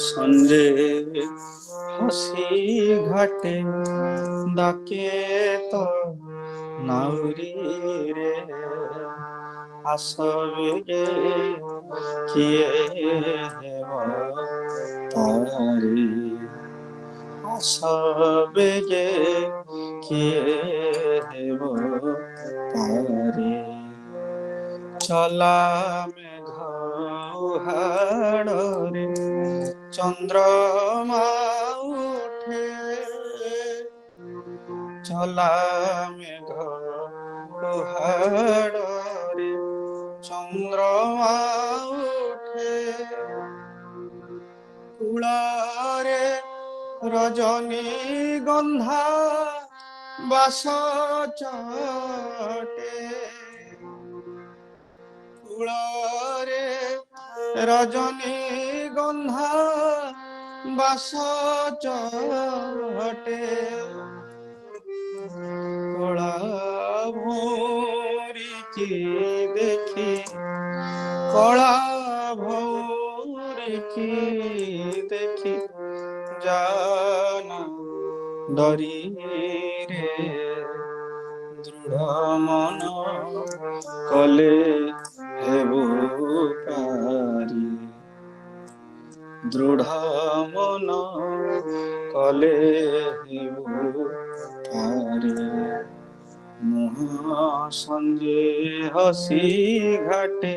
সঞ্জে হাসি ঘাটে ডাকে তো নাউরি রে আসবে গে কিয়ে হেব তারি আসবে গে কিয়ে হেব তারি চলা মেঘ হাড়রে চন্দ্রমা উঠে চলা মেঘ হাড়রে চন্দ্রমা উঠে কুলারে রজনী গন্ধা বাস চটে কুলারে রজনী গন্ধা বাস চটে কলা ভৌরিকি দেখি কলা ভৌরিকি দেখি জানা ডরি রে দৃঢ় মন কলে হেবু পারি দৃঢ় মন কলে হেবু পারি সঞ্জে হসি ঘাটে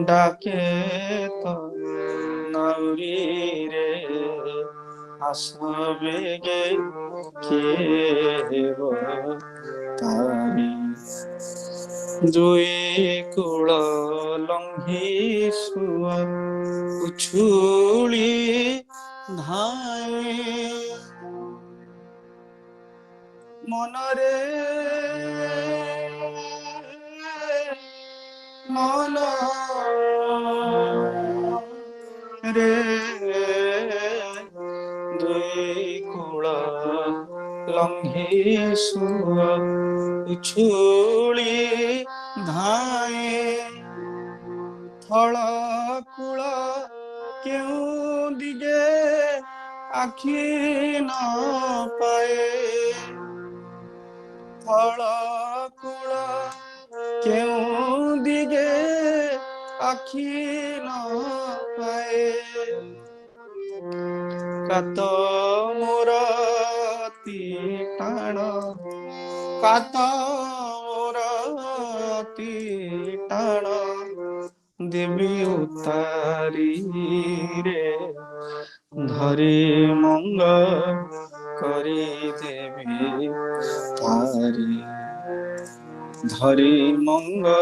ডাকে তো নাউরি রে আসবে গে কিয়ে হেব তারি দুই কূଳ লঙ্ঘি ସୁଅ ଉଛୁଳି ଧାଇଁ ମନରେ ରେ ଦୁଇ କୂଳ ଲଙ୍ଘି ସୁଅ ଉଛୁଳି ଧାଇଁ ଥଳ କୂଳ କେଉଁ ଦିଗେ ଆଖି ନ ପାଏ ଥଳ କୂଳ କେଉଁ ଦିଗେ ଆଖି ନ ପାଏ କାତ ମୋର ଅତି ଟାଣ କାତ ମୋର ଅତି ଟାଣ ଦେବି ଉତାରି ରେ ଧରି ମଙ୍ଗ କରି ଦେବି ତାରି ଧରି ମଙ୍ଗ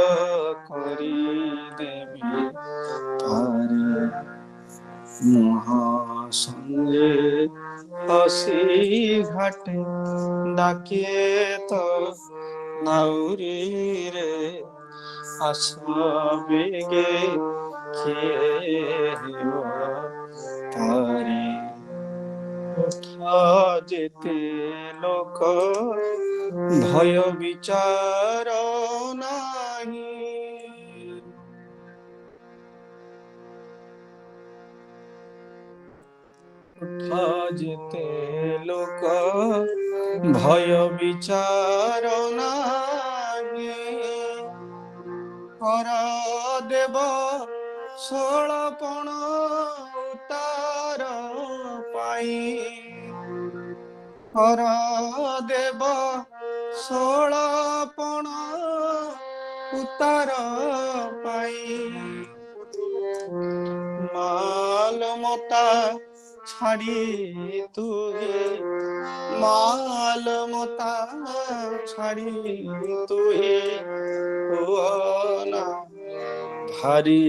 କରି ଦେବି ତାରି সঞ্জে হসি ঘাটে ডাকে তো নাউরি রে আসবে গে কিয়ে হেব তারি যেতে লোক ভয় বিচার নাহি যেতে লোক ভয় বিচার নাহি কর দেব ষোଳପଣ ଉତାର ପାଇ କର ଦେବ ଷୋଳପଣ ଉତାର ପାଇ ମାଲ ମତା ছাড়ি তুই মাল মতা ছাড়ি তুই না ভারি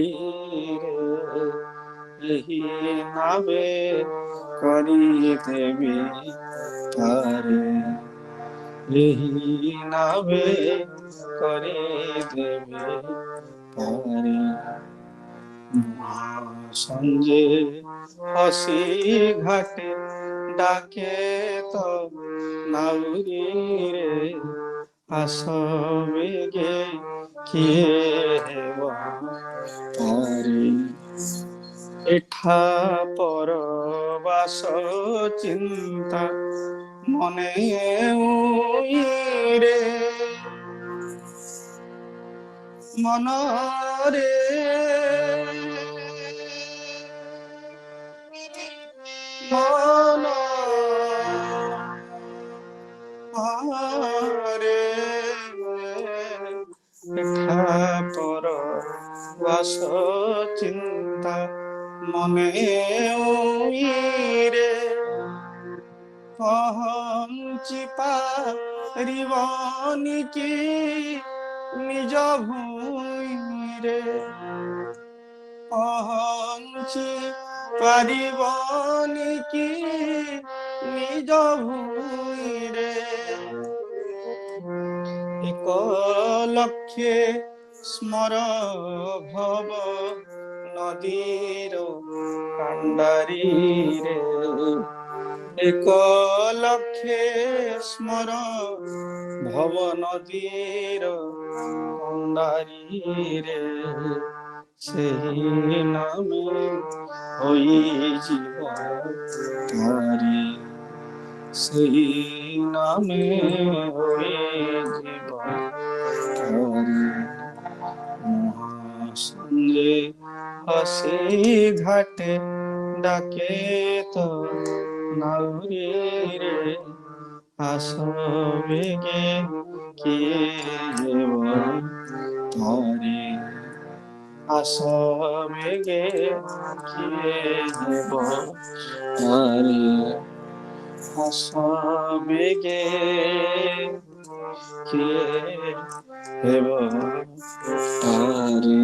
এই নামে করি দেবী তারে এই নামে করে দেবে পারে। সঞ্জে হসি ঘাটে ডাকে তো নাউরি রে, আসবেগে কিয়ে হেবা পারে। এঠা পরবাস চিন্তা মনে উইরে, মনরে মন রে, এঠা পরবাস চিন্তা মনে উইরে, পহଞ୍ଚি ପାରିବନି କି ନିଜ ଭୂଇଁରେ, ପହଞ୍ଚି ପାରିବନି କି ନିଜ ଭୂଇଁରେ। ଏକ ଲକ୍ଷେ ସ୍ମର ଭବ ନଦୀର କାଣ୍ଡାରୀରେ, ଏକ ଲକ୍ଷେ ସ୍ମର ଭବ ନଦୀର କାଣ୍ଡାରୀରେ, ସେହି ନାମେ ହୋଇଯିବ ତାରି, ସେହି ନାମେ ହୋଇଯିବ ତାରି। মহাসঞ্জে হসি ঘাটে ডাকে তো নাউরি রে, আসবেগে কিয়ে হেব পারে, আসবেগে কিয়ে হেব পারে, আসবেগে কিয়ে হেব পারে।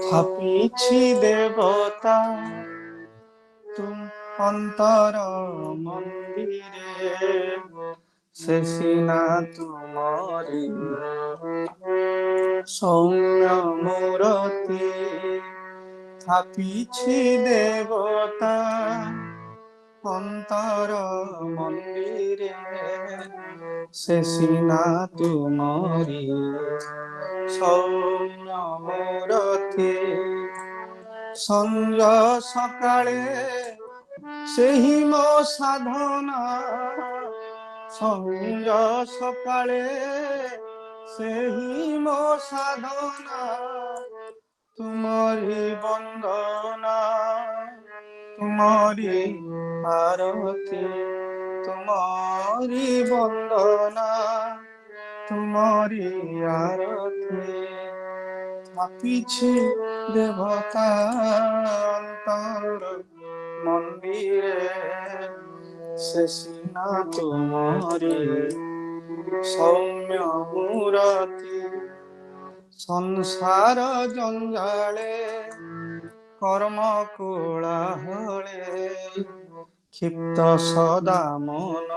থাপিছি দেবতা তুম অন্তর মন্দিরে, সে সিনা তুমরি সৌম্য মূরতি। থাপিছি দেবতা অন্তর মন্দিরে, সে সিনা তুমরি সৌম্য মূরতি। সঞ্জ সকাଳେ ସେହି ମୋ ସାଧନା, ସଞ୍ଜ ସକାଳେ ସେହି ମୋ ସାଧନା, ତୁମରି ବନ୍ଦନା ତୁମରି ଆରତି, ତୁମରି ବନ୍ଦନା ତୁମରି ଆରତି। থাপিছি দেবতা অন্তর মন্দিরে, সে সিনা তুমরি সৌম্য মূরতি। সংসার জঞ্জালে কর্ম কোলাহলে, ক্ষিপ্ত সদা মন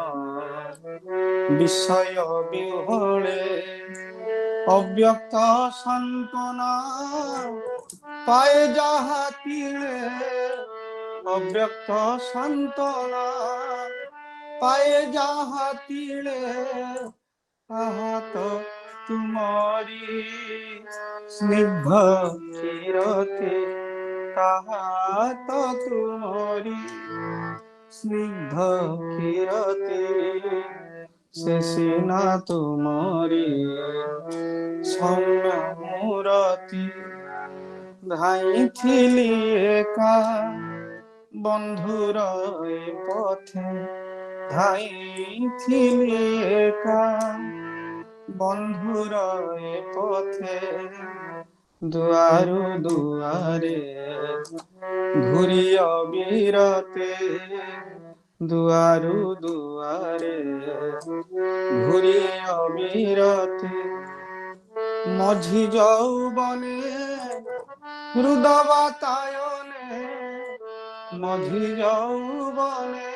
বিষয় বিহলে। অব্যক্ত সান্ত্বনা পায়ে যাহা তিলে অব্যক্ত সান্ত্বনা, পায়ে যাহা তিলে আহাত তুমরি স্নিগ্ধ চিরতে, তাহাত তুমরি স্নিগ্ধ কিরতে, সে সিনা তুমরি সৌম্য মূরতি। ধাইଥିଲି একা বন্ধুর এ পথে, ধাইଥିଲି একা বন্ধুর এ পথে, দুয়ারু দুয়ারে ঘুরি অবিরতে, দুয়ারু দুয়ারে ঘুরি অবিরতে। মঝি যৌবনে হৃদ বাতায়নে, মঝি যৌবনে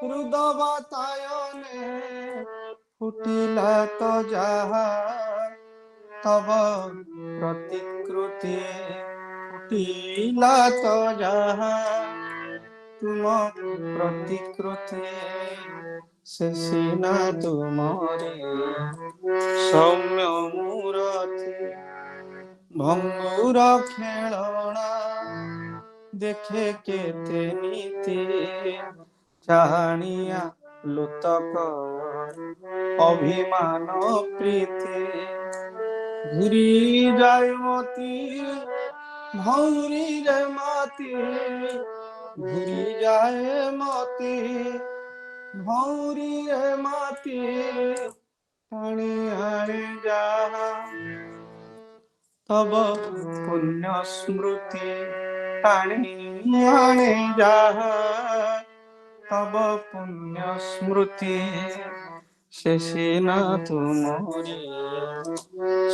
হৃদ বাতায়নে, ফুটিলা তো যাহা তব প্রতিকৃতি, ফুটিলা তো যাহা তুম প্রতিকৃতি, সে সিনা তুমরি সৌম্য মূরতি। ভঙ্গুর খেলনা দেখে কেতে নীতি, চাহানিয়া লোতক অভিমান প্রীতি। ঘুরি যায় মতি ভৌরি রে মতি, ঘুরি যায় মতি ভৌরি রে মতি, টানি আনে যাহা তব পুণ্য স্মৃতি, টানি আনে যাহা তব পুণ্য স্মৃতি, সে সিনা তুমরি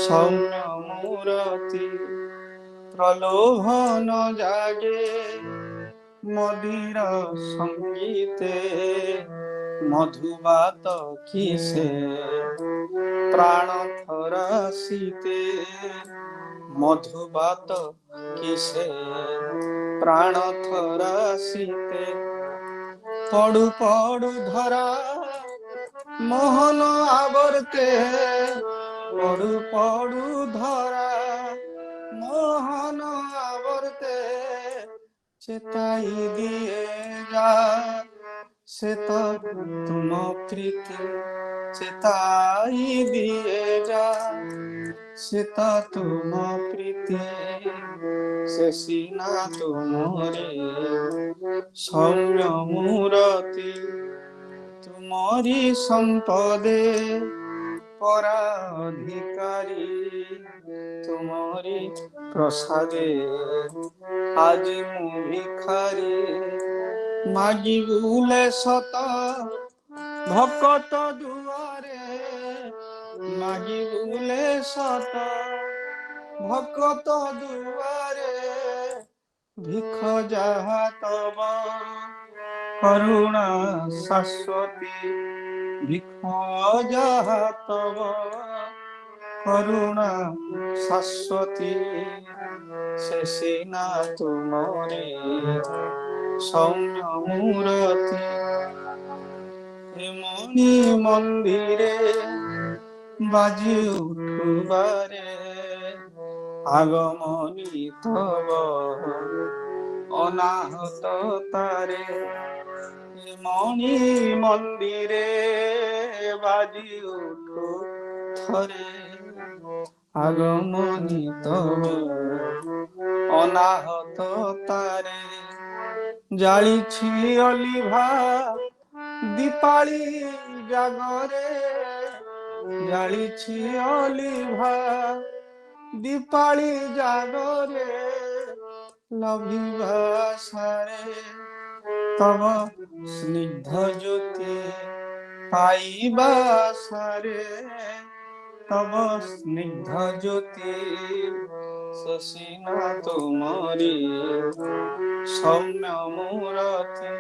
সৌম্য মূরতি। প্রলোভন জাগে মদির সঙ্গীতে, মধুবাত কিসে প্রাণ থরাসিতে, মধুবাত কিসে প্রাণ থরাসিতে। পড়ু পড়ু ধরা মোহন আবর্তে, পড়ু পড়ু ধরা মোহন আবর্তে, চেতাই দিয়ে যা সে তো তুম প্রীতি, চেতাই দিয়ে যা সে তো তুম প্রীতি, সে সিনা তুমরি সৌম্য মূরতি। তুমরি সম্পদে পরা অধিকারী, তুমরি প্রসাদে আজি মু ভিখারি। মাগি বুলে সত ভকত দুয়ারে, মাগি বুলে সত ভকত দুয়ারে, ভিখ যাহা তব করুণা শাশ্বতী, ভিখ যাহা তব করুণা শাশ্বতী, সে সিনা তুমরি সৌম্য মূরতি। মণি মন্দিরে বাজি উঠুবারে, আগমনী তব অনাহত তারে। মণি মন্দিরে বাজি উঠু থরে, আগমনী তব অনাহত তারে। জালিছি অলিভা দীপালি জাগরে, জালিছি অলিভা দীপালি জাগরে, লভিবা সারে তব স্নিগ্ধ জ্যোতি, পাইবা সারে তব স্নিগ্ধ জ্যোতি, সে সিনা তুমরি সৌম্য মূরতি।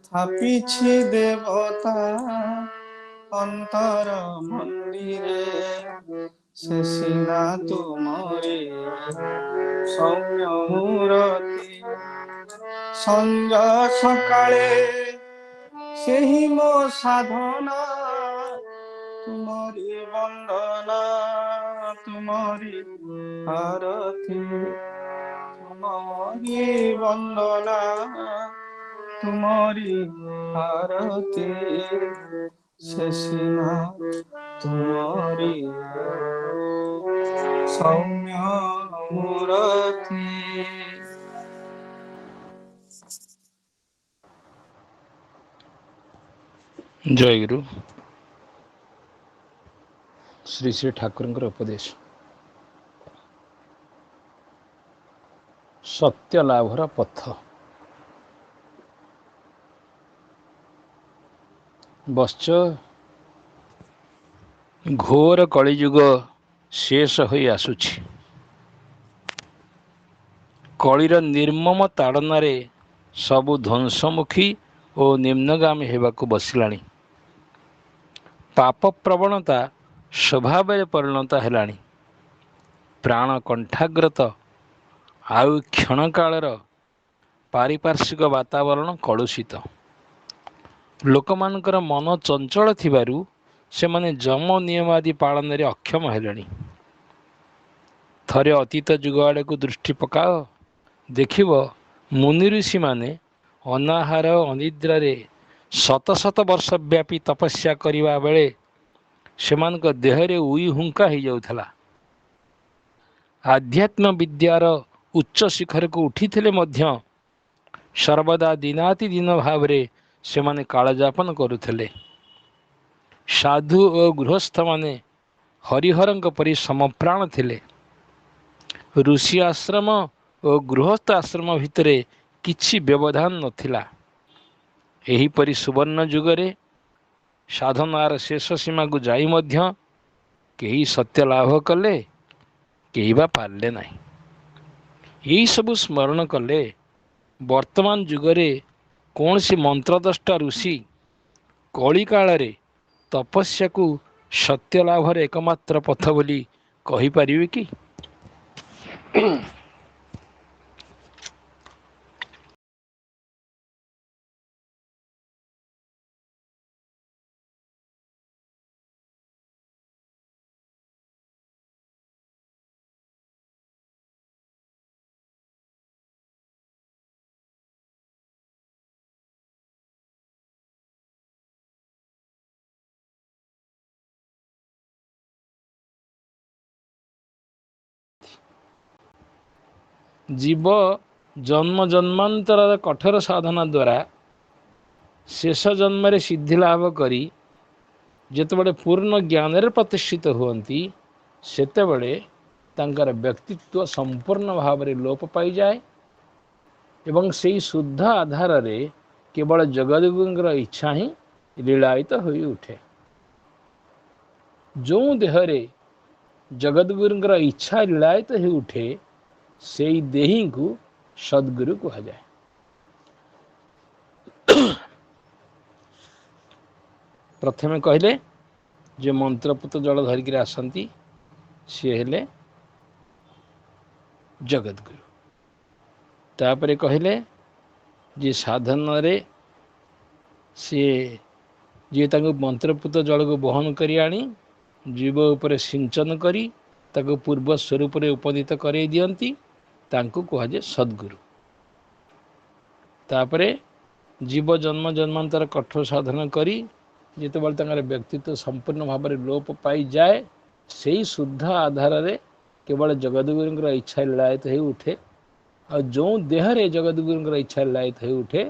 থাপিছি দেবতা অন্তর মন্দিরে, সে সিনা তুমরি ସୌମ୍ୟ ମୂରତି ସଞ୍ଜ ସକାଳେ ସେହି ମୋ ସାଧନା ତୁମରି ବନ୍ଦନା ତୁମରି ଆରତି ତୁମରି ବନ୍ଦନା ତୁମରି ଆରତି ସେ ସୀମା ତୁମରି ସୌମ୍ୟ ମୂରତି। ଜୟଗୁରୁ। ଶ୍ରୀ ଶ୍ରୀ ଠାକୁରଙ୍କର ଉପଦେଶ। ସତ୍ୟ ଲାଭର ପଥ। ବଶ୍ଚ ଘୋର କଳିଯୁଗ ଶେଷ ହୋଇ ଆସୁଛି। କଳିର ନିର୍ମମ ତାଡ଼ନାରେ ସବୁ ଧ୍ୱଂସମୁଖୀ ଓ ନିମ୍ନଗାମୀ ହେବାକୁ ବସିଲାଣି। ପାପ ପ୍ରବଣତା ସ୍ୱଭାବରେ ପରିଣତ ହେଲାଣି। ପ୍ରାଣ କଣ୍ଠାଗ୍ରତ ଆଉ କ୍ଷଣକାଳର ପାରିପାର୍ଶ୍ୱିକ ବାତାବରଣ କଳୁଷିତ। ଲୋକମାନଙ୍କର ମନ ଚଞ୍ଚଳ ଥିବାରୁ ସେମାନେ ଯମ ନିୟମ ଆଦି ପାଳନରେ ଅକ୍ଷମ ହେଲେଣି। ଥରେ ଅତୀତ ଯୁଗ ଆଡ଼କୁ ଦୃଷ୍ଟି ପକାଅ, ଦେଖିବ ମୁନି ଋଷିମାନେ ଅନାହାର ଅନିଦ୍ରାରେ ଶତ ଶତ ବର୍ଷ ବ୍ୟାପୀ ତପସ୍ୟା କରିବା ବେଳେ ସେମାନଙ୍କ ଦେହରେ ଉଇ ହୁଙ୍କା ହୋଇଯାଉଥିଲା। ଆଧ୍ୟାତ୍ମ ବିଦ୍ୟାର ଉଚ୍ଚ ଶିଖରକୁ ଉଠିଥିଲେ ମଧ୍ୟ ସର୍ବଦା ଦିନାତି ଦିନ ଭାବରେ ସେମାନେ କାଳଯାପନ କରୁଥିଲେ। ସାଧୁ ଓ ଗୃହସ୍ଥମାନେ ହରିହରଙ୍କ ପରି ସମପ୍ରାଣ ଥିଲେ। ଋଷି ଆଶ୍ରମ ଓ ଗୃହସ୍ଥ ଆଶ୍ରମ ଭିତରେ କିଛି ବ୍ୟବଧାନ ନଥିଲା। ଏହିପରି ସୁବର୍ଣ୍ଣ ଯୁଗରେ ସାଧନାର ଶେଷ ସୀମାକୁ ଯାଇ ମଧ୍ୟ କେହି ସତ୍ୟ ଲାଭ କଲେ, କେହି ବା ପାରିଲେ ନାହିଁ। ଏହି ସବୁ ସ୍ମରଣ କଲେ ବର୍ତ୍ତମାନ ଯୁଗରେ କୌଣସି ମନ୍ତ୍ରଦ୍ରଷ୍ଟା ଋଷି କଳିକାଳରେ ତପସ୍ୟାକୁ ସତ୍ୟ ଲାଭର ଏକମାତ୍ର ପଥ ବୋଲି କହିପାରିବେ କି? ଜୀବ ଜନ୍ମ ଜନ୍ମାନ୍ତରର କଠୋର ସାଧନା ଦ୍ୱାରା ଶେଷ ଜନ୍ମରେ ସିଦ୍ଧି ଲାଭ କରି ଯେତେବେଳେ ପୂର୍ଣ୍ଣ ଜ୍ଞାନରେ ପ୍ରତିଷ୍ଠିତ ହୁଅନ୍ତି, ସେତେବେଳେ ତାଙ୍କର ବ୍ୟକ୍ତିତ୍ୱ ସମ୍ପୂର୍ଣ୍ଣ ଭାବରେ ଲୋପ ପାଇଯାଏ ଏବଂ ସେହି ଶୁଦ୍ଧ ଆଧାରରେ କେବଳ ଜଗଦ୍ଗୁରୁଙ୍କର ଇଚ୍ଛା ହିଁ ଲୀଳାୟିତ ହୋଇ ଉଠେ। ଯେଉଁ ଦେହରେ ଜଗଦ୍ଗୁରୁଙ୍କର ଇଚ୍ଛା ଲୀଳାୟିତ ହୋଇ ଉଠେ, ସେହି ଦେହୀଙ୍କୁ ସଦ୍ଗୁରୁ କୁହାଯାଏ। ପ୍ରଥମେ କହିଲେ ଯେ ମନ୍ତ୍ରପୁତ ଜଳ ଧରିକିରି ଆସନ୍ତି, ସିଏ ହେଲେ ଜଗଦ୍ଗୁରୁ। ତାପରେ କହିଲେ ଯେ ସାଧନରେ ସିଏ ଯିଏ ତାଙ୍କୁ ମନ୍ତ୍ରପୁତ ଜଳକୁ ବହନ କରି ଆଣି ଜୀବ ଉପରେ ସିଞ୍ଚନ କରି ତାକୁ ପୂର୍ବ ସ୍ୱରୂପରେ ଉପନୀତ କରାଇ ଦିଅନ୍ତି, ତାଙ୍କୁ କୁହାଯାଏ ସଦ୍ଗୁରୁ। ତାପରେ ଜୀବ ଜନ୍ମ ଜନ୍ମାନ୍ତର କଠୋର ସାଧନ କରି ଯେତେବେଳେ ତାଙ୍କର ବ୍ୟକ୍ତିତ୍ୱ ସମ୍ପୂର୍ଣ୍ଣ ଭାବରେ ଲୋପ ପାଇଯାଏ, ସେହି ଶୁଦ୍ଧ ଆଧାରରେ କେବଳ ଜଗଦ୍ଗୁରୁଙ୍କର ଇଚ୍ଛା ଲୀଳାୟିତ ହୋଇ ଉଠେ। ଆଉ ଯେଉଁ ଦେହରେ ଜଗଦ୍ଗୁରୁଙ୍କର ଇଚ୍ଛା ଲୀଳାୟିତ ହୋଇ ଉଠେ,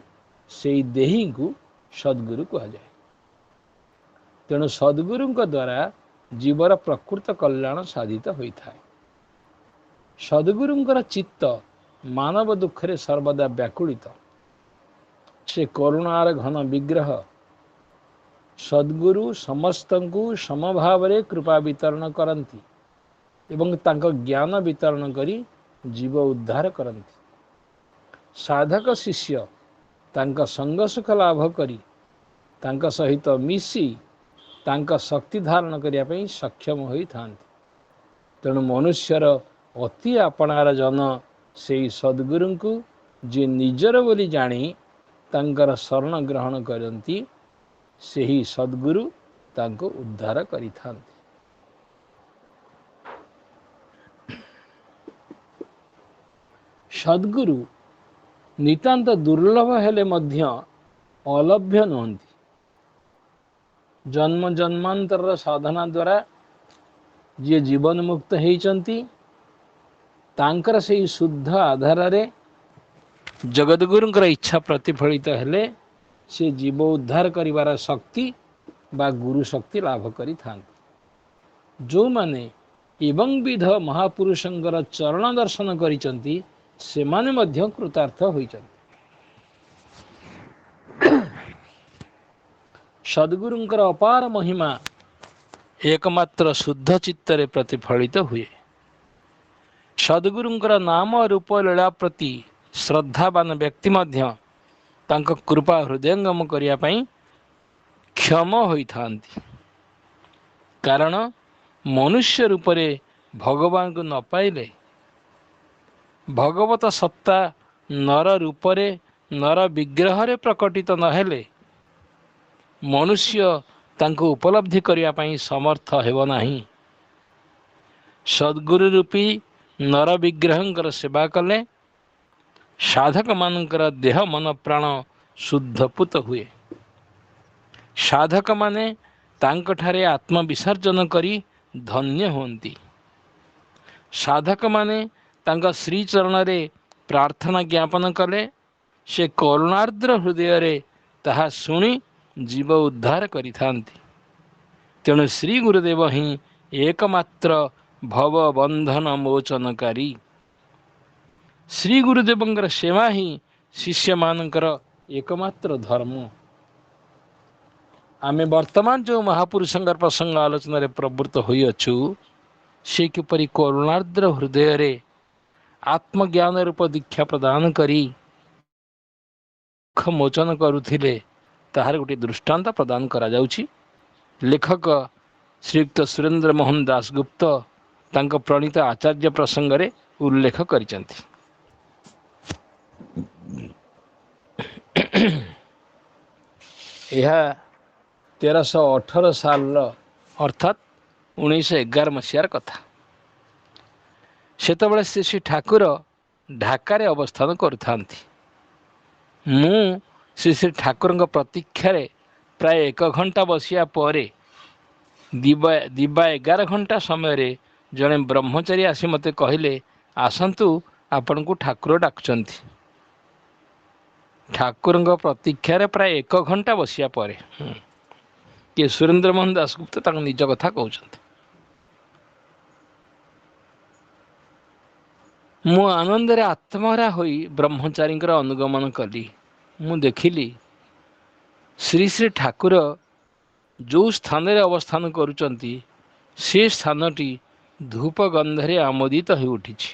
ସେହି ଦେହୀଙ୍କୁ ସଦ୍ଗୁରୁ କୁହାଯାଏ। ତେଣୁ ସଦ୍ଗୁରୁଙ୍କ ଦ୍ୱାରା ଜୀବର ପ୍ରକୃତ କଲ୍ୟାଣ ସାଧିତ ହୋଇଥାଏ। ସଦ୍ଗୁରୁଙ୍କର ଚିତ୍ତ ମାନବ ଦୁଃଖରେ ସର୍ବଦା ବ୍ୟାକୁଳିତ। ସେ କରୁଣାର ଘନ ବିଗ୍ରହ। ସଦ୍ଗୁରୁ ସମସ୍ତଙ୍କୁ ସମଭାବରେ କୃପା ବିତରଣ କରନ୍ତି ଏବଂ ତାଙ୍କ ଜ୍ଞାନ ବିତରଣ କରି ଜୀବ ଉଦ୍ଧାର କରନ୍ତି। ସାଧକ ଶିଷ୍ୟ ତାଙ୍କ ସଙ୍ଗ ସୁଖ ଲାଭ କରି ତାଙ୍କ ସହିତ ମିଶି ତାଙ୍କ ଶକ୍ତି ଧାରଣ କରିବା ପାଇଁ ସକ୍ଷମ ହୋଇଥାନ୍ତି। ତେଣୁ ମନୁଷ୍ୟର ଅତି ଆପଣାର ଜନ ସେହି ସଦ୍ଗୁରୁଙ୍କୁ ଯିଏ ନିଜର ବୋଲି ଜାଣି ତାଙ୍କର ଶରଣ ଗ୍ରହଣ କରନ୍ତି, ସେହି ସଦ୍ଗୁରୁ ତାଙ୍କୁ ଉଦ୍ଧାର କରିଥାନ୍ତି। ସଦ୍ଗୁରୁ ନିତାନ୍ତ ଦୁର୍ଲଭ ହେଲେ ମଧ୍ୟ ଅଲଭ୍ୟ ନୁହନ୍ତି। ଜନ୍ମ ଜନ୍ମାନ୍ତରର ସାଧନା ଦ୍ୱାରା ଯିଏ ଜୀବନ ମୁକ୍ତ ହେଇଛନ୍ତି, ତାଙ୍କର ସେହି ଶୁଦ୍ଧ ଆଧାରରେ ଜଗଦ୍ଗୁରୁଙ୍କର ଇଚ୍ଛା ପ୍ରତିଫଳିତ ହେଲେ ସେ ଜୀବ ଉଦ୍ଧାର କରିବାର ଶକ୍ତି ବା ଗୁରୁ ଶକ୍ତି ଲାଭ କରିଥାନ୍ତି। ଯେଉଁମାନେ ଏବଂ ବିଧ ମହାପୁରୁଷଙ୍କର ଚରଣ ଦର୍ଶନ କରିଛନ୍ତି, ସେମାନେ ମଧ୍ୟ କୃତାର୍ଥ ହୋଇଛନ୍ତି। ସଦ୍ଗୁରୁଙ୍କର ଅପାର ମହିମା ଏକମାତ୍ର ଶୁଦ୍ଧ ଚିତ୍ତରେ ପ୍ରତିଫଳିତ ହୁଏ। ସଦ୍ଗୁରୁଙ୍କର ନାମ ରୂପ ଲୀଳା ପ୍ରତି ଶ୍ରଦ୍ଧାବାନ ବ୍ୟକ୍ତି ମଧ୍ୟ ତାଙ୍କ କୃପା ହୃଦୟଙ୍ଗମ କରିବା ପାଇଁ କ୍ଷମ ହୋଇଥାନ୍ତି। କାରଣ ମନୁଷ୍ୟ ରୂପରେ ଭଗବାନଙ୍କୁ ନ ପାଇଲେ, ଭଗବତ ସତ୍ତା ନର ରୂପରେ ନର ବିଗ୍ରହରେ ପ୍ରକଟିତ ନହେଲେ ମନୁଷ୍ୟ ତାଙ୍କୁ ଉପଲବ୍ଧି କରିବା ପାଇଁ ସମର୍ଥ ହେବ ନାହିଁ। ସଦ୍ଗୁରୁ ରୂପୀ ନର ବିଗ୍ରହଙ୍କର ସେବା କଲେ ସାଧକମାନଙ୍କର ଦେହ ମନ ପ୍ରାଣ ଶୁଦ୍ଧପୂତ ହୁଏ। ସାଧକମାନେ ତାଙ୍କଠାରେ ଆତ୍ମବିସର୍ଜନ କରି ଧନ୍ୟ ହୁଅନ୍ତି। ସାଧକମାନେ ତାଙ୍କ ଶ୍ରୀଚରଣରେ ପ୍ରାର୍ଥନା ଜ୍ଞାପନ କଲେ ସେ କରୁଣାର୍ଦ୍ର ହୃଦୟରେ ତାହା ଶୁଣି ଜୀବ ଉଦ୍ଧାର କରିଥାନ୍ତି। ତେଣୁ ଶ୍ରୀ ଗୁରୁଦେବ ହିଁ ଏକମାତ୍ର ଭବ ବନ୍ଧନ ମୋଚନକାରୀ। ଶ୍ରୀ ଗୁରୁଦେବଙ୍କର ସେବା ହିଁ ଶିଷ୍ୟମାନଙ୍କର ଏକମାତ୍ର ଧର୍ମ। ଆମେ ବର୍ତ୍ତମାନ ଯେଉଁ ମହାପୁରୁଷଙ୍କର ପ୍ରସଙ୍ଗ ଆଲୋଚନାରେ ପ୍ରବୃତ୍ତ ହୋଇଅଛୁ, ସେ କିପରି କରୁଣାର୍ଦ୍ର ହୃଦୟରେ ଆତ୍ମଜ୍ଞାନ ରୂପ ଦୀକ୍ଷା ପ୍ରଦାନ କରି ଦୁଃଖ ମୋଚନ କରୁଥିଲେ, ତାହାର ଗୋଟିଏ ଦୃଷ୍ଟାନ୍ତ ପ୍ରଦାନ କରାଯାଉଛି। ଲେଖକ ଶ୍ରୀଯୁକ୍ତ ସୁରେନ୍ଦ୍ର ମୋହନ ଦାସଗୁପ୍ତ ତାଙ୍କ ପ୍ରଣୀତ ଆଚାର୍ଯ୍ୟ ପ୍ରସଙ୍ଗରେ ଉଲ୍ଲେଖ କରିଛନ୍ତି। ଏହା 1318 ସାଲର ଅର୍ଥାତ୍ 1911 ମସିହାର କଥା। ସେତେବେଳେ ଶ୍ରୀ ଶ୍ରୀ ଠାକୁର ଢାକାରେ ଅବସ୍ଥାନ କରୁଥାନ୍ତି। ମୁଁ ଶ୍ରୀ ଶ୍ରୀ ଠାକୁରଙ୍କ ପ୍ରତୀକ୍ଷାରେ ପ୍ରାୟ 1 ଘଣ୍ଟା ବସିବା ପରେ ଦିବା 11 ଘଣ୍ଟା ସମୟରେ ଜଣେ ବ୍ରହ୍ମଚାରୀ ଆସି ମୋତେ କହିଲେ, ଆସନ୍ତୁ, ଆପଣଙ୍କୁ ଠାକୁର ଡାକୁଛନ୍ତି। ଠାକୁରଙ୍କ ପ୍ରତୀକ୍ଷାରେ ପ୍ରାୟ 1 ଘଣ୍ଟା ବସିବା ପରେ କିଏ ସୁରେନ୍ଦ୍ର ମୋହନ ଦାସଗୁପ୍ତ ତାଙ୍କ ନିଜ କଥା କହୁଛନ୍ତି। ମୁଁ ଆନନ୍ଦରେ ଆତ୍ମହରା ହୋଇ ବ୍ରହ୍ମଚାରୀଙ୍କର ଅନୁଗମନ କଲି। ମୁଁ ଦେଖିଲି ଶ୍ରୀ ଶ୍ରୀ ଠାକୁର ଯେଉଁ ସ୍ଥାନରେ ଅବସ୍ଥାନ କରୁଛନ୍ତି, ସେ ସ୍ଥାନଟି ଧୂପ ଗନ୍ଧରେ ଆମୋଦିତ ହୋଇ ଉଠିଛି।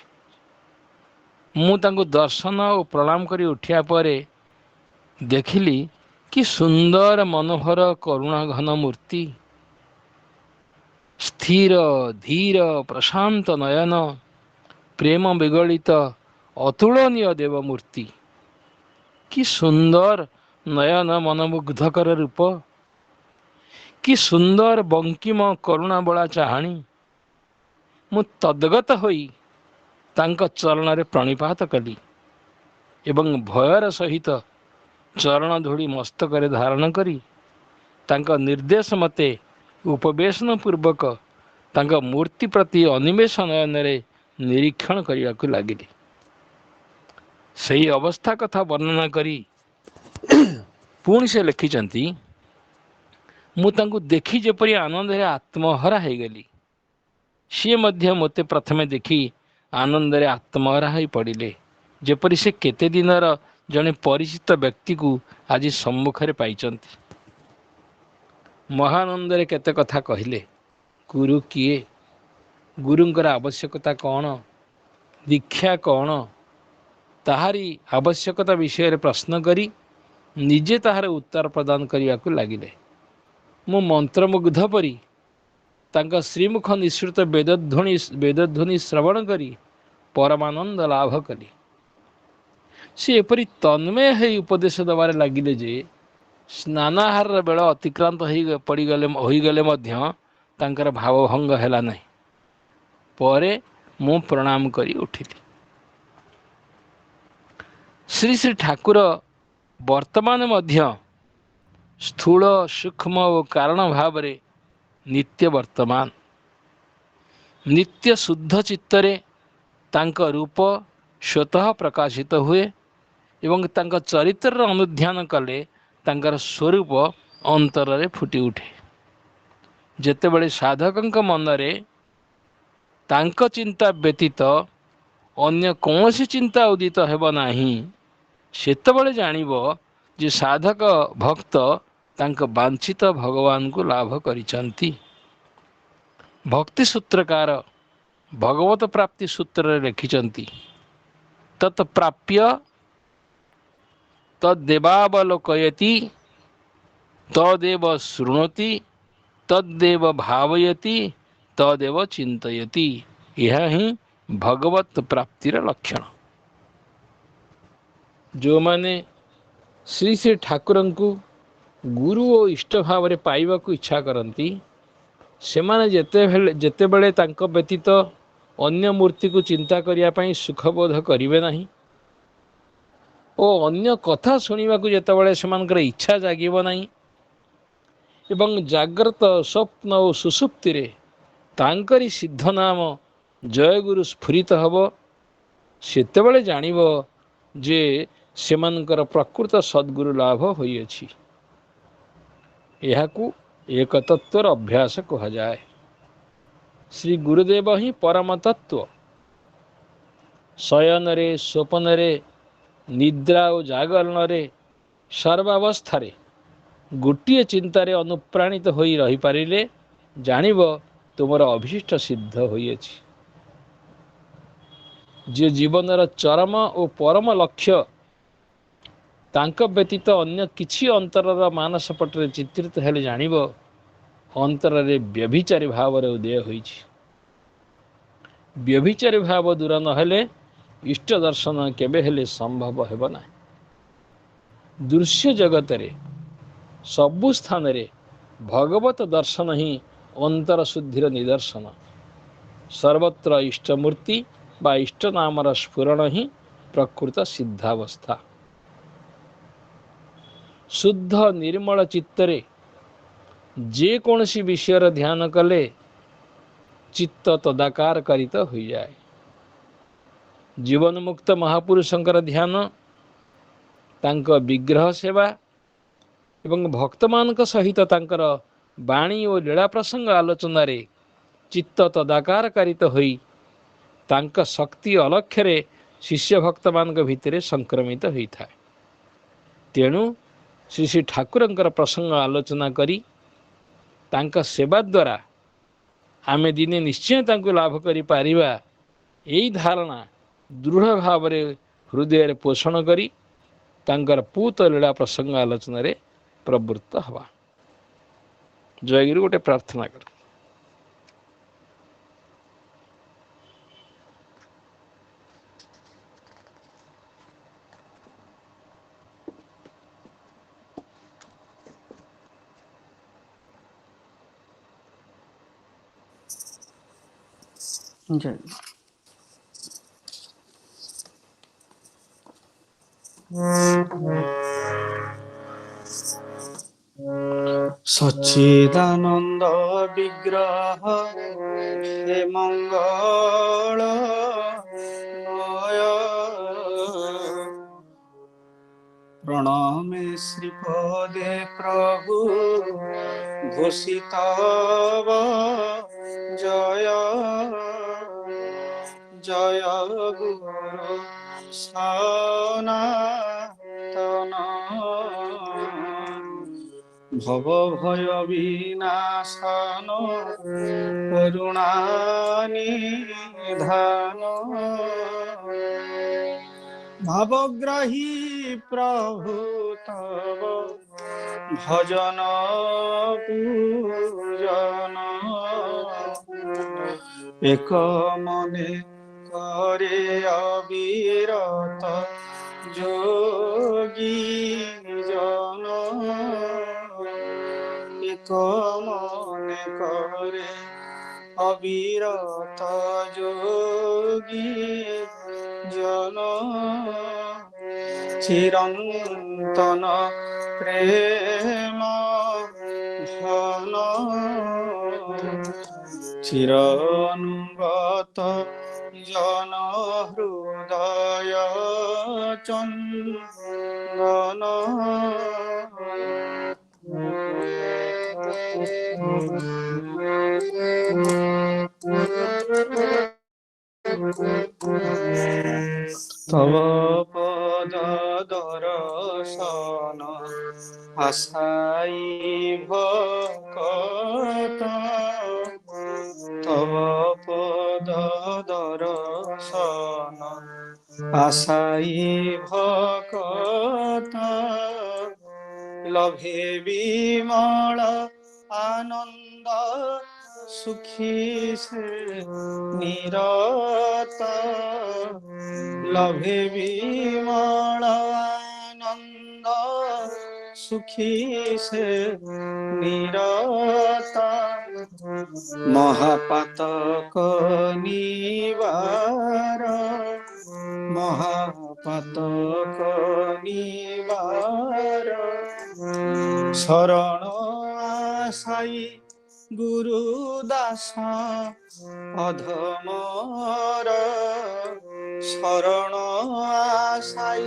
ମୁଁ ତାଙ୍କୁ ଦର୍ଶନ ଓ ପ୍ରଣାମ କରି ଉଠିବା ପରେ ଦେଖିଲି କି ସୁନ୍ଦର ମନୋହର କରୁଣା ଘନ ମୂର୍ତ୍ତି। ସ୍ଥିର ଧୀର ପ୍ରଶାନ୍ତ ନୟନ, ପ୍ରେମ ବିଗଳିତ ଅତୁଳନୀୟ ଦେବମୂର୍ତ୍ତି। କି ସୁନ୍ଦର ନୟନ ମନମୁଗ୍ଧକର ରୂପ, କି ସୁନ୍ଦର ବଙ୍କିମ କରୁଣାବଳା ଚାହାଣୀ। ମୁଁ ତଦ୍ଗତ ହୋଇ ତାଙ୍କ ଚରଣରେ ପ୍ରଣିପାତ କଲି ଏବଂ ଭୟର ସହିତ ଚରଣ ଧୂଳି ମସ୍ତକରେ ଧାରଣ କରି ତାଙ୍କ ନିର୍ଦ୍ଦେଶ ମତେ ଉପବେଶନ ପୂର୍ବକ ତାଙ୍କ ମୂର୍ତ୍ତି ପ୍ରତି ଅନିମେଷ ନୟନରେ ନିରୀକ୍ଷଣ କରିବାକୁ ଲାଗିଲି। ସେହି ଅବସ୍ଥା କଥା ବର୍ଣ୍ଣନା କରି ପୁଣି ସେ ଲେଖିଛନ୍ତି, ମୁଁ ତାଙ୍କୁ ଦେଖି ଯେପରି ଆନନ୍ଦରେ ଆତ୍ମହରା ହୋଇଗଲି, ସିଏ ମଧ୍ୟ ମୋତେ ପ୍ରଥମେ ଦେଖି ଆନନ୍ଦରେ ଆତ୍ମହରା ହୋଇ ପଡ଼ିଲେ, ଯେପରି ସେ କେତେ ଦିନର ଜଣେ ପରିଚିତ ବ୍ୟକ୍ତିକୁ ଆଜି ସମ୍ମୁଖରେ ପାଇଛନ୍ତି। ମହାନନ୍ଦରେ କେତେ କଥା କହିଲେ। ଗୁରୁ କିଏ, ଗୁରୁଙ୍କର ଆବଶ୍ୟକତା କ'ଣ, ଦୀକ୍ଷା କ'ଣ, ତାହାରି ଆବଶ୍ୟକତା ବିଷୟରେ ପ୍ରଶ୍ନ କରି ନିଜେ ତାହାର ଉତ୍ତର ପ୍ରଦାନ କରିବାକୁ ଲାଗିଲେ। ମୁଁ ମନ୍ତ୍ରମୁଗ୍ଧ ପରି ତାଙ୍କ ଶ୍ରୀମୁଖ ନିଃସୃତ ବେଦଧ୍ୱନି ଶ୍ରବଣ କରି परमानंद लाभ कले। सी एपरी तन्मय है उपदेश दबारे लगिले जे स्नानाहार बेल अतिक्रांत पड़गले तांकर भावभंग है नहीं। परे मु प्रणाम करी उठिली। श्री श्री ठाकुर वर्तमान मध्य स्थूल सूक्ष्म और कारण भाव रे नित्य वर्तमान, नित्य शुद्ध चित्तरे तांक रूप स्वतः प्रकाशित हुए एवं तांक चरित्र अनुध्यान कले तांकर स्वरूप अंतर रे फुटी उठे। जेतेबेले साधकंक मनरे तांक चिंता व्यतीत अन्य कौनसी चिंता उदित हेब नाही, सेतेबेले जानिब जे साधक भक्त तांक वांछित भगवान को लाभ करिसंती। भक्ति सूत्रकार भगवत प्राप्ति सूत्र लिखिचंती, तत्प्राप्य तद्देवावलोकयति तदेव शृणोति तद्देव भावयति तदेव चिंतयति। यह ही भगवत प्राप्तिर लक्षण। जो माने श्री श्री ठाकुर को गुरु और इष्ट भाव रे पाइबा को इच्छा करती, से माने जेतेबेले तांको व्यतीत अन्य मूर्ति को चिंता करिया पई सुखबोध करिवे नहीं और अन्य कथा शुणा को जेतेबेले सेमानकर इच्छा जागिब नहीं एवं जाग्रत स्वप्न और सुसुप्ति रे तांकरी सिद्ध नाम जयगुरु स्फुरित हब, सेतेबेले जानिब जे सेमानकर प्रकृत सद्गुरु लाभ होइछि। यहाकू एक तत्वर अभ्यास कहा जाए। श्री गुरुदेव ही परम तत्व। शयन रे स्वपन रे निद्रा और जागरण रे सर्वावस्था रे गोटे चिंतार अनुप्राणित हो रही पारिले जानिब तुमर अभीष्ट सिद्ध होइछि। जे जीवनर चरम और परम लक्ष्य तांक व्यतीत अन्य किछि अंतरर मानस पटरे चित्रित हेले जानिब अंतर रे व्यभिचारी भाव रे उदय होइछि। व्यभिचारी भाव दूर न हेले इष्ट दर्शन केबे हेले संभव हेब ना। दृश्य जगत रे सबु स्थान रे भगवत दर्शन ही अंतर शुद्धिर निदर्शन। सर्वत्र इष्टमूर्ति बा इष्ट नामर स्फुरण ही प्रकृत सिद्धावस्था। शुद्ध निर्मल चित्तरे जे कौनसी विषयर ध्यान कले चित्त तदाकार कारित हो जाए। जीवन मुक्त महापुरुषंकर ध्यान तांक विग्रह सेवा एवं भक्त मानक सहित तांकर वाणी और लीला प्रसंग आलोचना रे चित्त तदाकार कारित होई तांक शक्ति अलक्ष्य शिष्य भक्त मानक भितर संक्रमित होता है। तेणु श्री श्री ठाकुरंकर प्रसंग आलोचना करी तांक सेवा द्वारा आमे दिने निश्चय तांको लाभ करि पारिबा, यही धारणा दृढ़ भाव रे हृदय रे पोषण करी तांकर पूत लीला प्रसंग आलोचना रे प्रवृत्त हवा। जयगिरी गोटे प्रार्थना कर। जय सच्चिदानंद विग्रह हे मंगल प्रणामे श्रीपदे प्रभु घोषित जय जय गुरु सनातन भव भय विनाशन करुणा निधान भवग्राही प्रभु तव भजन पूजन एक मने করে অবিরত যোগী জন, এক মনে করে অবিরত যোগী জন, চিরন্তন প্রেম ঘন, চিরানুগত জন হৃদয় চন্দন, তব পদ দর্শন আশাই ভকত, তব পদ দর্শন আশাই ভকত, লভে বিমল আনন্দ সুখী সে নিরত, লভে বিমল আনন্দ সুখী সে নিরত, মহাপাতক নিবার, মহাপাতক নিবার, শরণ আশাই গুরু দাস অধমর, শরণ আশাই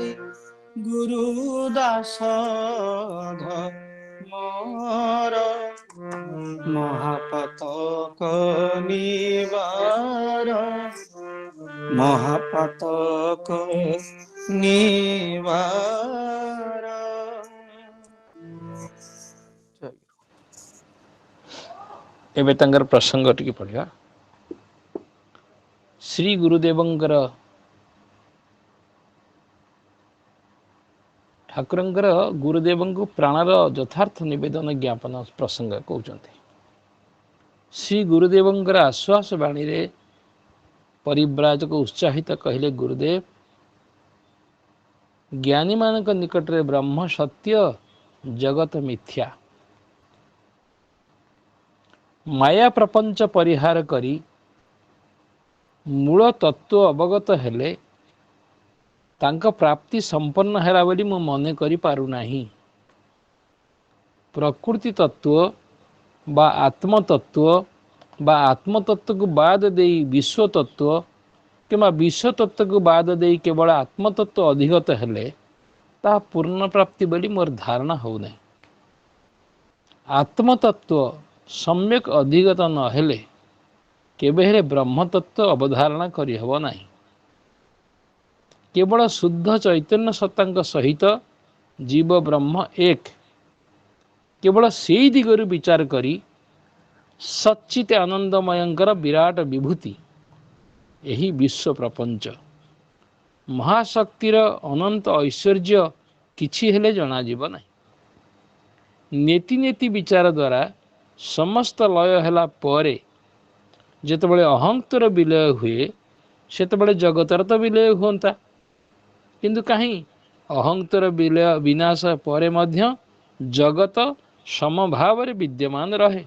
গুরু দাস অধমর, মহাপাতক নিবার, মহাপাতক নিবার। ଏବେ ତାଙ୍କର ପ୍ରସଙ୍ଗ ଟିକେ ପଢ଼ିବା। ଶ୍ରୀ ଗୁରୁଦେବଙ୍କର ଠାକୁରଙ୍କର ଗୁରୁଦେବଙ୍କୁ ପ୍ରାଣର ଯଥାର୍ଥ ନିବେଦନ ଜ୍ଞାପନ ପ୍ରସଙ୍ଗ କହୁଛନ୍ତି। ଶ୍ରୀ ଗୁରୁଦେବଙ୍କର ଆଶ୍ୱାସ ବାଣୀରେ ପରିବ୍ରାଜକ ଉତ୍ସାହିତ କହିଲେ, ଗୁରୁଦେବ, ଜ୍ଞାନୀମାନଙ୍କ ନିକଟରେ ବ୍ରହ୍ମ ସତ୍ୟ, ଜଗତ ମିଥ୍ୟା। ମାୟା ପ୍ରପଞ୍ଚ ପରିହାର କରି ମୂଳ ତତ୍ତ୍ୱ ଅବଗତ ହେଲେ ତାଙ୍କ ପ୍ରାପ୍ତି ସମ୍ପନ୍ନ ହେଲା ବୋଲି ମୁଁ ମନେ କରିପାରୁନାହିଁ। ପ୍ରକୃତି ତତ୍ତ୍ୱ ବା ଆତ୍ମତତ୍ତ୍ୱ ବା ଆତ୍ମତତ୍ତ୍ୱକୁ ବାଦ ଦେଇ ବିଶ୍ୱ ତତ୍ତ୍ୱ କିମ୍ବା ବିଶ୍ୱ ତତ୍ତ୍ୱକୁ ବାଦ ଦେଇ କେବଳ ଆତ୍ମତତ୍ତ୍ୱ ଅଧିଗତ ହେଲେ ତାହା ପୂର୍ଣ୍ଣ ପ୍ରାପ୍ତି ବୋଲି ମୋର ଧାରଣା ହେଉନାହିଁ। ଆତ୍ମତତ୍ତ୍ୱ ସମ୍ୟକ୍ ଅଧିଗତ ନ ହେଲେ କେବେ ହେଲେ ବ୍ରହ୍ମତତ୍ତ୍ୱ ଅବଧାରଣା କରିହେବ ନାହିଁ। କେବଳ ଶୁଦ୍ଧ ଚୈତନ୍ୟ ସତ୍ତାଙ୍କ ସହିତ ଜୀବ ବ୍ରହ୍ମ ଏକ, କେବଳ ସେଇ ଦିଗରୁ ବିଚାର କରି ସଚ୍ଚିତ ଆନନ୍ଦମୟଙ୍କର ବିରାଟ ବିଭୂତି ଏହି ବିଶ୍ୱ ପ୍ରପଞ୍ଚ ମହାଶକ୍ତିର ଅନନ୍ତ ଐଶ୍ୱର୍ଯ୍ୟ କିଛି ହେଲେ ଜଣାଯିବ ନାହିଁ। ନେତି ନେତି ବିଚାର ଦ୍ୱାରା ସମସ୍ତ ଲୟ ହେଲା ପରେ ଯେତେବେଳେ ଅହଂତର ବିଲୟ ହୁଏ ସେତେବେଳେ ଜଗତର ତ ବିଲୟ ହୁଅନ୍ତା, କିନ୍ତୁ କାହିଁ ଅହଂତର ବିଲୟ ବିନାଶ ପରେ ମଧ୍ୟ ଜଗତ ସମଭାବରେ ବିଦ୍ୟମାନ ରହେ।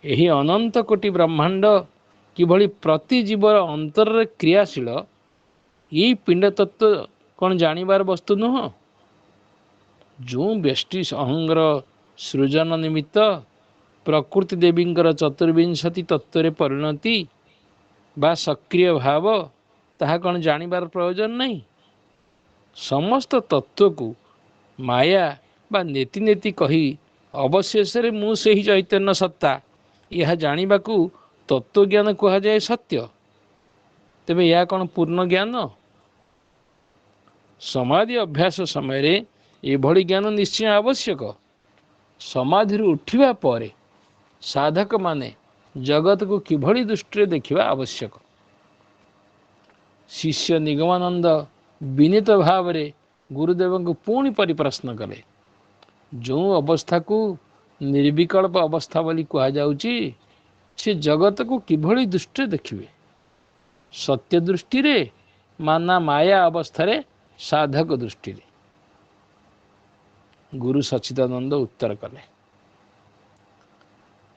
ଏହି ଅନନ୍ତ କୋଟି ବ୍ରହ୍ମାଣ୍ଡ କିଭଳି ପ୍ରତି ଜୀବର ଅନ୍ତରରେ କ୍ରିୟାଶୀଳ, ଏଇ ପିଣ୍ଡ ତତ୍ତ୍ୱ କ'ଣ ଜାଣିବାର ବସ୍ତୁ ନୁହଁ? ଯେଉଁ ବ୍ୟଷ୍ଟି ଅହଙ୍ଗର ସୃଜନ ନିମିତ୍ତ ପ୍ରକୃତି ଦେବୀଙ୍କର ଚତୁର୍ବିଂଶତି ତତ୍ତ୍ୱରେ ପରିଣତି ବା ସକ୍ରିୟ ଭାବ, ତାହା କ'ଣ ଜାଣିବାର ପ୍ରୟୋଜନ ନାହିଁ? ସମସ୍ତ ତତ୍ତ୍ୱକୁ ମାୟା ବା ନେତି ନେତି କହି ଅବଶେଷରେ ମୁଁ ସେହି ଚୈତନ୍ୟ ସତ୍ତା, ଏହା ଜାଣିବାକୁ ତତ୍ତ୍ୱଜ୍ଞାନ କୁହାଯାଏ ସତ୍ୟ। ତେବେ ଏହା କ'ଣ ପୂର୍ଣ୍ଣ ଜ୍ଞାନ? ସମାଧି ଅଭ୍ୟାସ ସମୟରେ ଏଭଳି ଜ୍ଞାନ ନିଶ୍ଚୟ ଆବଶ୍ୟକ। ସମାଧିରୁ ଉଠିବା ପରେ ସାଧକମାନେ ଜଗତକୁ କିଭଳି ଦୃଷ୍ଟିରେ ଦେଖିବା ଆବଶ୍ୟକ। ଶିଷ୍ୟ ନିଗମାନନ୍ଦ ବିନୀତ ଭାବରେ ଗୁରୁଦେବଙ୍କୁ ପୁଣି ପରିପ୍ରଶ୍ନ କଲେ, ଯେଉଁ ଅବସ୍ଥାକୁ ନିର୍ବିକଳ୍ପ ଅବସ୍ଥା ବୋଲି କୁହାଯାଉଛି, ସେ ଜଗତକୁ କିଭଳି ଦୃଷ୍ଟିରେ ଦେଖିବେ? ସତ୍ୟ ଦୃଷ୍ଟିରେ ନା ମାୟା ଅବସ୍ଥାରେ ସାଧକ ଦୃଷ୍ଟିରେ? ଗୁରୁ ସଚ୍ଚିଦାନନ୍ଦ ଉତ୍ତର କଲେ,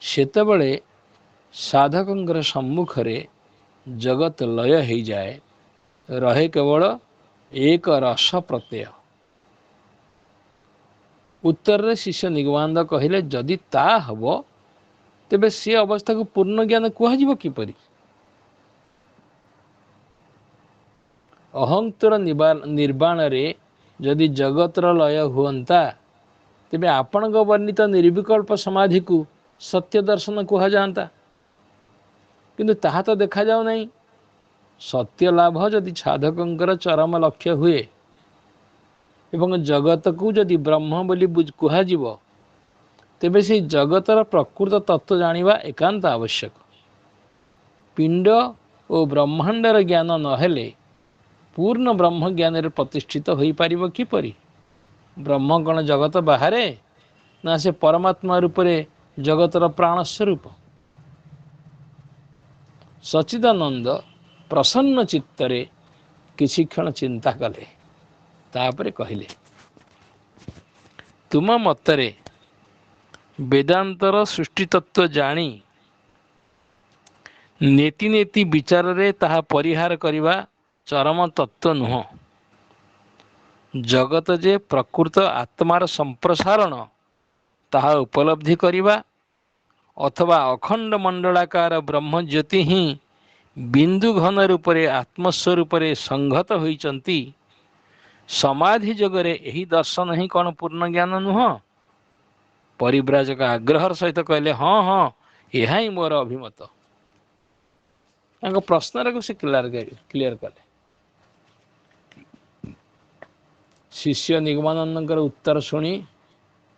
ସେତେବେଳେ ସାଧକଙ୍କର ସମ୍ମୁଖରେ ଜଗତ ଲୟ ହୋଇଯାଏ, ରହେ କେବଳ ଏକ ରସ ପ୍ରତ୍ୟୟ। ଉତ୍ତରରେ ଶିଷ୍ୟ ନିଗମାନନ୍ଦ କହିଲେ, ଯଦି ତା ହେବ ତେବେ ସେ ଅବସ୍ଥାକୁ ପୂର୍ଣ୍ଣ ଜ୍ଞାନ କୁହାଯିବ କିପରି? ଅହଂତର ନିର୍ବାଣରେ ଯଦି ଜଗତର ଲୟ ହୁଅନ୍ତା, ତେବେ ଆପଣଙ୍କ ବର୍ଣ୍ଣିତ ନିର୍ବିକଳ୍ପ ସମାଧିକୁ ସତ୍ୟ ଦର୍ଶନ କୁହାଯାଆନ୍ତା। କିନ୍ତୁ ତାହା ତ ଦେଖାଯାଉ ନାହିଁ। ସତ୍ୟ ଲାଭ ଯଦି ସାଧକଙ୍କର ଚରମ ଲକ୍ଷ୍ୟ ହୁଏ ଏବଂ ଜଗତକୁ ଯଦି ବ୍ରହ୍ମ ବୋଲି କୁହାଯିବ, ତେବେ ସେହି ଜଗତର ପ୍ରକୃତ ତତ୍ତ୍ୱ ଜାଣିବା ଏକାନ୍ତ ଆବଶ୍ୟକ। ପିଣ୍ଡ ଓ ବ୍ରହ୍ମାଣ୍ଡର ଜ୍ଞାନ ନହେଲେ ପୂର୍ଣ୍ଣ ବ୍ରହ୍ମ ଜ୍ଞାନରେ ପ୍ରତିଷ୍ଠିତ ହୋଇପାରିବ କିପରି? ବ୍ରହ୍ମ କ'ଣ ଜଗତ ବାହାରେ, ନା ସେ ପରମାତ୍ମା ରୂପରେ ଜଗତର ପ୍ରାଣ ସ୍ୱରୂପ? ସଚ୍ଚିଦାନନ୍ଦ ପ୍ରସନ୍ନ ଚିତ୍ତରେ କିଛି କ୍ଷଣ ଚିନ୍ତା କଲେ, ତାପରେ କହିଲେ, ତୁମ ମତରେ ବେଦାନ୍ତର ସୃଷ୍ଟି ତତ୍ତ୍ୱ ଜାଣି ନେତି ନେତି ବିଚାରରେ ତାହା ପରିହାର କରିବା ଚରମ ତତ୍ତ୍ୱ ନୁହଁ। ଜଗତ ଯେ ପ୍ରକୃତ ଆତ୍ମାର ସମ୍ପ୍ରସାରଣ, ତାହା ଉପଲବ୍ଧି କରିବା ଅଥବା ଅଖଣ୍ଡ ମଣ୍ଡଳାକାର ବ୍ରହ୍ମଜ୍ୟୋତି ହିଁ ବିନ୍ଦୁ ଘନ ରୂପରେ ଆତ୍ମସ୍ୱରୂପରେ ସଂଘତ ହୋଇଛନ୍ତି, ସମାଧି ଯୋଗରେ ଏହି ଦର୍ଶନ ହିଁ କ'ଣ ପୂର୍ଣ୍ଣ ଜ୍ଞାନ ନୁହଁ? ପରିବ୍ରାଜକ ଆଗ୍ରହର ସହିତ କହିଲେ, ହଁ ହଁ, ଏହା ହିଁ ମୋର ଅଭିମତ। ତାଙ୍କ ପ୍ରଶ୍ନକୁ ସେ କ୍ଲିୟର କଲେ। ଶିଷ୍ୟ ନିଗମାନନ୍ଦଙ୍କର ଉତ୍ତର ଶୁଣି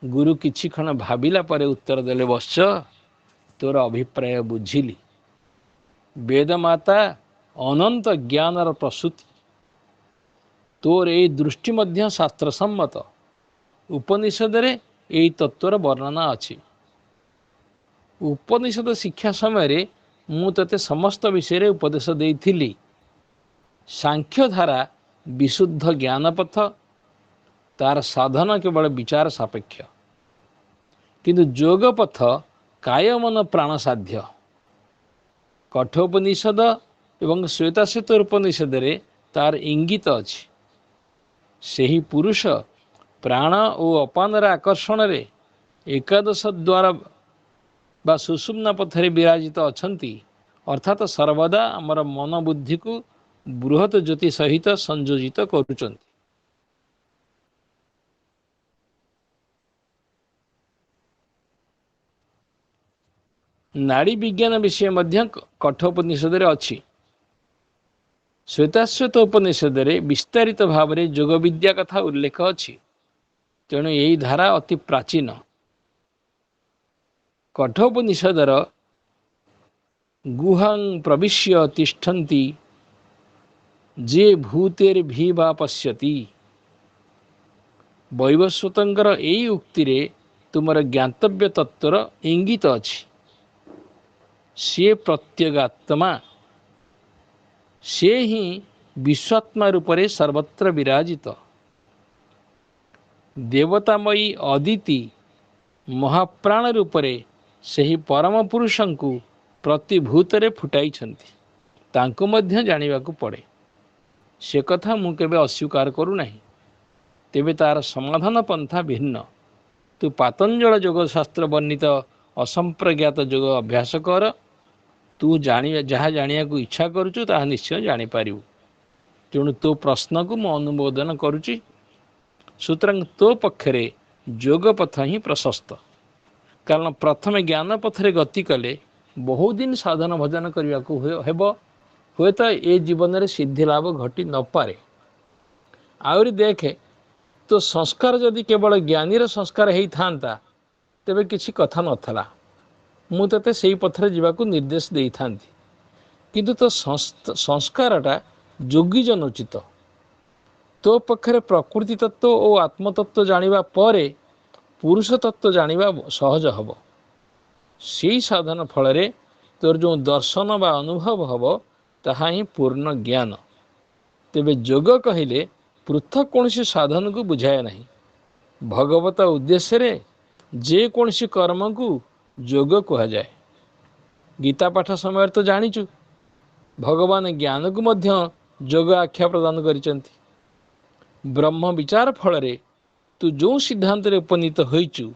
ଗୁରୁ କିଛି କ୍ଷଣ ଭାବିଲା ପରେ ଉତ୍ତର ଦେଲେ, ବତ୍ସ, ତୋର ଅଭିପ୍ରାୟ ବୁଝିଲି। ବେଦମାତା ଅନନ୍ତ ଜ୍ଞାନର ପ୍ରସୂତି। ତୋର ଏହି ଦୃଷ୍ଟି ମଧ୍ୟ ଶାସ୍ତ୍ରସମ୍ମତ। ଉପନିଷଦରେ ଏହି ତତ୍ତ୍ୱର ବର୍ଣ୍ଣନା ଅଛି। ଉପନିଷଦ ଶିକ୍ଷା ସମୟରେ ମୁଁ ତୋତେ ସମସ୍ତ ବିଷୟରେ ଉପଦେଶ ଦେଇଥିଲି। ସାଂଖ୍ୟଧାରା ବିଶୁଦ୍ଧ ଜ୍ଞାନ ପଥ, ତାର ସାଧନ କେବଳ ବିଚାର ସାପେକ୍ଷ। କିନ୍ତୁ ଯୋଗ ପଥ କାୟ ମନ ପ୍ରାଣ ସାଧ୍ୟ। କଠୋପନିଷଦ ଏବଂ ଶ୍ୱେତାଶ୍ୱେତ ଉପନିଷଦରେ ତାର ଇଙ୍ଗିତ ଅଛି। ସେହି ପୁରୁଷ ପ୍ରାଣ ଓ ଅପାନର ଆକର୍ଷଣରେ ଏକାଦଶ ଦ୍ୱାର ବା ସୁଷୁମ୍ନା ପଥରେ ବିରାଜିତ ଅଛନ୍ତି, ଅର୍ଥାତ୍ ସର୍ବଦା ଆମର ମନ ବୁଦ୍ଧିକୁ ବୃହତ୍ ଜ୍ୟୋତି ସହିତ ସଂଯୋଜିତ କରୁଛନ୍ତି। ନାଡି ବିଜ୍ଞାନ ବିଷୟ ମଧ୍ୟ କଠୋପନିଷଦରେ ଅଛି। ଶ୍ୱେତାଶ୍ୱେତ ଉପନିଷଦରେ ବିସ୍ତାରିତ ଭାବରେ ଯୋଗ ବିଦ୍ୟା କଥା ଉଲ୍ଲେଖ ଅଛି। ତେଣୁ ଏହି ଧାରା ଅତି ପ୍ରାଚୀନ। କଠୋପନିଷଦର ଗୁହାଂ ପ୍ରବିଶ୍ୟ ତିଷ୍ଠନ୍ତି ଯେ ଭୂତେର୍ ଭି ବା ପଶ୍ୟତି, ବୈବସ୍ୱତଙ୍କର ଏହି ଉକ୍ତିରେ ତୁମର ଜ୍ଞାତବ୍ୟ ତତ୍ତ୍ୱର ଇଙ୍ଗିତ ଅଛି। ସିଏ ପ୍ରତ୍ୟଗାତ୍ମା, ସେ ହିଁ ବିଶ୍ୱାତ୍ମା ରୂପରେ ସର୍ବତ୍ର ବିରାଜିତ। ଦେବତାମୟୀ ଅଦିତି ମହାପ୍ରାଣ ରୂପରେ ସେହି ପରମ ପୁରୁଷଙ୍କୁ ପ୍ରତିଭୂତରେ ଫୁଟାଇଛନ୍ତି। ତାଙ୍କୁ ମଧ୍ୟ ଜାଣିବାକୁ ପଡ଼େ। ସେ କଥା ମୁଁ କେବେ ଅସ୍ୱୀକାର କରୁନାହିଁ। ତେବେ ତାର ସମାଧାନ ପନ୍ଥା ଭିନ୍ନ। ତୁ ପାତଞ୍ଜଳ ଯୋଗଶାସ୍ତ୍ର ବର୍ଣ୍ଣିତ ଅସମ୍ପ୍ରଜ୍ଞାତ ଯୋଗ ଅଭ୍ୟାସ କର। ତୁ ଯାହା ଜାଣିବାକୁ ଇଚ୍ଛା କରୁଛୁ ତାହା ନିଶ୍ଚୟ ଜାଣିପାରିବୁ। ତେଣୁ ତୋ ପ୍ରଶ୍ନକୁ ମୁଁ ଅନୁମୋଦନ କରୁଛି। ସୁତରାଂ ତୋ ପକ୍ଷରେ ଯୋଗ ପଥ ହିଁ ପ୍ରଶସ୍ତ। କାରଣ ପ୍ରଥମେ ଜ୍ଞାନ ପଥରେ ଗତି କଲେ ବହୁଦିନ ସାଧନ ଭଜନ କରିବାକୁ ହେବ। ହୁଏତ ଏ ଜୀବନରେ ସିଦ୍ଧି ଲାଭ ଘଟି ନପାରେ। ଆହୁରି ଦେଖେ, ତୋ ସଂସ୍କାର ଯଦି କେବଳ ଜ୍ଞାନୀର ସଂସ୍କାର ହେଇଥାନ୍ତା, ତେବେ କିଛି କଥା ନଥିଲା। ମୁଁ ତୋତେ ସେଇ ପଥରେ ଯିବାକୁ ନିର୍ଦ୍ଦେଶ ଦେଇଥାନ୍ତି। କିନ୍ତୁ ତୋ ସଂସ୍କାରଟା ଯୋଗୀଜନୋଚିତ। ତୋ ପକ୍ଷରେ ପ୍ରକୃତି ତତ୍ତ୍ୱ ଓ ଆତ୍ମତତ୍ତ୍ୱ ଜାଣିବା ପରେ ପୁରୁଷ ତତ୍ତ୍ୱ ଜାଣିବା ସହଜ ହେବ। ସେହି ସାଧନ ଫଳରେ ତୋର ଯେଉଁ ଦର୍ଶନ ବା ଅନୁଭବ ହେବ, ତାହା ହିଁ ପୂर्ण ଜ୍ଞାନ। ତେବେ ଯୋଗ କହିଲେ ପୃଥକ୍ କୌଣସି ସାଧନକୁ ବୁଝାଏ ନାହିଁ। ଭଗବତ ଉଦ୍ଦେଶ୍ୟରେ ଯେକୌଣସି କର୍ମକୁ ଯୋଗ କୁହାଯାଏ। ଗୀତା ପାଠ ସମୟରେ ତ ଜାଣିଛୁ, ଭଗବାନ ଜ୍ଞାନକୁ ମଧ୍ୟ ଯୋଗ ଆଖ୍ୟା ପ୍ରଦାନ କରିଛନ୍ତି। ବ୍ରହ୍ମ ବିଚାର ଫଳରେ ତୁ ଯେଉଁ ସିଦ୍ଧାନ୍ତରେ ଉପନୀତ ହୋଇଛୁ,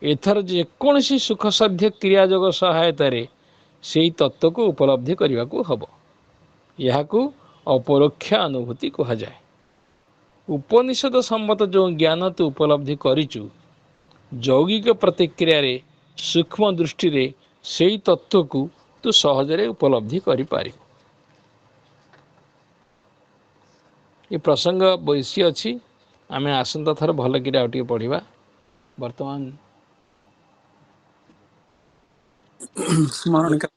ଏଥର ଯେକୌଣସି ସୁଖସାଧ୍ୟ କ୍ରିୟାଯୋଗ ସହାୟତାରେ ସେହି ତତ୍ତ୍ୱକୁ ଉପଲବ୍ଧି କରିବାକୁ ହେବ। ଏହାକୁ ଅପରୋକ୍ଷ ଅନୁଭୂତି କୁହାଯାଏ। ଉପନିଷଦ ସମ୍ମତ ଯେଉଁ ଜ୍ଞାନ ତୁ ଉପଲବ୍ଧି କରିଛୁ, ଯୌଗିକ ପ୍ରତିକ୍ରିୟାରେ ସୂକ୍ଷ୍ମ ଦୃଷ୍ଟିରେ ସେହି ତତ୍ତ୍ୱକୁ ତୁ ସହଜରେ ଉପଲବ୍ଧି କରିପାରିବୁ। ଏ ପ୍ରସଙ୍ଗ ବେଶୀ ଅଛି, ଆମେ ଆସନ୍ତା ଥର ଭଲକିରି ଆଉ ଟିକେ ପଢ଼ିବା। ବର୍ତ୍ତମାନ ସ୍ମରଣିକା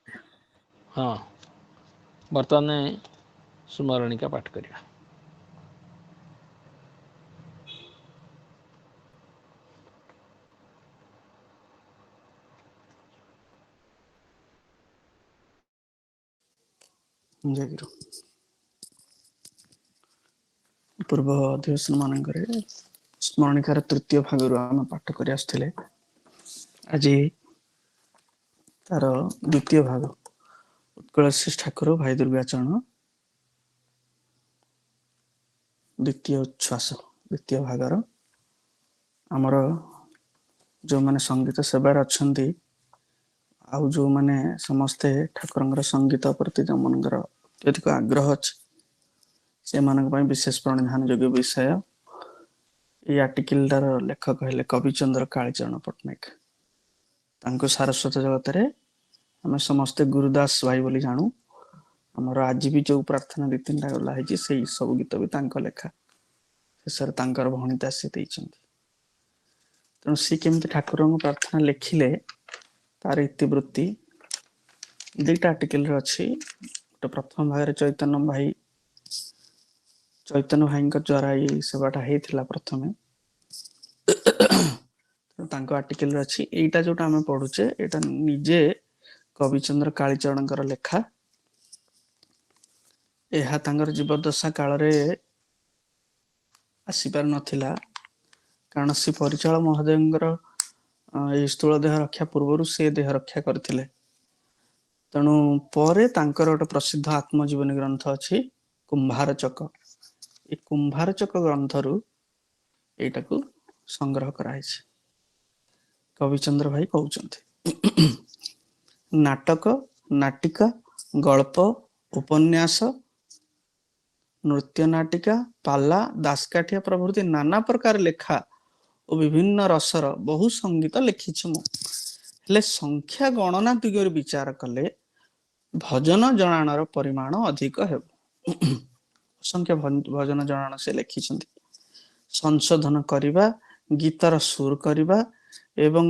ହଁ, ବର୍ତ୍ତମାନ ସ୍ମରଣିକା ପାଠ କରିବା। ଜୟଗୁରୁ। ପୂର୍ବ ଅଧିବେଶନ ମାନଙ୍କରେ ସ୍ମରଣିକାର ତୃତୀୟ ଭାଗରୁ ଆମେ ପାଠ କରି ଆସୁଥିଲେ। ଆଜି ତାର ଦ୍ୱିତୀୟ ଭାଗ, ଉତ୍କଳାଶିଷ ଠାକୁର ଭାଇ ଦୁର୍ଗାଚରଣ ଦ୍ୱିତୀୟ ଉଚ୍ଛ୍ୱାସ, ଦ୍ୱିତୀୟ ଭାଗର ଆମର ଯେଉଁମାନେ ସଙ୍ଗୀତ ସେବାରେ ଅଛନ୍ତି, ଆଉ ଯେଉଁମାନେ ସମସ୍ତେ ଠାକୁରଙ୍କର ସଙ୍ଗୀତ ପ୍ରତି ଯେଉଁମାନଙ୍କର ଅତ୍ୟଧିକ ଆଗ୍ରହ ଅଛି, ସେମାନଙ୍କ ପାଇଁ ବିଶେଷ ପ୍ରଣିଧାନ ଯୋଗ୍ୟ ବିଷୟ। এই ଆର୍ଟିକିଲଟାର ଲେଖକ ହେଲେ କବିଚନ୍ଦ୍ର କାଳିଚରଣ ପଟ୍ଟନାୟକ। ତାଙ୍କୁ ସାରସ୍ୱତ ଜଗତରେ ଆମେ ସମସ୍ତେ ଗୁରୁଦାସ ଭାଇ ବୋଲି ଜାଣୁ। ଆମର ଆଜି ବି ଯେଉଁ ପ୍ରାର୍ଥନା ଦୁଇ ତିନିଟା ଗଲା ହେଇଛି, ସେଇ ସବୁ ଗୀତ ବି ତାଙ୍କ ଲେଖା। ଶେଷରେ ତାଙ୍କର ଭଣିତା ସେ ଦେଇଛନ୍ତି। ତେଣୁ ସେ କେମିତି ଠାକୁରଙ୍କ ପ୍ରାର୍ଥନା ଲେଖିଲେ, ତାର ଇତିବୃତ୍ତି ଦୁଇଟା ଆର୍ଟିକିଲରେ ଅଛି। ଗୋଟେ ପ୍ରଥମ ଭାଗରେ ଚୈତନ୍ୟ ଭାଇଙ୍କ ଦ୍ୱାରା ଏଇ ସେବାଟା ହେଇଥିଲା ପ୍ରଥମେ, ତାଙ୍କ ଆର୍ଟିକିଲରେ ଅଛି। ଏଇଟା ଯୋଉଟା ଆମେ ପଢୁଛେ, ଏଇଟା ନିଜେ କବିଚନ୍ଦ୍ର କାଳିଚରଣଙ୍କର ଲେଖା। ଏହା ତାଙ୍କର ଜୀବଦଶା କାଳରେ ଆସିପାରି ନଥିଲା, କାରଣ ସେ ପରିଚାଳ ମହୋଦୟଙ୍କର ଏଇ ସ୍ଥୂଳ ଦେହ ରକ୍ଷା ପୂର୍ବରୁ ସେ ଦେହ ରକ୍ଷା କରିଥିଲେ। ତେଣୁ ପରେ ତାଙ୍କର ଗୋଟେ ପ୍ରସିଦ୍ଧ ଆତ୍ମଜୀବନୀ ଗ୍ରନ୍ଥ ଅଛି, କୁମ୍ଭାର ଚକ। ଏ କୁମ୍ଭାର ଚକ ଗ୍ରନ୍ଥରୁ ଏଇଟାକୁ ସଂଗ୍ରହ କରାଯାଇଛି। କବିଚନ୍ଦ୍ର ଭାଇ କହୁଛନ୍ତି, ନାଟକ, ନାଟିକା, ଗଳ୍ପ, ଉପନ୍ୟାସ, ନୃତ୍ୟ ନାଟିକା, ପାଲା, ଦାସକାଠିଆ ପ୍ରଭୃତି ନାନା ପ୍ରକାର ଲେଖା ଓ ବିଭିନ୍ନ ରସର ବହୁ ସଙ୍ଗୀତ ଲେଖିଛି ମୁଁ। ହେଲେ ସଂଖ୍ୟା ଗଣନା ଦିଗରେ ବିଚାର କଲେ ଭଜନ ଜଣାଣର ପରିମାଣ ଅଧିକ ହେବ। ଅସଂଖ୍ୟ ଭଜନ ଜଣାଣ ସେ ଲେଖିଛନ୍ତି। ସଂଶୋଧନ କରିବା, ଗୀତର ସୁର କରିବା ଏବଂ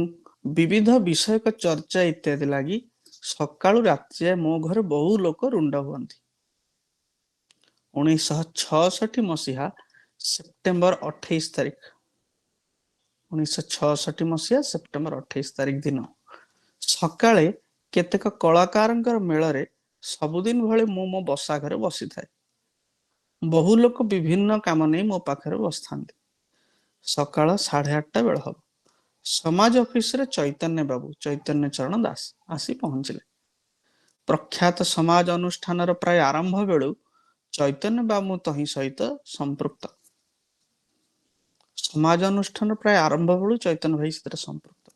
ବିବିଧ ବିଷୟକ ଚର୍ଚ୍ଚା ଇତ୍ୟାଦି ଲାଗି ସକାଳୁ ରାତି ଯାଏ ମୋ ଘରେ ବହୁ ଲୋକ ରୁଣ୍ଡ ହୁଅନ୍ତି। 1966 ମସିହା ସେପ୍ଟେମ୍ବର 28 ତାରିଖ 1966 ମସିହା ସେପ୍ଟେମ୍ବର 28 ତାରିଖ ଦିନ ସକାଳେ କେତେକ କଳାକାରଙ୍କର ମେଳରେ ସବୁଦିନ ଭଳି ମୁଁ ମୋ ବସା ଘରେ ବସିଥାଏ। ବହୁ ଲୋକ ବିଭିନ୍ନ କାମ ନେଇ ମୋ ପାଖରେ ବସିଥାନ୍ତି। ସକାଳ 8:30 ବେଳ ହବ। ସମାଜ ଅଫିସରେ ଚୈତନ୍ୟ ବାବୁ, ଚୈତନ୍ୟ ଚରଣ ଦାସ ଆସି ପହଞ୍ଚିଲେ। ପ୍ରଖ୍ୟାତ ସମାଜ ଅନୁଷ୍ଠାନର ପ୍ରାୟ ଆରମ୍ଭ ବେଳୁ ଚୈତନ୍ୟ ବାବୁ ତହିଁ ସହିତ ସମ୍ପୃକ୍ତ। ସମାଜ ଅନୁଷ୍ଠାନ ପ୍ରାୟ ଆରମ୍ଭ ବେଳୁ ଚୈତନ୍ୟ ଭାଇ ସେଥିରେ ସମ୍ପୃକ୍ତ।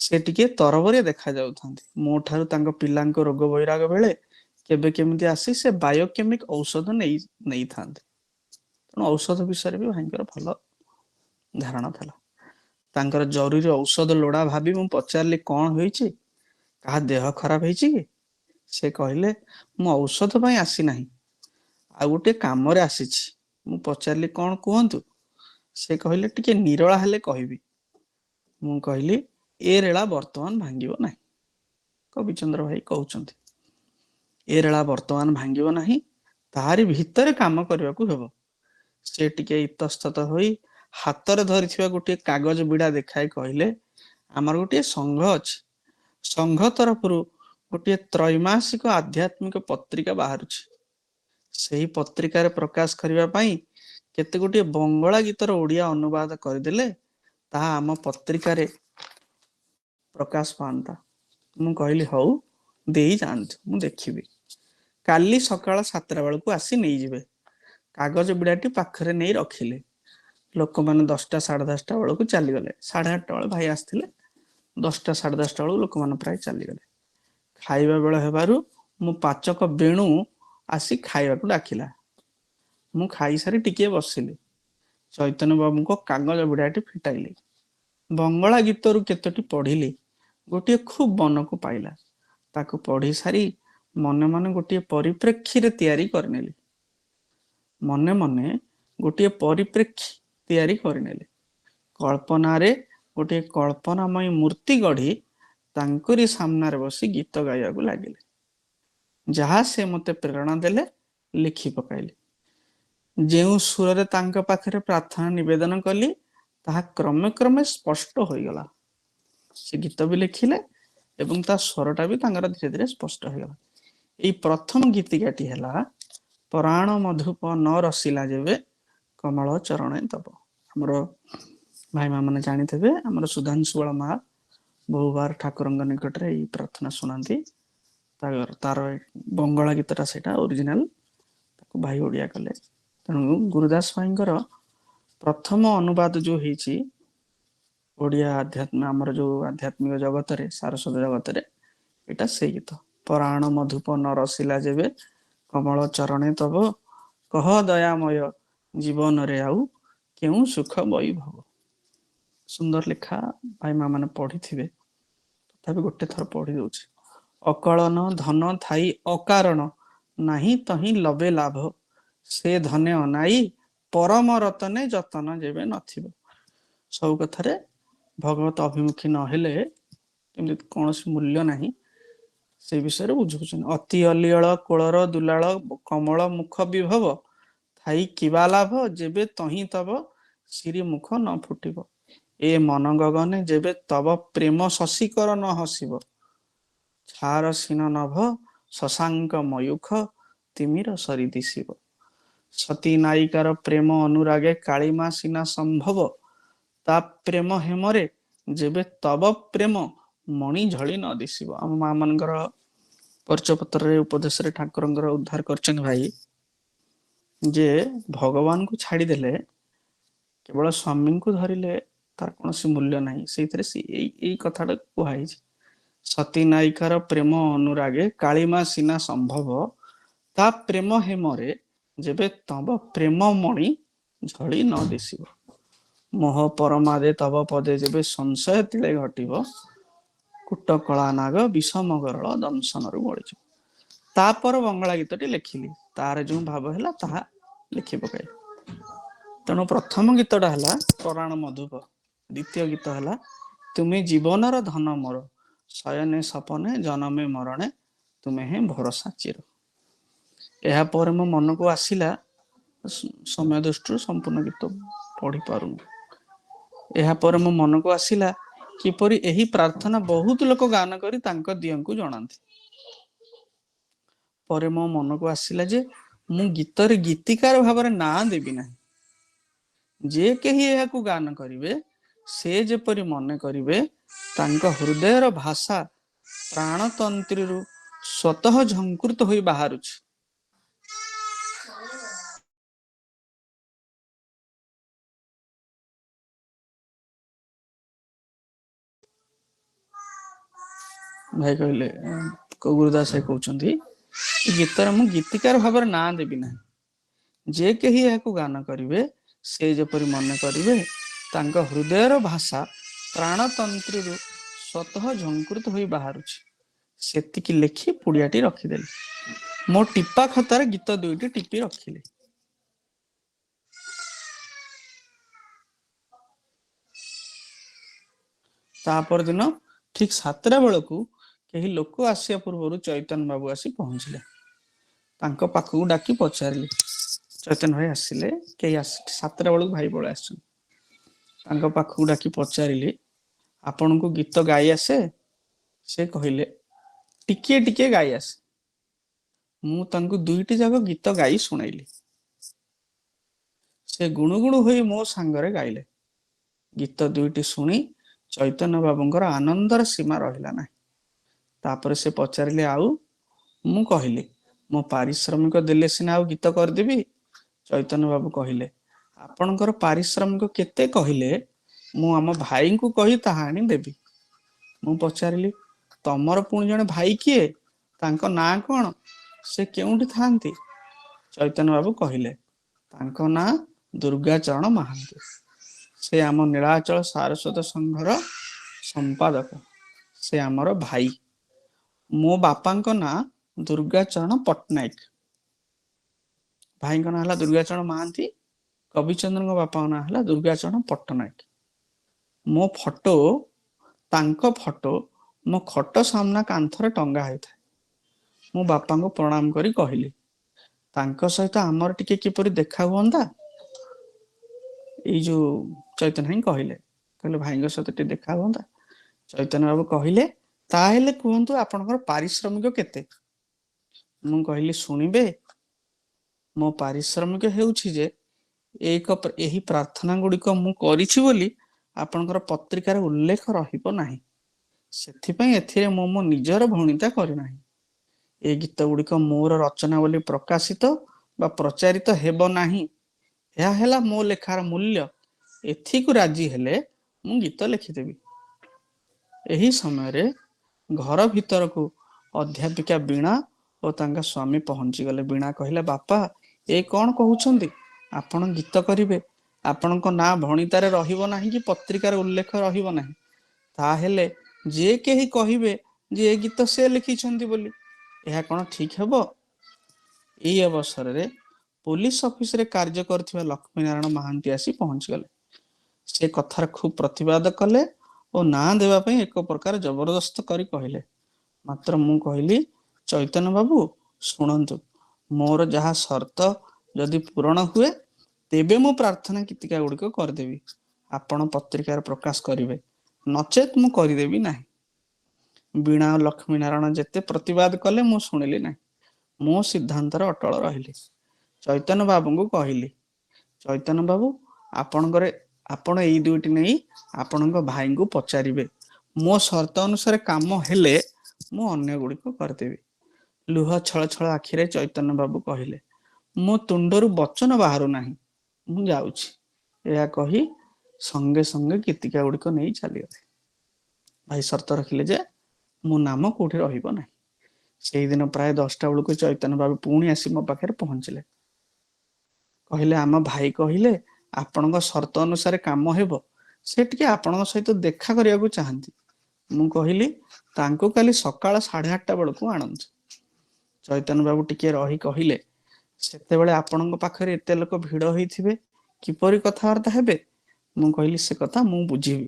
ସେ ଟିକେ ତରବରିଆ ଦେଖା ଯାଉଥାନ୍ତି। ମୋ ଠାରୁ ତାଙ୍କ ପିଲାଙ୍କ ରୋଗ ବୈରାଗ ବେଳେ କେବେ କେମିତି ଆସି ସେ ବାୟୋକେମିକ ଔଷଧ ନେଇଥାନ୍ତି। ତେଣୁ ଔଷଧ ବିଷୟରେ ବି ଭାଇଙ୍କର ଭଲ ଧାରଣା ଥିଲା। ତାଙ୍କର ଜରୁରୀ ଔଷଧ ଲୋଡ଼ା ଭାବି ମୁଁ ପଚାରିଲି, କଣ ହୋଇଛି, କାହା ଦେହ ଖରାପ ହେଇଛି କି? ସେ କହିଲେ, ମୁଁ ଔଷଧ ପାଇଁ ଆସିନାହିଁ, ଆଉ ଗୋଟେ କାମରେ ଆସିଛି। ମୁଁ ପଚାରିଲି, କଣ କୁହନ୍ତୁ? ସେ କହିଲେ, ଟିକେ ନିରୋଳା ହେଲେ କହିବି। ମୁଁ କହିଲି, ଏ ରେଳା ବର୍ତ୍ତମାନ ଭାଙ୍ଗିବ ନାହିଁ। କବିଚନ୍ଦ୍ର ଭାଇ କହୁଛନ୍ତି, ଏ ରେଳା ବର୍ତ୍ତମାନ ଭାଙ୍ଗିବ ନାହିଁ, ତାହାରି ଭିତରେ କାମ କରିବାକୁ ହେବ। ସେ ଟିକେ ଇତସ୍ତତ ହୋଇ ହାତରେ ଧରିଥିବା ଗୋଟିଏ କାଗଜ ବିଡ଼ା ଦେଖାଇ କହିଲେ, ଆମର ଗୋଟିଏ ସଂଘ ଅଛି। ସଂଘ ତରଫରୁ ଗୋଟିଏ ତ୍ରୈମାସିକ ଆଧ୍ୟାତ୍ମିକ ପତ୍ରିକା ବାହାରୁଛି। ସେହି ପତ୍ରିକାରେ ପ୍ରକାଶ କରିବା ପାଇଁ କେତେ ଗୋଟିଏ ବଙ୍ଗଳା ଗୀତର ଓଡ଼ିଆ ଅନୁବାଦ କରିଦେଲେ ତାହା ଆମ ପତ୍ରିକାରେ ପ୍ରକାଶ ପାଆନ୍ତା। ମୁଁ କହିଲି ହଉ ଦେଇ ଯାଆନ୍ତୁ, ମୁଁ ଦେଖିବି। କାଲି ସକାଳ 7ଟା ବେଳକୁ ଆସି ନେଇଯିବେ। କାଗଜ ବିଡ଼ାଟି ପାଖରେ ନେଇ ରଖିଲେ। ଲୋକମାନେ 10ଟା 10:30 ବେଳକୁ ଚାଲିଗଲେ। 8:30 ବେଳେ ଭାଇ ଆସିଥିଲେ। 10ଟା 10:30 ବେଳକୁ ଲୋକମାନେ ପ୍ରାୟ ଚାଲିଗଲେ। ଖାଇବା ବେଳ ହେବାରୁ ମୁଁ ପାଚକ ବେଣୁ ଆସି ଖାଇବାକୁ ଡାକିଲା। ମୁଁ ଖାଇସାରି ଟିକିଏ ବସିଲି। ଚୈତନ୍ୟ ବାବୁଙ୍କ କାଗଜ ବିଡ଼ାଟି ଫିଟାଇଲି। ବଙ୍ଗଳା ଗୀତରୁ କେତୋଟି ପଢ଼ିଲି। ଗୋଟିଏ ଖୁବ୍ ମନକୁ ପାଇଲା। ତାକୁ ପଢ଼ି ସାରି ମନେ ମନେ ଗୋଟିଏ ପରିପ୍ରେକ୍ଷୀରେ ତିଆରି କରିନେଲି। କଳ୍ପନାରେ ଗୋଟିଏ କଳ୍ପନାମୟୀ ମୂର୍ତ୍ତି ଗଢ଼ି ତାଙ୍କରି ସାମ୍ନାରେ ବସି ଗୀତ ଗାଇବାକୁ ଲାଗିଲେ। ଯାହା ସେ ମୋତେ ପ୍ରେରଣା ଦେଲେ ଲେଖି ପକାଇଲି। ଯେଉଁ ସୁରରେ ତାଙ୍କ ପାଖରେ ପ୍ରାର୍ଥନା ନିବେଦନ କଲି ତାହା କ୍ରମେ କ୍ରମେ ସ୍ପଷ୍ଟ ହୋଇଗଲା। ସେ ଗୀତ ବି ଲେଖିଲେ ଏବଂ ତା ସ୍ୱରଟା ବି ତାଙ୍କର ଧୀରେ ଧୀରେ ସ୍ପଷ୍ଟ ହୋଇଗଲା। ଏଇ ପ୍ରଥମ ଗୀତିକାଟି ହେଲା ପରାଣ ମଧୁପ ନ ରସିଲା ଯେବେ କମଳ ଚରଣେ ତବ। ଆମର ଭାଇମା ମାନେ ଜାଣିଥିବେ, ଆମର ସୁଧାଂଶୁ ବଳ ମା ବହୁବାର ଠାକୁରଙ୍କ ନିକଟରେ ଏଇ ପ୍ରାର୍ଥନା ଶୁଣାନ୍ତି। ତାର ବଙ୍ଗଳା ଗୀତଟା ସେଇଟା ଅରିଜିନାଲ, ତାକୁ ଭାଇ ଓଡ଼ିଆ କଲେ। ତେଣୁ ଗୁରୁଦାସ ଭାଇଙ୍କର ପ୍ରଥମ ଅନୁବାଦ ଯୋଉ ହେଇଛି ଓଡ଼ିଆ ଆମର ଯୋଉ ଆଧ୍ୟାତ୍ମିକ ଜଗତରେ, ସାରସ୍ୱତ ଜଗତରେ, ଏଇଟା ସେଇ ଗୀତ। ପରାଣ ମଧୁପ ନ ରସିଲା ଯେବେ କମଳ ଚରଣେ ତବ, କହ ଦୟାମୟ ଜୀବନରେ ଆଉ କେଉଁ ସୁଖ ବୈଭବ। ସୁନ୍ଦର ଲେଖା, ଭାଇମା ମାନେ ପଢିଥିବେ, ତଥାପି ଗୋଟେ ଥର ପଢି ଦଉଛି। ଅକଳନ ଧନ ଥାଇ ଅକାରଣ, ନାହିଁ ତହିଁ ଲବେ ଲାଭ, ସେ ଧନେ ଅନାଇ ପରମ ରତନେ ଯତନ ଯେବେ ନଥିବ। ସବୁ କଥାରେ ଭଗବତ ଅଭିମୁଖୀ ନହେଲେ ଏମିତି କୌଣସି ମୂଲ୍ୟ ନାହିଁ, ସେ ବିଷୟରେ ବୁଝୁଛନ୍ତି। ଅତି ଅଲିଅଳ କୋଳର ଦୁଲାଳ କମଳ ମୁଖ ବିଭବ, ଥାଇ କିବା ଲାଭ ଯେବେ ତହିଁ ତବ ଶ୍ରୀ ମୁଖ ନ ଫୁଟିବ। ଏ ମନ ଗଗନେ ଯେବେ ତବ ପ୍ରେମ ଶଶିକର ନ ହସିବ, ଛାର ସିନ ନଭ ଶଶାଙ୍କ ମୟୁଖ ତିମିର ସରି ଦିଶିବ। ସତୀ ନାୟିକାର ପ୍ରେମ ଅନୁରାଗେ କାଳିମା ସିନା ସମ୍ଭବ, ତା ପ୍ରେମ ହେମରେ ଯେବେ ତବ ପ୍ରେମ ମଣି ଝଳି ନ ଦିଶିବ। ଆମ ମା ମାନଙ୍କର ପରିଚୟପତ୍ରରେ ଉପଦେଶରେ ଠାକୁରଙ୍କର ଉଦ୍ଧାର କରିଛନ୍ତି ଭାଇ, ଯେ ଭଗବାନଙ୍କୁ ଛାଡ଼ିଦେଲେ, କେବଳ ସ୍ୱାମୀଙ୍କୁ ଧରିଲେ ତାର କୌଣସି ମୂଲ୍ୟ ନାହିଁ। ସେଇଥିରେ ଏଇ କଥାଟା କୁହାଯାଇଛି। ସତୀ ନାୟିକାର ପ୍ରେମ ଅନୁରାଗେ କାଳିମା ସିନା ସମ୍ଭବ, ତା ପ୍ରେମ ହେମରେ ଯେବେ ତବ ପ୍ରେମ ମଣି ଝଳି ନ ଦିଶିବ। ମୋହ ପରମାଦେ ତବ ପଦେ ଯେବେ ସଂଶୟ ତିଳେ ଘଟିବ, କୁଟ କଳା ନାଗ ବିଷମ ଗରଳ ଦଂଶନରୁ ବଳିଯିବ। ତାପରେ ବଙ୍ଗଳା ଗୀତଟି ଲେଖିଲି, ତାର ଯେଉଁ ଭାବ ହେଲା ତାହା ଲେଖି ପକାଇଲି। ତେଣୁ ପ୍ରଥମ ଗୀତଟା ହେଲା ପରାଣ ମଧୁପ, ଦ୍ୱିତୀୟ ଗୀତ ହେଲା ତୁମେ ଜୀବନର ଧନ ମୋର, ଶୟନେ ସପନେ ଜନମେ ମରଣେ ତୁମେ ହିଁ ଭରସା ଚିର। ଏହାପରେ ମୋ ମନକୁ ଆସିଲା, ସମୟ ଦୃଷ୍ଟିରୁ ସମ୍ପୂର୍ଣ୍ଣ ଗୀତ ପଢି ପାରୁନି, ଏହାପରେ ମୋ ମନକୁ ଆସିଲା କିପରି ଏହି ପ୍ରାର୍ଥନା ବହୁତ ଲୋକ ଗାନ କରି ତାଙ୍କ ଦିଅଙ୍କୁ ଜଣାନ୍ତି। ପରେ ମୋ ମନକୁ ଆସିଲା ଯେ ମୁଁ ଗୀତରେ ଗୀତିକାର ଭାବରେ ନାଁ ଦେବି ନାହିଁ। ଯେ କେହି ଏହାକୁ ଗାନ କରିବେ ସେ ଯେପରି ମନେ କରିବେ ତାଙ୍କ ହୃଦୟର ଭାଷା ପ୍ରାଣତନ୍ତ୍ରୀରୁ ସ୍ୱତଃ ଝଙ୍କୃତ ହୋଇ ବାହାରୁଛି। ଭାଇ କହିଲେ, ଗୁରୁଦାସ ଭାଇ କହୁଛନ୍ତି, ଗୀତରେ ମୁଁ ଗୀତିକାର ଭାବରେ ନାଁ ଦେବି ନାହିଁ। ଯେ କେହି ଏହାକୁ ଗାନ କରିବେ ସେ ଯେପରି ମନେ କରିବେ ତାଙ୍କ ହୃଦୟର ଭାଷା ପ୍ରାଣତନ୍ତ୍ରୀରୁ ସ୍ୱତଃ ଝଙ୍କୃତ ହୋଇ ବାହାରୁଛି। ସେତିକି ଲେଖି ପୁଡ଼ିଆଟି ରଖିଦେଲି। ମୋ ଟିପା ଖାତାରେ ଗୀତ ଦୁଇଟି ଟିପି ରଖିଲି। ତାପର ଦିନ ଠିକ 7ଟା ବେଳକୁ କେହି ଲୋକ ଆସିବା ପୂର୍ବରୁ ଚୈତନ୍ୟ ବାବୁ ଆସି ପହଞ୍ଚିଲେ। ତାଙ୍କ ପାଖକୁ ଡାକି ପଚାରିଲି, ଚୈତନ୍ୟ ଭାଇ ଆସିଲେ, କେହି 7ଟା ବେଳକୁ ଭାଇ ପଳେଇ ଆସିଛନ୍ତି। ତାଙ୍କ ପାଖକୁ ଡାକି ପଚାରିଲି, ଆପଣଙ୍କୁ ଗୀତ ଗାଇ ଆସେ? ସେ କହିଲେ ଟିକିଏ ଟିକିଏ ଗାଇ ଆସେ। ମୁଁ ତାଙ୍କୁ 2ଟି ଯାକ ଗୀତ ଗାଇ ଶୁଣାଇଲି। ସେ ଗୁଣୁଗୁଣୁ ହୋଇ ମୋ ସାଙ୍ଗରେ ଗାଇଲେ। ଗୀତ 2ଟି ଶୁଣି ଚୈତନ୍ୟ ବାବୁଙ୍କର ଆନନ୍ଦର ସୀମା ରହିଲା ନାହିଁ। ତାପରେ ସେ ପଚାରିଲେ, ଆଉ? ମୁଁ କହିଲି, ମୋ ପାରିଶ୍ରମିକ ଦେଲେ ସିନା ଆଉ ଗୀତ କରିଦେବି। ଚୈତନ୍ୟ ବାବୁ କହିଲେ, ଆପଣଙ୍କର ପାରିଶ୍ରମିକ କେତେ କହିଲେ ମୁଁ ଆମ ଭାଇଙ୍କୁ କହି ତାହା ଆଣି ଦେବି। ମୁଁ ପଚାରିଲି, ତମର ପୁଣି ଜଣେ ଭାଇ କିଏ? ତାଙ୍କ ନାଁ କଣ? ସେ କେଉଁଠି ଥାନ୍ତି? ଚୈତନ୍ୟ ବାବୁ କହିଲେ, ତାଙ୍କ ନାଁ ଦୁର୍ଗାଚରଣ ମହାନ୍ତି। ସେ ଆମ ନୀଳାଚଳ ସାରସ୍ୱତ ସଂଘର ସମ୍ପାଦକ। ସେ ଆମର ଭାଇ। ମୋ ବାପାଙ୍କ ନାଁ ଦୁର୍ଗାଚରଣ ପଟ୍ଟନାୟକ। ଭାଇଙ୍କ ନାଁ ହେଲା ଦୁର୍ଗାଚରଣ ମହାନ୍ତି। କବିଚନ୍ଦ୍ରଙ୍କ ବାପାଙ୍କ ନାଁ ହେଲା ଦୁର୍ଗାଚରଣ ପଟ୍ଟନାୟକ। ମୋ ଫଟୋ, ତାଙ୍କ ଫଟୋ ମୋ ଖଟ ସାମ୍ନା କାନ୍ଥରେ ଟଙ୍ଗା ହେଇଥାଏ। ମୁଁ ବାପାଙ୍କୁ ପ୍ରଣାମ କରି କହିଲି, ତାଙ୍କ ସହିତ ଆମର ଟିକେ କିପରି ଦେଖା ହୁଅନ୍ତା? ଏଇ ଯୋଉ ଚୈତନ୍ୟ ଭାଇ କହିଲେ ଭାଇଙ୍କ ସହିତ ଟିକେ ଦେଖା ହୁଅନ୍ତା। ଚୈତନ୍ୟ ବାବୁ କହିଲେ, ତାହେଲେ କୁହନ୍ତୁ ଆପଣଙ୍କର ପାରିଶ୍ରମିକ କେତେ? ମୁଁ କହିଲି, ଶୁଣିବେ, ମୋ ପାରିଶ୍ରମିକ ହେଉଛି ଯେ ଏହି ପ୍ରାର୍ଥନା ଗୁଡ଼ିକ ମୁଁ କରିଛି ବୋଲି ଆପଣଙ୍କର ପତ୍ରିକାରେ ଉଲ୍ଲେଖ ରହିବ ନାହିଁ। ସେଥିପାଇଁ ଏଥିରେ ମୁଁ ମୋ ନିଜର ଭଣିତା କରିନାହିଁ। ଏ ଗୀତ ଗୁଡ଼ିକ ମୋର ରଚନା ବୋଲି ପ୍ରକାଶିତ ବା ପ୍ରଚାରିତ ହେବ ନାହିଁ। ଏହା ହେଲା ମୋ ଲେଖାର ମୂଲ୍ୟ। ଏଥିକୁ ରାଜି ହେଲେ ମୁଁ ଗୀତ ଲେଖିଦେବି। ଏହି ସମୟରେ ଘର ଭିତରକୁ ଅଧ୍ୟାପିକା ବୀଣା ଓ ତାଙ୍କ ସ୍ୱାମୀ ପହଞ୍ଚିଗଲେ। ବୀଣା କହିଲେ, ବାପା, ଏ କଣ କହୁଛନ୍ତି? ଆପଣ ଗୀତ କରିବେ, ଆପଣଙ୍କ ନାଁ ଭଣିତାରେ ରହିବ ନାହିଁ କି ପତ୍ରିକାରେ ଉଲ୍ଲେଖ ରହିବ ନାହିଁ। ତାହେଲେ ଯେ କେହି କହିବେ ଯେ ଏ ଗୀତ ସେ ଲେଖିଛନ୍ତି ବୋଲି, ଏହା କଣ ଠିକ ହେବ? ଏହି ଅବସରରେ ପୋଲିସ ଅଫିସରେ କାର୍ଯ୍ୟ କରୁଥିବା ଲକ୍ଷ୍ମୀ ନାରାୟଣ ମହାନ୍ତି ଆସି ପହଞ୍ଚିଗଲେ। ସେ କଥାର ଖୁବ ପ୍ରତିବାଦ କଲେ ଓ ନାଁ ଦେବା ପାଇଁ ଏକ ପ୍ରକାର ଜବରଦସ୍ତ କରି କହିଲେ। ମାତ୍ର ମୁଁ କହିଲି, ଚୈତନ୍ୟ ବାବୁ ଶୁଣନ୍ତୁ, ମୋର ଯାହା ସର୍ତ୍ତ ଯଦି ପୂରଣ ହୁଏ ତେବେ ମୁଁ ପ୍ରାର୍ଥନା ଗୀତିକା ଗୁଡ଼ିକ କରିଦେବି। ଆପଣ ପତ୍ରିକାରେ ପ୍ରକାଶ କରିବେ, ନଚେତ ମୁଁ କରିଦେବି ନାହିଁ। ବୀଣା ଓ ଲକ୍ଷ୍ମୀ ନାରାୟଣ ଯେତେ ପ୍ରତିବାଦ କଲେ ମୁଁ ଶୁଣିଲି ନାହିଁ। ମୋ ସିଦ୍ଧାନ୍ତରେ ଅଟଳ ରହିଲି। ଚୈତନ୍ୟ ବାବୁଙ୍କୁ କହିଲି, ଚୈତନ୍ୟ ବାବୁ, ଆପଣ ଏଇ 2ଟି ନେଇ ଆପଣଙ୍କ ଭାଇଙ୍କୁ ପଚାରିବେ। ମୋ ସର୍ତ୍ତ ଅନୁସାରେ କାମ ହେଲେ ମୁଁ ଅନ୍ୟ ଗୁଡ଼ିକ କରିଦେବି। ଲୁହ ଛଳ ଛଳ ଆଖିରେ ଚୈତନ୍ୟ ବାବୁ କହିଲେ, ମୋ ତୁଣ୍ଡରୁ ବଚନ ବାହାରୁ ନାହିଁ, ମୁଁ ଯାଉଛି। ଏହା କହି ସଙ୍ଗେ ସଙ୍ଗେ ଗୀତିକା ଗୁଡ଼ିକ ନେଇ ଚାଲିଗଲେ। ଭାଇ ସର୍ତ୍ତ ରଖିଲେ ଯେ ମୋ ନାମ କୋଉଠି ରହିବ ନାହିଁ। ସେଇଦିନ ପ୍ରାୟ 10ଟା ବେଳକୁ ଚୈତନ୍ୟ ବାବୁ ପୁଣି ଆସି ମୋ ପାଖରେ ପହଞ୍ଚିଲେ। କହିଲେ, ଆମ ଭାଇ କହିଲେ ଆପଣଙ୍କ ସର୍ତ୍ତ ଅନୁସାରେ କାମ ହେବ, ସେ ଟିକେ ଆପଣଙ୍କ ସହିତ ଦେଖା କରିବାକୁ ଚାହାନ୍ତି। ମୁଁ କହିଲି, ତାଙ୍କୁ କାଲି ସକାଳ 8:30 ବେଳକୁ ଆଣନ୍ତୁ। ଚୈତନ୍ୟ ବାବୁ ଟିକେ ରହି କହିଲେ, ସେତେବେଳେ ଆପଣଙ୍କ ପାଖରେ ଏତେ ଲୋକ ଭିଡ଼ ହୋଇଥିବେ, କିପରି କଥାବାର୍ତ୍ତା ହେବେ? ମୁଁ କହିଲି, ସେ କଥା ମୁଁ ବୁଝିବି।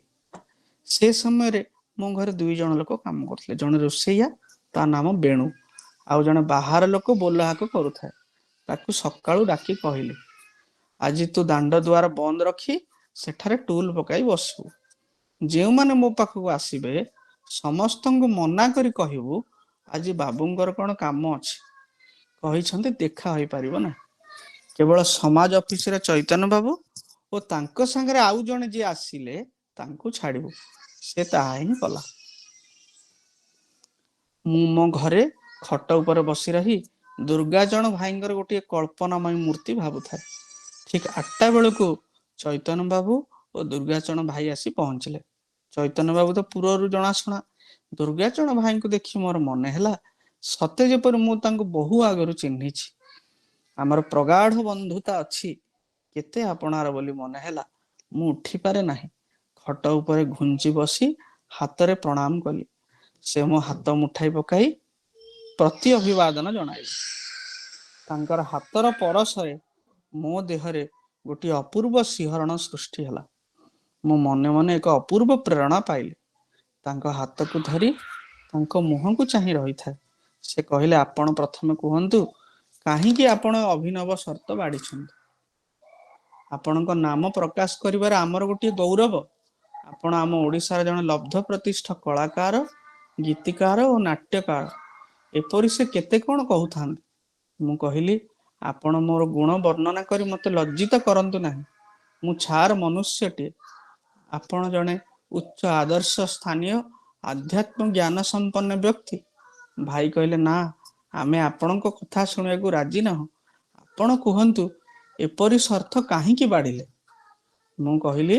ସେ ସମୟରେ ମୋ ଘରେ 2 ଜଣ ଲୋକ କାମ କରୁଥିଲେ। ଜଣେ ରୋଷେଇଆ, ତା ନାମ ବେଣୁ, ଆଉ ଜଣେ ବାହାର ଲୋକ ବୋଲ ହାକ କରୁଥାଏ। ତାକୁ ସକାଳୁ ଡାକି କହିଲି, ଆଜି ତୁ ଦାଣ୍ଡ ଦୁଆର ବନ୍ଦ ରଖି ସେଠାରେ ଟୁଲ ପକାଇ ବସିବୁ। ଯେଉଁମାନେ ମୋ ପାଖକୁ ଆସିବେ ସମସ୍ତଙ୍କୁ ମନା କରି କହିବୁ, ଆଜି ବାବୁଙ୍କର କଣ କାମ ଅଛି, କହିଛନ୍ତି ଦେଖା ହୋଇପାରିବ ନାହିଁ। କେବଳ ସମାଜ ଅଫିସରେ ଚୈତନ୍ୟ ବାବୁ ଓ ତାଙ୍କ ସାଙ୍ଗରେ ଆଉ ଜଣେ ଯିଏ ଆସିଲେ ତାଙ୍କୁ ଛାଡ଼ିବୁ। ସେ ତାହା ହିଁ କଲା। ମୁଁ ମୋ ଘରେ ଖଟ ଉପରେ ବସି ରହି ଦୁର୍ଗାଚରଣ ଭାଇଙ୍କର ଗୋଟିଏ କଳ୍ପନାମୟ ମୂର୍ତ୍ତି ଭାବୁଥାଏ। ଠିକ 8ଟା ବେଳକୁ ଚୈତନ୍ୟ ବାବୁ ଓ ଦୁର୍ଗାଚରଣ ଭାଇ ଆସି ପହଞ୍ଚିଲେ। ଚୈତନ୍ୟ ବାବୁ ତ ପୂର୍ବରୁ ଜଣାଶୁଣା। ଦୁର୍ଗାଚରଣ ଭାଇଙ୍କୁ ଦେଖି ମୋର ମନେ ହେଲା ସତେ ଯେପରି ମୁଁ ତାଙ୍କୁ ବହୁ ଆଗରୁ ଚିହ୍ନିଛି। ଆମର ପ୍ରଗାଢ ବନ୍ଧୁତା ଅଛି। କେତେ ଆପଣାର ବୋଲି ମନେ ହେଲା। ମୁଁ ଉଠିପାରେ ନାହିଁ। ଖଟ ଉପରେ ଘୁଞ୍ଚି ବସି ହାତରେ ପ୍ରଣାମ କଲି। ସେ ମୋ ହାତ ମୁଠାଇ ପକାଇ ପ୍ରତି ଅଭିବାଦନ ଜଣାଇଲେ। ତାଙ୍କର ହାତର ପରଶରେ ମୋ ଦେହରେ ଗୋଟିଏ ଅପୂର୍ବ ଶିହରଣ ସୃଷ୍ଟି ହେଲା। ମୁଁ ମନେ ମନେ ଏକ ଅପୂର୍ବ ପ୍ରେରଣା ପାଇଲି। ତାଙ୍କ ହାତକୁ ଧରି ତାଙ୍କ ମୁହଁକୁ ଚାହିଁ ରହିଥାଏ। ସେ କହିଲେ, ଆପଣ ପ୍ରଥମେ କୁହନ୍ତୁ, କାହିଁକି ଆପଣ ଅଭିନବ ସର୍ତ୍ତ ବାଢିଛନ୍ତି? ଆପଣଙ୍କ ନାମ ପ୍ରକାଶ କରିବାରେ ଆମର ଗୋଟିଏ ଗୌରବ। ଆପଣ ଆମ ଓଡ଼ିଶାର ଜଣେ ଲବ୍ଧ ପ୍ରତିଷ୍ଠ କଳାକାର, ଗୀତିକାର ଓ ନାଟ୍ୟକାର। ଏପରି ସେ କେତେ କଣ କହୁଥାନ୍ତି। ମୁଁ କହିଲି, ଆପଣ ମୋର ଗୁଣ ବର୍ଣ୍ଣନା କରି ମତେ ଲଜ୍ଜିତ କରନ୍ତୁ ନାହିଁ। ମୁଁ ଛାର ମନୁଷ୍ୟଟିଏ। ଆପଣ ଜଣେ ଉଚ୍ଚ ଆଦର୍ଶ ସ୍ଥାନୀୟ ଆଧ୍ୟାତ୍ମ ଜ୍ଞାନ ସମ୍ପନ୍ନ ବ୍ୟକ୍ତି। ଭାଇ କହିଲେ, ନା, ଆମେ ଆପଣଙ୍କ କଥା ଶୁଣିବାକୁ ରାଜି ନାହୁଁ। ଆପଣ କୁହନ୍ତୁ, ଏପରି ସର୍ଥ କାହିଁକି ବାଢିଲେ? ମୁଁ କହିଲି,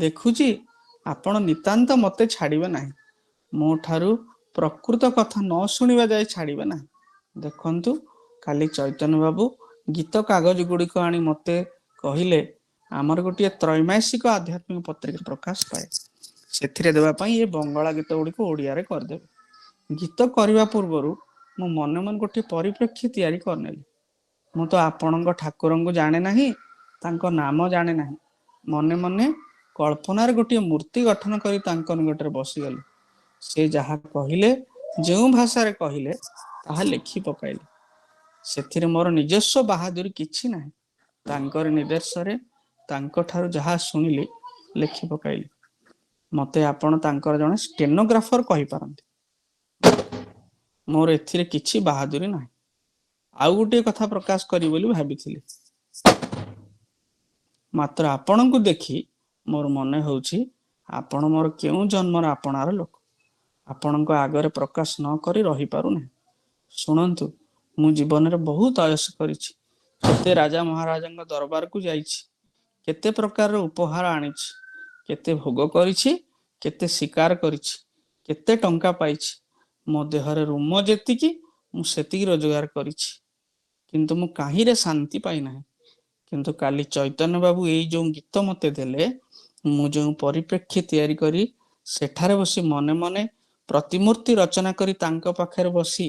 ଦେଖୁଛି ଆପଣ ନିତାନ୍ତ ମତେ ଛାଡ଼ିବେ ନାହିଁ। ମୋ ଠାରୁ ପ୍ରକୃତ କଥା ନ ଶୁଣିବା ଯାଏ ଛାଡ଼ିବେ ନାହିଁ। ଦେଖନ୍ତୁ, କାଲି ଚୈତନ୍ୟ ବାବୁ ଗୀତ କାଗଜ ଗୁଡ଼ିକ ଆଣି ମତେ କହିଲେ, ଆମର ଗୋଟିଏ ତ୍ରୈମାସିକ ଆଧ୍ୟାତ୍ମିକ ପତ୍ରିକା ପ୍ରକାଶ ପାଏ, ସେଥିରେ ଦେବା ପାଇଁ ଏ ବଙ୍ଗଳା ଗୀତ ଗୁଡ଼ିକୁ ଓଡ଼ିଆରେ କରିଦେବେ। ଗୀତ କରିବା ପୂର୍ବରୁ ମୁଁ ମନେ ମନେ ଗୋଟିଏ ପରିପ୍ରେକ୍ଷୀ ତିଆରି କରିନେଲି। ମୁଁ ତ ଆପଣଙ୍କ ଠାକୁରଙ୍କୁ ଜାଣେ ନାହିଁ, ତାଙ୍କ ନାମ ଜାଣେ ନାହିଁ। ମନେ ମନେ କଳ୍ପନାରେ ଗୋଟିଏ ମୂର୍ତ୍ତି ଗଠନ କରି ତାଙ୍କ ନିକଟରେ ବସିଗଲି। ସେ ଯାହା କହିଲେ, ଯେଉଁ ଭାଷାରେ କହିଲେ, ତାହା ଲେଖି ପକାଇଲି। ସେଥିରେ ମୋର ନିଜସ୍ୱ ବାହାଦୁରୀ କିଛି ନାହିଁ। ତାଙ୍କର ନିର୍ଦ୍ଦେଶରେ ତାଙ୍କ ଠାରୁ ଯାହା ଶୁଣିଲି ଲେଖି ପକାଇଲି। ମତେ ଆପଣ ତାଙ୍କର ଜଣେ ଷ୍ଟେନୋଗ୍ରାଫର କହିପାରନ୍ତି। ମୋର ଏଥିରେ କିଛି ବାହାଦୁରୀ ନାହିଁ। ଆଉ ଗୋଟିଏ କଥା ପ୍ରକାଶ କରିବି ବୋଲି ଭାବିଥିଲି, ମାତ୍ର ଆପଣଙ୍କୁ ଦେଖି ମୋର ମନେ ହେଉଛି ଆପଣ ମୋର କେଉଁ ଜନ୍ମର ଆପଣାର ଲୋକ। ଆପଣଙ୍କ ଆଗରେ ପ୍ରକାଶ ନ କରି ରହିପାରୁନାହିଁ। ଶୁଣନ୍ତୁ, ମୁଁ ଜୀବନରେ ବହୁତ ଆୟସ କରିଛି। କେତେ ରାଜା ମହାରାଜାଙ୍କ ଦରବାରକୁ ଯାଇଛି, କେତେ ପ୍ରକାରର ଉପହାର ଆଣିଛି, କେତେ ଭୋଗ କରିଛି, କେତେ ଶିକାର କରିଛି, କେତେ ଟଙ୍କା ପାଇଛି। ମୋ ଦେହରେ ରୁମ ଯେତିକି, ମୁଁ ସେତିକି ରୋଜଗାର କରିଛି, କିନ୍ତୁ ମୁଁ କାହିଁରେ ଶାନ୍ତି ପାଇନାହିଁ। କିନ୍ତୁ କାଲି ଚୈତନ୍ୟ ବାବୁ ଏଇ ଯେଉଁ ଗୀତ ମତେ ଦେଲେ, ମୁଁ ଯେଉଁ ପରିପ୍ରେକ୍ଷୀ ତିଆରି କରି ସେଠାରେ ବସି ମନେ ମନେ ପ୍ରତିମୂର୍ତ୍ତି ରଚନା କରି ତାଙ୍କ ପାଖରେ ବସି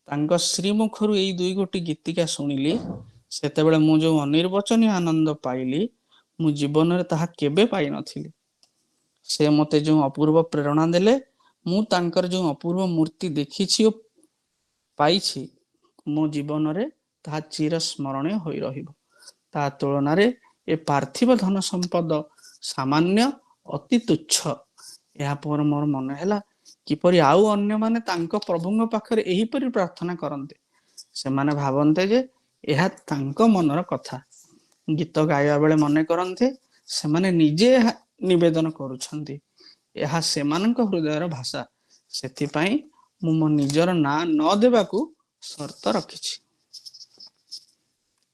ତାଙ୍କ ଶ୍ରୀମୁଖରୁ ଏଇ ଦୁଇ ଗୋଟି ଗୀତିକା ଶୁଣିଲି, ସେତେବେଳେ ମୁଁ ଯେଉଁ ଅନିର୍ବଚନୀୟ ଆନନ୍ଦ ପାଇଲି, ମୁଁ ଜୀବନରେ ତାହା କେବେ ପାଇନଥିଲି। ସେ ମତେ ଯେଉଁ ଅପୂର୍ବ ପ୍ରେରଣା ଦେଲେ, ମୁଁ ତାଙ୍କର ଯେଉଁ ଅପୂର୍ବ ମୂର୍ତ୍ତି ଦେଖିଛି ଓ ପାଇଛି, ମୋ ଜୀବନରେ ତାହା ଚିର ସ୍ମରଣୀୟ ହୋଇ ରହିବ। ତା ତୁଳନାରେ ଏ ପାର୍ଥିବ ଧନ ସମ୍ପଦ ସାମାନ୍ୟ, ଅତି ତୁଚ୍ଛ। ଏହାପରେ ମୋର ମନେ ହେଲା, କିପରି ଆଉ ଅନ୍ୟମାନେ ତାଙ୍କ ପ୍ରଭୁଙ୍କ ପାଖରେ ଏହିପରି ପ୍ରାର୍ଥନା କରନ୍ତେ। ସେମାନେ ଭାବନ୍ତେ ଯେ ଏହା ତାଙ୍କ ମନର କଥା। ଗୀତ ଗାଇବା ବେଳେ ମନେ କରନ୍ତେ ସେମାନେ ନିଜେ ଏହା ନିବେଦନ କରୁଛନ୍ତି। ଏହା ସେମାନଙ୍କ ହୃଦୟର ଭାଷା। ସେଥିପାଇଁ ମୁଁ ମୋ ନିଜର ନାଁ ନ ଦେବାକୁ ସର୍ତ୍ତ ରଖିଛି।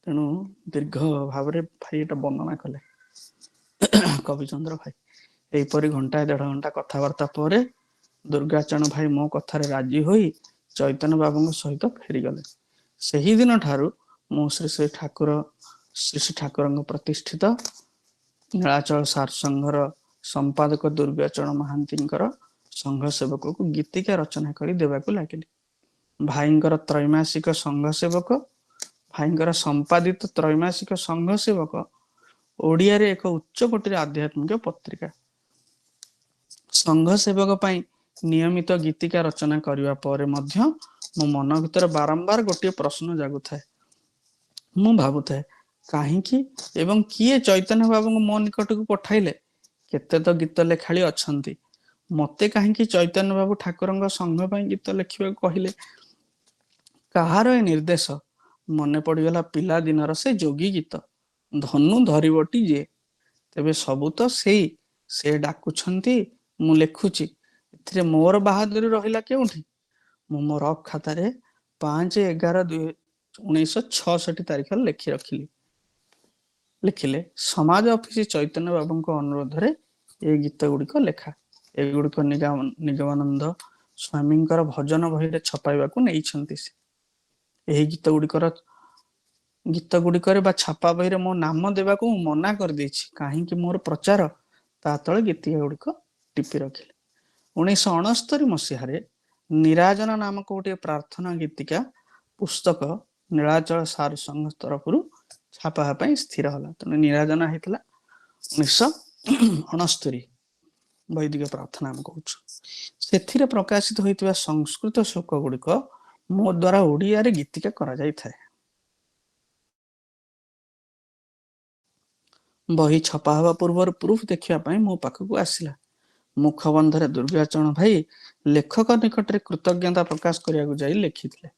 ତେଣୁ ଦୀର୍ଘ ଭାବରେ ଭାଇ ଏଟା ବର୍ଣ୍ଣନା କଲେ କବିଚନ୍ଦ୍ର ଭାଇ। ଏହିପରି ଘଣ୍ଟାଏ 1.5 ଘଣ୍ଟା କଥାବାର୍ତ୍ତା ପରେ ଦୁର୍ଗାଚରଣ ଭାଇ ମୋ କଥାରେ ରାଜି ହୋଇ ଚୈତନ୍ୟ ବାବୁଙ୍କ ସହିତ ଫେରିଗଲେ। ସେହିଦିନ ଠାରୁ ମୁଁ ଶ୍ରୀ ଠାକୁରଙ୍କ ପ୍ରତିଷ୍ଠିତ ନୀଳାଚଳ ସାର ସଂଘର ସମ୍ପାଦକ ଦୁର୍ଗାଚରଣ ମହାନ୍ତିଙ୍କର ସଂଘ ସେବକକୁ ଗୀତିକା ରଚନା କରି ଦେବାକୁ ଲାଗିଲି। ଭାଇଙ୍କର ତ୍ରୈମାସିକ ସଂଘ ସେବକ, ଭାଇଙ୍କର ସମ୍ପାଦିତ ତ୍ରୈମାସିକ ସଂଘ ସେବକ ଓଡ଼ିଆରେ ଏକ ଉଚ୍ଚ କୋଟିର ଆଧ୍ୟାତ୍ମିକ ପତ୍ରିକା। ସଂଘ ସେବକ ପାଇଁ ନିୟମିତ ଗୀତିକା ରଚନା କରିବା ପରେ ମଧ୍ୟ ମୋ ମନ ଭିତରେ ବାରମ୍ବାର ଗୋଟିଏ ପ୍ରଶ୍ନ ଜାଗୁଥାଏ। ମୁଁ ଭାବୁଥାଏ, କାହିଁକି ଏବଂ କିଏ ଚୈତନ୍ୟ ବାବୁଙ୍କୁ ମୋ ନିକଟକୁ ପଠାଇଲେ? କେତେ ତ ଗୀତ ଲେଖାଳି ଅଛନ୍ତି, ମତେ କାହିଁକି ଚୈତନ୍ୟ ବାବୁ ଠାକୁରଙ୍କ ସଂଘ ପାଇଁ ଗୀତ ଲେଖିବାକୁ କହିଲେ? କାହାର ଏ ନିର୍ଦ୍ଦେଶ? ମନେ ପଡ଼ିଗଲା ପିଲା ଦିନର ସେ ଯୋଗୀ ଗୀତ, ଧନୁ ଧରିବଟି ଯିଏ। ତେବେ ସବୁ ତ ସେଇ, ସେ ଡାକୁଛନ୍ତି, ମୁଁ ଲେଖୁଛି। ଏଥିରେ ମୋର ବାହାଦୁରୀ ରହିଲା କେଉଁଠି? ମୁଁ ମୋ ରଫ୍ ଖାତାରେ 5/11/1966 ତାରିଖରେ ଲେଖିଲେ, ସମାଜ ଅଫିସ ଚୈତନ୍ୟ ବାବୁଙ୍କ ଅନୁରୋଧରେ এই ଗୀତ ଗୁଡ଼ିକ ଲେଖା। ଏଗୁଡ଼ିକ ନିଗମାନନ୍ଦ ସ୍ୱାମୀଙ୍କର ଭଜନ ବହିରେ ଛପାଇବାକୁ ନେଇଛନ୍ତି। ସେ ଏହି ଗୀତ ଗୁଡ଼ିକରେ ବା ଛାପା ବହିରେ ମୋ ନାମ ଦେବାକୁ ମୁଁ ମନା କରିଦେଇଛି। କାହିଁକି ମୋର ପ୍ରଚାର? ତା ତଳେ ଗୀତିକା ଗୁଡ଼ିକ ଟିପି ରଖିଲେ। 1969 ମସିହାରେ ନିରାଜନ ନାମକ ଗୋଟିଏ ପ୍ରାର୍ଥନା ଗୀତିକା ପୁସ୍ତକ ନୀଳାଚଳ ସାର ସଂଘ ତରଫରୁ ଛାପା ପାଇଁ ସ୍ଥିର ହେଲା। ତେଣୁ ନିରାଜନା ହେଇଥିଲା 1969, ବୈଦିକ ପ୍ରାର୍ଥନା ଆମେ କହୁଛୁ। ସେଥିରେ ପ୍ରକାଶିତ ହୋଇଥିବା ସଂସ୍କୃତ ଶ୍ଲୋକ ଗୁଡ଼ିକ ମୋ ଦ୍ୱାରା ଓଡ଼ିଆରେ ଗୀତିକା କରାଯାଇଥାଏ। ବହି ଛପା ହେବା ପୂର୍ବରୁ ପ୍ରୁଫ୍ ଦେଖିବା ପାଇଁ ମୋ ପାଖକୁ ଆସିଲା। ମୁଖବନ୍ଧରେ ଦୁର୍ଗାଚରଣ ଭାଇ ଲେଖକ ନିକଟରେ କୃତଜ୍ଞତା ପ୍ରକାଶ କରିବାକୁ ଯାଇ ଲେଖିଥିଲେ।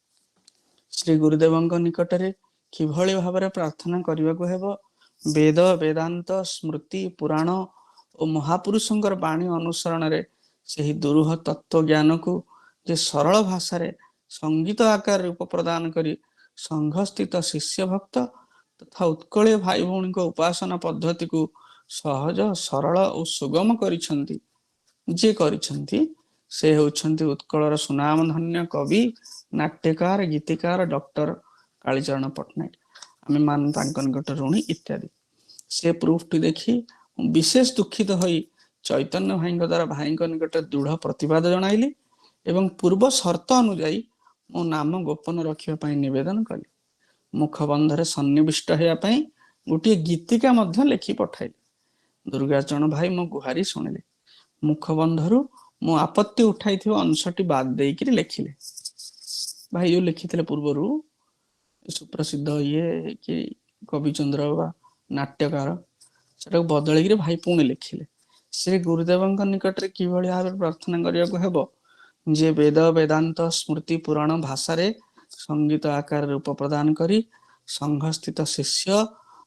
ଶ୍ରୀ ଗୁରୁଦେବଙ୍କ ନିକଟରେ କିଭଳି ଭାବରେ ପ୍ରାର୍ଥନା କରିବାକୁ ହେବ, ବେଦ ବେଦାନ୍ତ ସ୍ମୃତି ପୁରାଣ ଓ ମହାପୁରୁଷଙ୍କର ବାଣୀ ଅନୁସରଣରେ ସେହି ଦୁରୂହ ତତ୍ଵ ଜ୍ଞାନକୁ ଯେ ସରଳ ଭାଷାରେ ସଙ୍ଗୀତ ଆକାର ରୂପ ପ୍ରଦାନ କରି ସଂଘସ୍ଥିତ ଶିଷ୍ୟ ଭକ୍ତ ତଥା ଉତ୍କଳୀୟ ଭାଇ ଭଉଣୀଙ୍କ ଉପାସନା ପଦ୍ଧତିକୁ ସହଜ ସରଳ ଓ ସୁଗମ କରିଛନ୍ତି, ଯିଏ କରିଛନ୍ତି ସେ ହେଉଛନ୍ତି ଉତ୍କଳର ସୁନାମଧନ୍ୟ କବି ନାଟ୍ୟକାର ଗୀତିକାର ଡକ୍ଟର କାଳୀଚରଣ ପଟ୍ଟନାୟକ। ଆମେ ମାନ ତାଙ୍କ ନିକଟ ଋଣୀ ଇତ୍ୟାଦି। ସେ ପ୍ରୁଫଟି ଦେଖି ବିଶେଷ ଦୁଃଖିତ ହୋଇ ଚୈତନ୍ୟ ଭାଇଙ୍କ ଦ୍ୱାରା ଭାଇଙ୍କ ନିକଟରେ ଦୃଢ଼ ପ୍ରତିବାଦ ଜଣାଇଲି ଏବଂ ପୂର୍ବ ସର୍ତ୍ତ ଅନୁଯାୟୀ ମୋ ନାମ ଗୋପନ ରଖିବା ପାଇଁ ନିବେଦନ କଲି। ମୁଖବନ୍ଧରେ ସନ୍ନିବିଷ୍ଟ ହେବା ପାଇଁ ଗୋଟିଏ ଗୀତିକା ମଧ୍ୟ ଲେଖି ପଠାଇଲି। ଦୁର୍ଗାଚରଣ ଭାଇ ମୋ ଗୁହାରି ଶୁଣିଲେ। ମୁଖବନ୍ଧରୁ ମୁଁ ଆପତ୍ତି ଉଠାଇଥିବା ଅଂଶଟି ବାଦ ଦେଇକିରି ଲେଖିଲେ। ଭାଇ ଯୋଉ ଲେଖିଥିଲେ ପୂର୍ବରୁ ସୁପ୍ରସିଦ୍ଧ କି କବିଚନ୍ଦ୍ର ବା ନାଟ୍ୟକାର, ସେଟାକୁ ବଦଳେଇକିରି ଭାଇ ପୁଣି ଲେଖିଲେ। ଶ୍ରୀ ଗୁରୁଦେବଙ୍କ ନିକଟରେ କିଭଳି ଭାବରେ ପ୍ରାର୍ଥନା କରିବାକୁ ହେବ, ଯେ ବେଦ ବେଦାନ୍ତ ସ୍ମୃତି ପୁରାଣ ଭାଷାରେ ସଙ୍ଗୀତ ଆକାର ରୂପ ପ୍ରଦାନ କରି ସଂଘସ୍ଥିତ ଶିଷ୍ୟ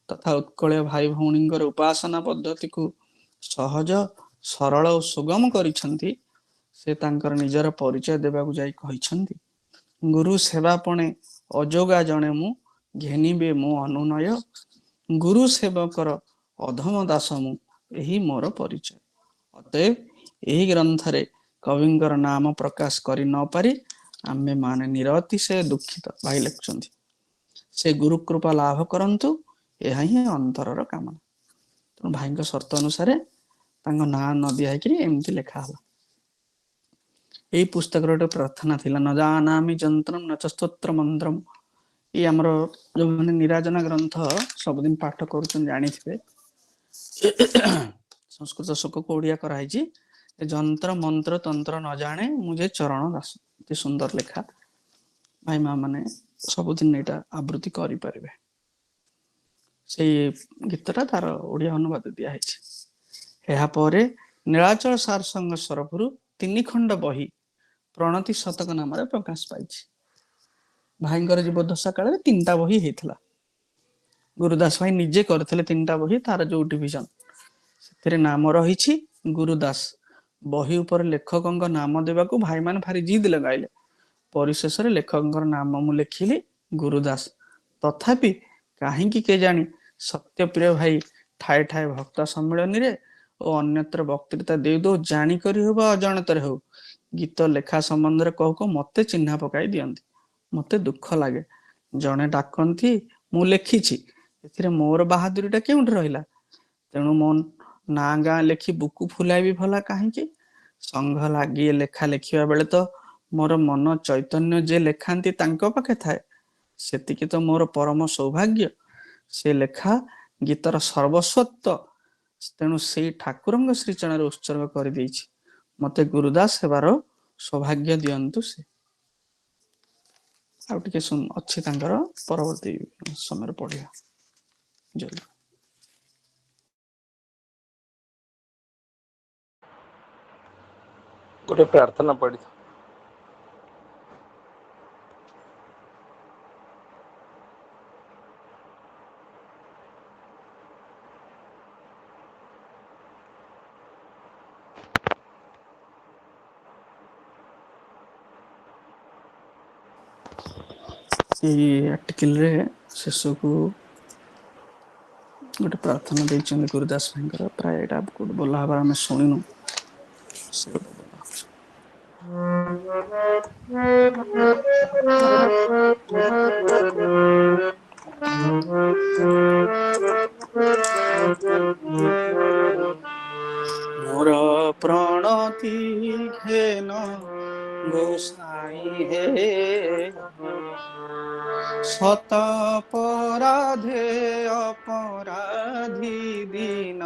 ତଥା ଉତ୍କଳୀୟ ଭାଇ ଭଉଣୀଙ୍କର ଉପାସନା ପଦ୍ଧତିକୁ ସହଜ ସରଳ ଓ ସୁଗମ କରିଛନ୍ତି, ସେ ତାଙ୍କର ନିଜର ପରିଚୟ ଦେବାକୁ ଯାଇ କହିଛନ୍ତି, ଗୁରୁ ସେବା ପଣେ ଅଯୋଗା ଜଣେ ମୁଁ ଘେନିବେ ମୋ ଅନୁନୟ, ଗୁରୁ ସେବକର ଅଧମ ଦାସ ମୁଁ ଏହି ମୋର ପରିଚୟ। ଅତଏବ ଏହି ଗ୍ରନ୍ଥରେ କବିଙ୍କର ନାମ ପ୍ରକାଶ କରି ନ ପାରି ଆମେ ମାନେ ନିରତିଶୟ ଦୁଃଖିତ। ଭାଇ ଲେଖୁଛନ୍ତି, ସେ ଗୁରୁ କୃପା ଲାଭ କରନ୍ତୁ, ଏହା ହିଁ ଅନ୍ତରର କାମନା। ତେଣୁ ଭାଇଙ୍କ ସର୍ତ୍ତ ଅନୁସାରେ ତାଙ୍କ ନାଁ ନ ଦିଆ ହେଇକିରି ଏମିତି ଲେଖା ହେଲା। ଏଇ ପୁସ୍ତକର ଗୋଟେ ପ୍ରାର୍ଥନା ଥିଲା, ନ ଜାନାମି ଯନ୍ତ୍ରମ୍ ନଚ ସ୍ତୋତ୍ର ମନ୍ତ୍ରମ୍। ଏଇ ଆମର ଯୋଉମାନେ ନିରାଜନା ଗ୍ରନ୍ଥ ସବୁଦିନ ପାଠ କରୁଛନ୍ତି ଜାଣିଥିବେ, ସଂସ୍କୃତ ଶୋକକୁ ଓଡିଆ କରାହେଇଛି, ଯନ୍ତ୍ର ମନ୍ତ୍ର ତନ୍ତ୍ର ନ ଜାଣେ ମୁଁ ଯେ ଚରଣ ଦାସ। ଅତି ସୁନ୍ଦର ଲେଖା। ଭାଇ ମା ମାନେ ସବୁଦିନ ଏଇଟା ଆବୃତ୍ତି କରିପାରିବେ। ସେଇ ଗୀତଟା ତାର ଓଡିଆ ଅନୁବାଦ ଦିଆହେଇଛି। ଏହାପରେ ନୀଳାଚଳ ସାର ସଂଘ ତରଫରୁ 3 ଖଣ୍ଡ ବହି ପ୍ରଣତି ଶତକ ନାମରେ ପ୍ରକାଶ ପାଇଛି। ଭାଇଙ୍କର ଜୀବଦଶା କାଳରେ 3ଟା ବହି ହେଇଥିଲା। ଗୁରୁଦାସ ଭାଇ ନିଜେ କରିଥିଲେ 3ଟା ବହି, ତାର ଯୋଉ ଡିଭିଜନ ସେଥିରେ ନାମ ରହିଛି ଗୁରୁଦାସ। ବହି ଉପରେ ଲେଖକଙ୍କ ନାମ ଦେବାକୁ ଭାଇମାନେ ଭାରି ଜିଦ୍ ଲଗାଇଲେ। ପରିଶେଷରେ ଲେଖକଙ୍କର ନାମ ମୁଁ ଲେଖିଲି ଗୁରୁଦାସ। ତଥାପି କାହିଁକି କେଜାଣି ସତ୍ୟପ୍ରିୟ ଭାଇ ଠାଏ ଠାଏ ଭକ୍ତ ସମ୍ମିଳନୀରେ ଓ ଅନ୍ୟତ୍ର ବକ୍ତୃତା ଦେଉ ଦେଉ ଜାଣିକରି ହଉ ବା ଅଜାଣତରେ ହଉ ଗୀତ ଲେଖା ସମ୍ବନ୍ଧରେ କହୁ କହୁ ମତେ ଚିହ୍ନା ପକାଇ ଦିଅନ୍ତି। ମତେ ଦୁଃଖ ଲାଗେ। ଜଣେ ଡାକନ୍ତି, ମୁଁ ଲେଖିଛି, ଏଥିରେ ମୋର ବାହାଦୁରୀଟା କେଉଁଠି ରହିଲା? ତେଣୁ ମୋ ନାଁ ଗାଁ ଲେଖି ବୁକୁ ଫୁଲାଇବି ଭଲା କାହିଁକି? ସଂଘ ଲାଗି ଲେଖା ଲେଖିବା ବେଳେ ତ ମୋର ମନ ଚୈତନ୍ୟ ଯେ ଲେଖାନ୍ତି ତାଙ୍କ ପାଖେ ଥାଏ। ସେତିକି ତ ମୋର ପରମ ସୌଭାଗ୍ୟ। ସେ ଲେଖା ଗୀତର ସର୍ବସ୍ୱତ୍ୱ, ତେଣୁ ସେଇ ଠାକୁରଙ୍କ ଶ୍ରୀଚରଣରେ ଉତ୍ସର୍ଗ କରିଦେଇଛି। ମତେ ଗୁରୁଦାସ ହେବାର ସୌଭାଗ୍ୟ ଦିଅନ୍ତୁ ସେ। ଆଉ ଟିକେ ଅଛି ତାଙ୍କର, ପରବର୍ତ୍ତୀ ସମୟରେ ପଢିବା। ଜୟ। ଗୋଟେ ପ୍ରାର୍ଥନା ପଢି ଏଇ ଆର୍ଟିକଲରେ ଶେଷକୁ ଗୋଟେ ପ୍ରାର୍ଥନା ଦେଇଛନ୍ତି ଗୁରୁଦାସ ଭାଇଙ୍କର। ପ୍ରାୟ ଏଇଟା ଗୋଟେ ଭଲ ଭାବରେ ଆମେ ଶୁଣିନୁ। ମୋର ପ୍ରଣତି ଘେନ ଗୋସାଇଁ ହେ, শত পরাধে অপরাধী দিন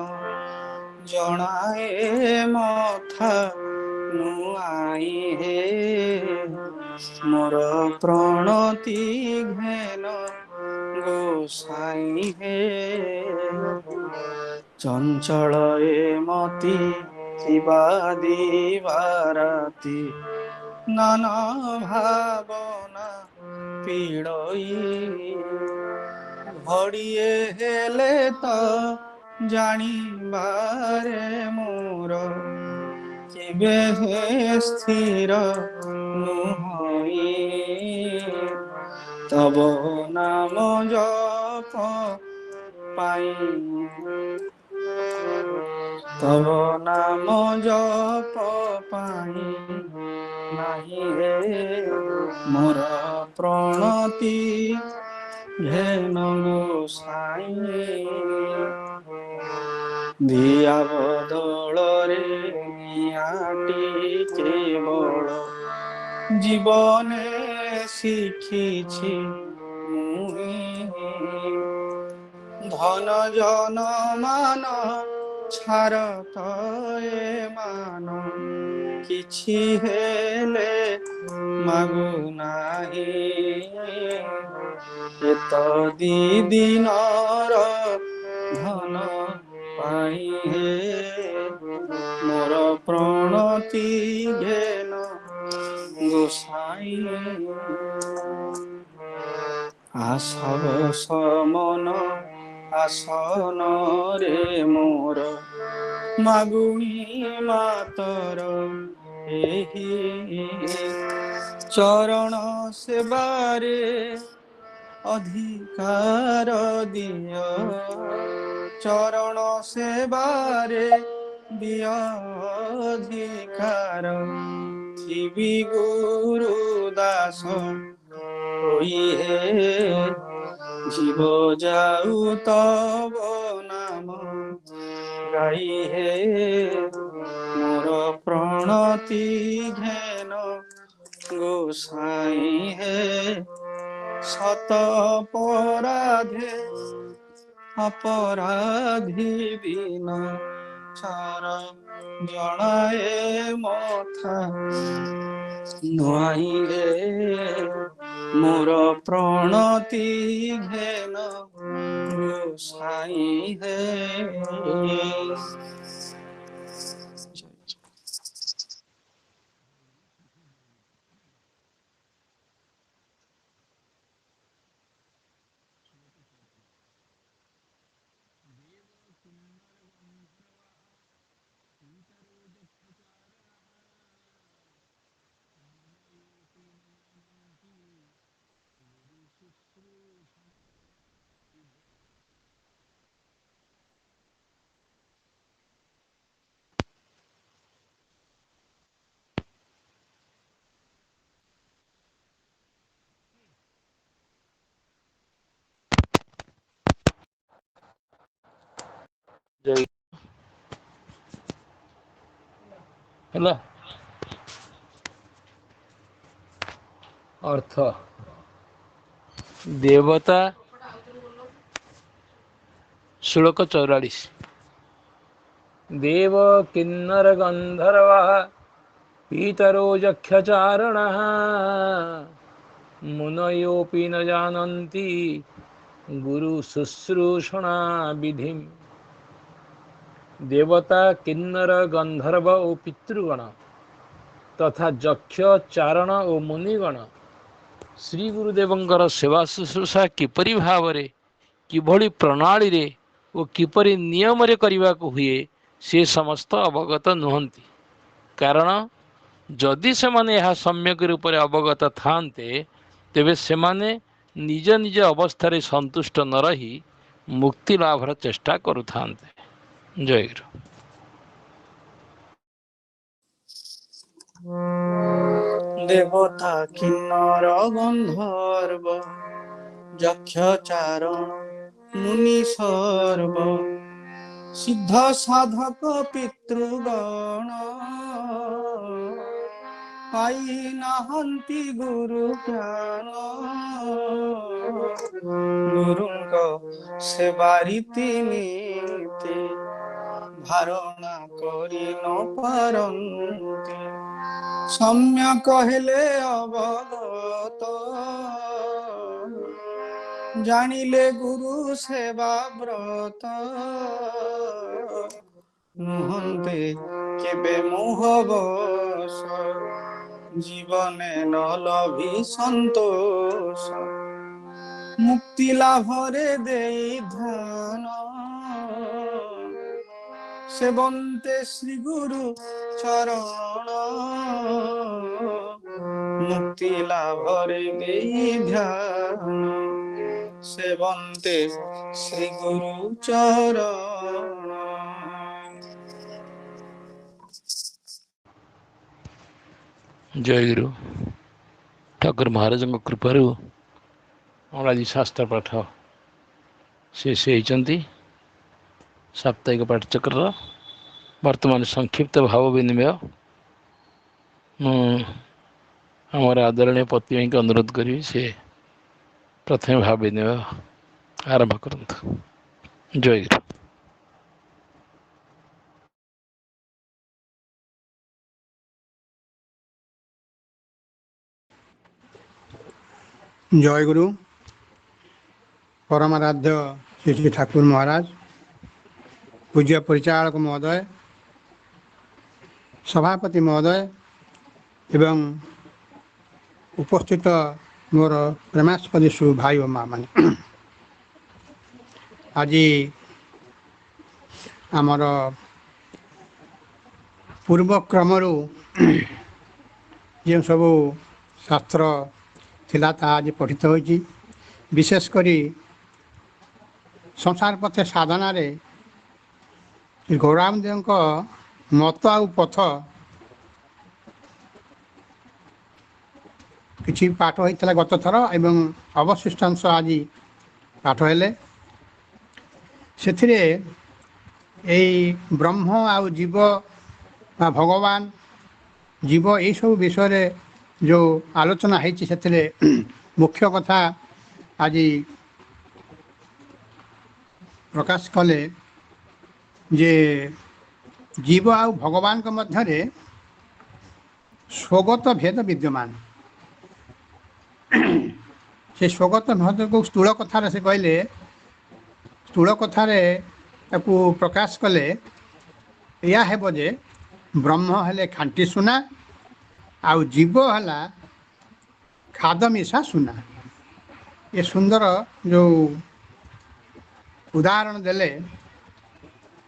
জনায়ে মথা নুয়াই হে, মোর প্রণতি ঘেন গোসাই হে, চঞ্চল এ মতি দিবা দিবা রাতি নানা ভাবনা পীড়ই ঘড়িয়ে হেলে তো জানিবারে মোর কেবে হে স্থির নুহই তব নাম জপ পাই তব নাম জপ পাই নাহি রে মোর প্রণতি ঘেন গোসাই ধিয়া বদଳରେ নিয়াটি কেবଳ জীবনে শিখিছি মুই ধন জন মান ছাড়ত এ মান କିଛି ହେଲେ ମାଗୁ ନାହିଁ ଏତ ଦି ଦିନର ଧନ ପାଇ ହେ ମୋର ପ୍ରଣତି ଘେନ ଗୋସାଇ ଆସବ ସମନ আসনরে মোর মাগুনি মাতর ଏହି চরণ সেবারে অধিকার দিয় চরণ সেবারে দিয় অধিকার থিবি গুরু দাস হই হে জীব যাউ তব নাম গাই হে মোর প্রণতি ঘেন গোসাই হে শত অপরাধে অপরাধী বিন চার জଣାଏ মথা ନୁଆଇଁ ରେ ମୋର ପ୍ରଣତି ଘେନ ଗୋସାଇ ହେ ହେଲା ଅର୍ଥ ଦେବତା ଶ୍ଲୋକ 44 ଦେବ କିନ୍ନର ଗନ୍ଧର୍ବ ପିତରୋ ଯକ୍ଷଚାରଣ ମୁନୟୋପି ନ ଜାନନ୍ତି ଗୁରୁ ଶୁଶ୍ରୂଷଣା ବିଧି ଦେବତା କିନ୍ନର ଗନ୍ଧର୍ବ ଓ ପିତୃଗଣ ତଥା ଯକ୍ଷ ଚାରଣ ଓ ମୁନିଗଣ ଶ୍ରୀ ଗୁରୁଦେବଙ୍କର ସେବା ଶୁଶ୍ରୂଷା କିପରି ଭାବରେ କିଭଳି ପ୍ରଣାଳୀରେ ଓ କିପରି ନିୟମରେ କରିବାକୁ ହୁଏ ସେ ସମସ୍ତ ଅବଗତ ନୁହନ୍ତି କାରଣ ଯଦି ସେମାନେ ଏହା ସମ୍ୟକ ରୂପରେ ଅବଗତ ଥାନ୍ତେ ତେବେ ସେମାନେ ନିଜ ନିଜ ଅବସ୍ଥାରେ ସନ୍ତୁଷ୍ଟ ନ ରହି ମୁକ୍ତି ଲାଭର ଚେଷ୍ଟା କରୁଥାନ୍ତେ। ଜୟଗୁରୁ। ଦେବତା କିନ୍ନର ଗନ୍ଧର୍ବ ଯକ୍ଷ ଚାରଣ ମୁନି ସର୍ବ ସିଦ୍ଧ ସାଧକ ପିତୃଗଣ ପାଇ ନାହାନ୍ତି ଗୁରୁ ଜ୍ଞାନ ଗୁରୁଙ୍କ ସେବା ରୀତି ନୀତି ଧାରଣା କରି ନ ପାରନ୍ତି ସମ୍ୟକ ହେଲେ ଅବଗତ ଜାଣିଲେ ଗୁରୁ ସେବା ବ୍ରତ নুহন্তে কেবে মোহ বশ, জীবনে নলভি সন্তোষ। মুক্তি লাভরে দেই ধ্যান, সেবন্তে শ্রী গুরু চরণ। মুক্তি লাভরে দেই ধ্যান, সেবন্তে শ্রী গুরু চরণ। ଜୟଗୁରୁ। ଠାକୁର ମହାରାଜଙ୍କ କୃପାରୁ ଆମର ଆଜି ଶାସ୍ତ୍ର ପାଠ ଶେଷ ହୋଇଛନ୍ତି। ସାପ୍ତାହିକ ପାଠଚକ୍ରର ବର୍ତ୍ତମାନ ସଂକ୍ଷିପ୍ତ ଭାବ ବିନିମୟ ମୁଁ ଆମର ଆଦରଣୀୟ ପତି ଭାଇଙ୍କୁ ଅନୁରୋଧ କରିବି, ସେ ପ୍ରଥମେ ଭାବ ବିନିମୟ ଆରମ୍ଭ କରନ୍ତୁ। ଜୟଗୁରୁ। ଜୟଗୁରୁ। ପରମାରାଧ୍ୟ ଶ୍ରୀ ଶ୍ରୀ ଠାକୁର ମହାରାଜ, ପୂଜ୍ୟ ପରିଚାଳକ ମହୋଦୟ, ସଭାପତି ମହୋଦୟ ଏବଂ ଉପସ୍ଥିତ ମୋର ପ୍ରେମାସ୍ପଦୀ ସୁ ଭାଇ ଓ ମା ମାନେ, ଆଜି ଆମର ପୂର୍ବକ୍ରମରୁ ଯେଉଁ ସବୁ ଶାସ୍ତ୍ର ଥିଲା ତାହା ଆଜି ପଠିତ ହୋଇଛି। ବିଶେଷ କରି ସଂସାର ପଥେ ସାଧନାରେ ଗୌରାମଦେବଙ୍କ ମତ ଆଉ ପଥ କିଛି ପାଠ ହୋଇଥିଲା ଗତ ଥର ଏବଂ ଅବଶିଷ୍ଟାଂଶ ଆଜି ପାଠ ହେଲେ। ସେଥିରେ ଏଇ ବ୍ରହ୍ମ ଆଉ ଜୀବ ବା ଭଗବାନ ଜୀବ ଏଇସବୁ ବିଷୟରେ ଯେଉଁ ଆଲୋଚନା ହେଇଛି, ସେଥିରେ ମୁଖ୍ୟ କଥା ଆଜି ପ୍ରକାଶ କଲେ ଯେ ଜୀବ ଆଉ ଭଗବାନଙ୍କ ମଧ୍ୟରେ ସ୍ୱଗତ ଭେଦ ବିଦ୍ୟମାନ। ସେ ସ୍ୱଗତ ଭେଦକୁ ସ୍ଥୂଳ କଥାରେ ସେ କହିଲେ, ସ୍ଥୂଳ କଥାରେ ତାକୁ ପ୍ରକାଶ କଲେ ଏହା ହେବ ଯେ ବ୍ରହ୍ମ ହେଲେ ଖାଣ୍ଟି ସୁନା ଆଉ ଜୀବ ହେଲା ଖାଦ ମିଶା ସୁନା। ଏ ସୁନ୍ଦର ଯେଉଁ ଉଦାହରଣ ଦେଲେ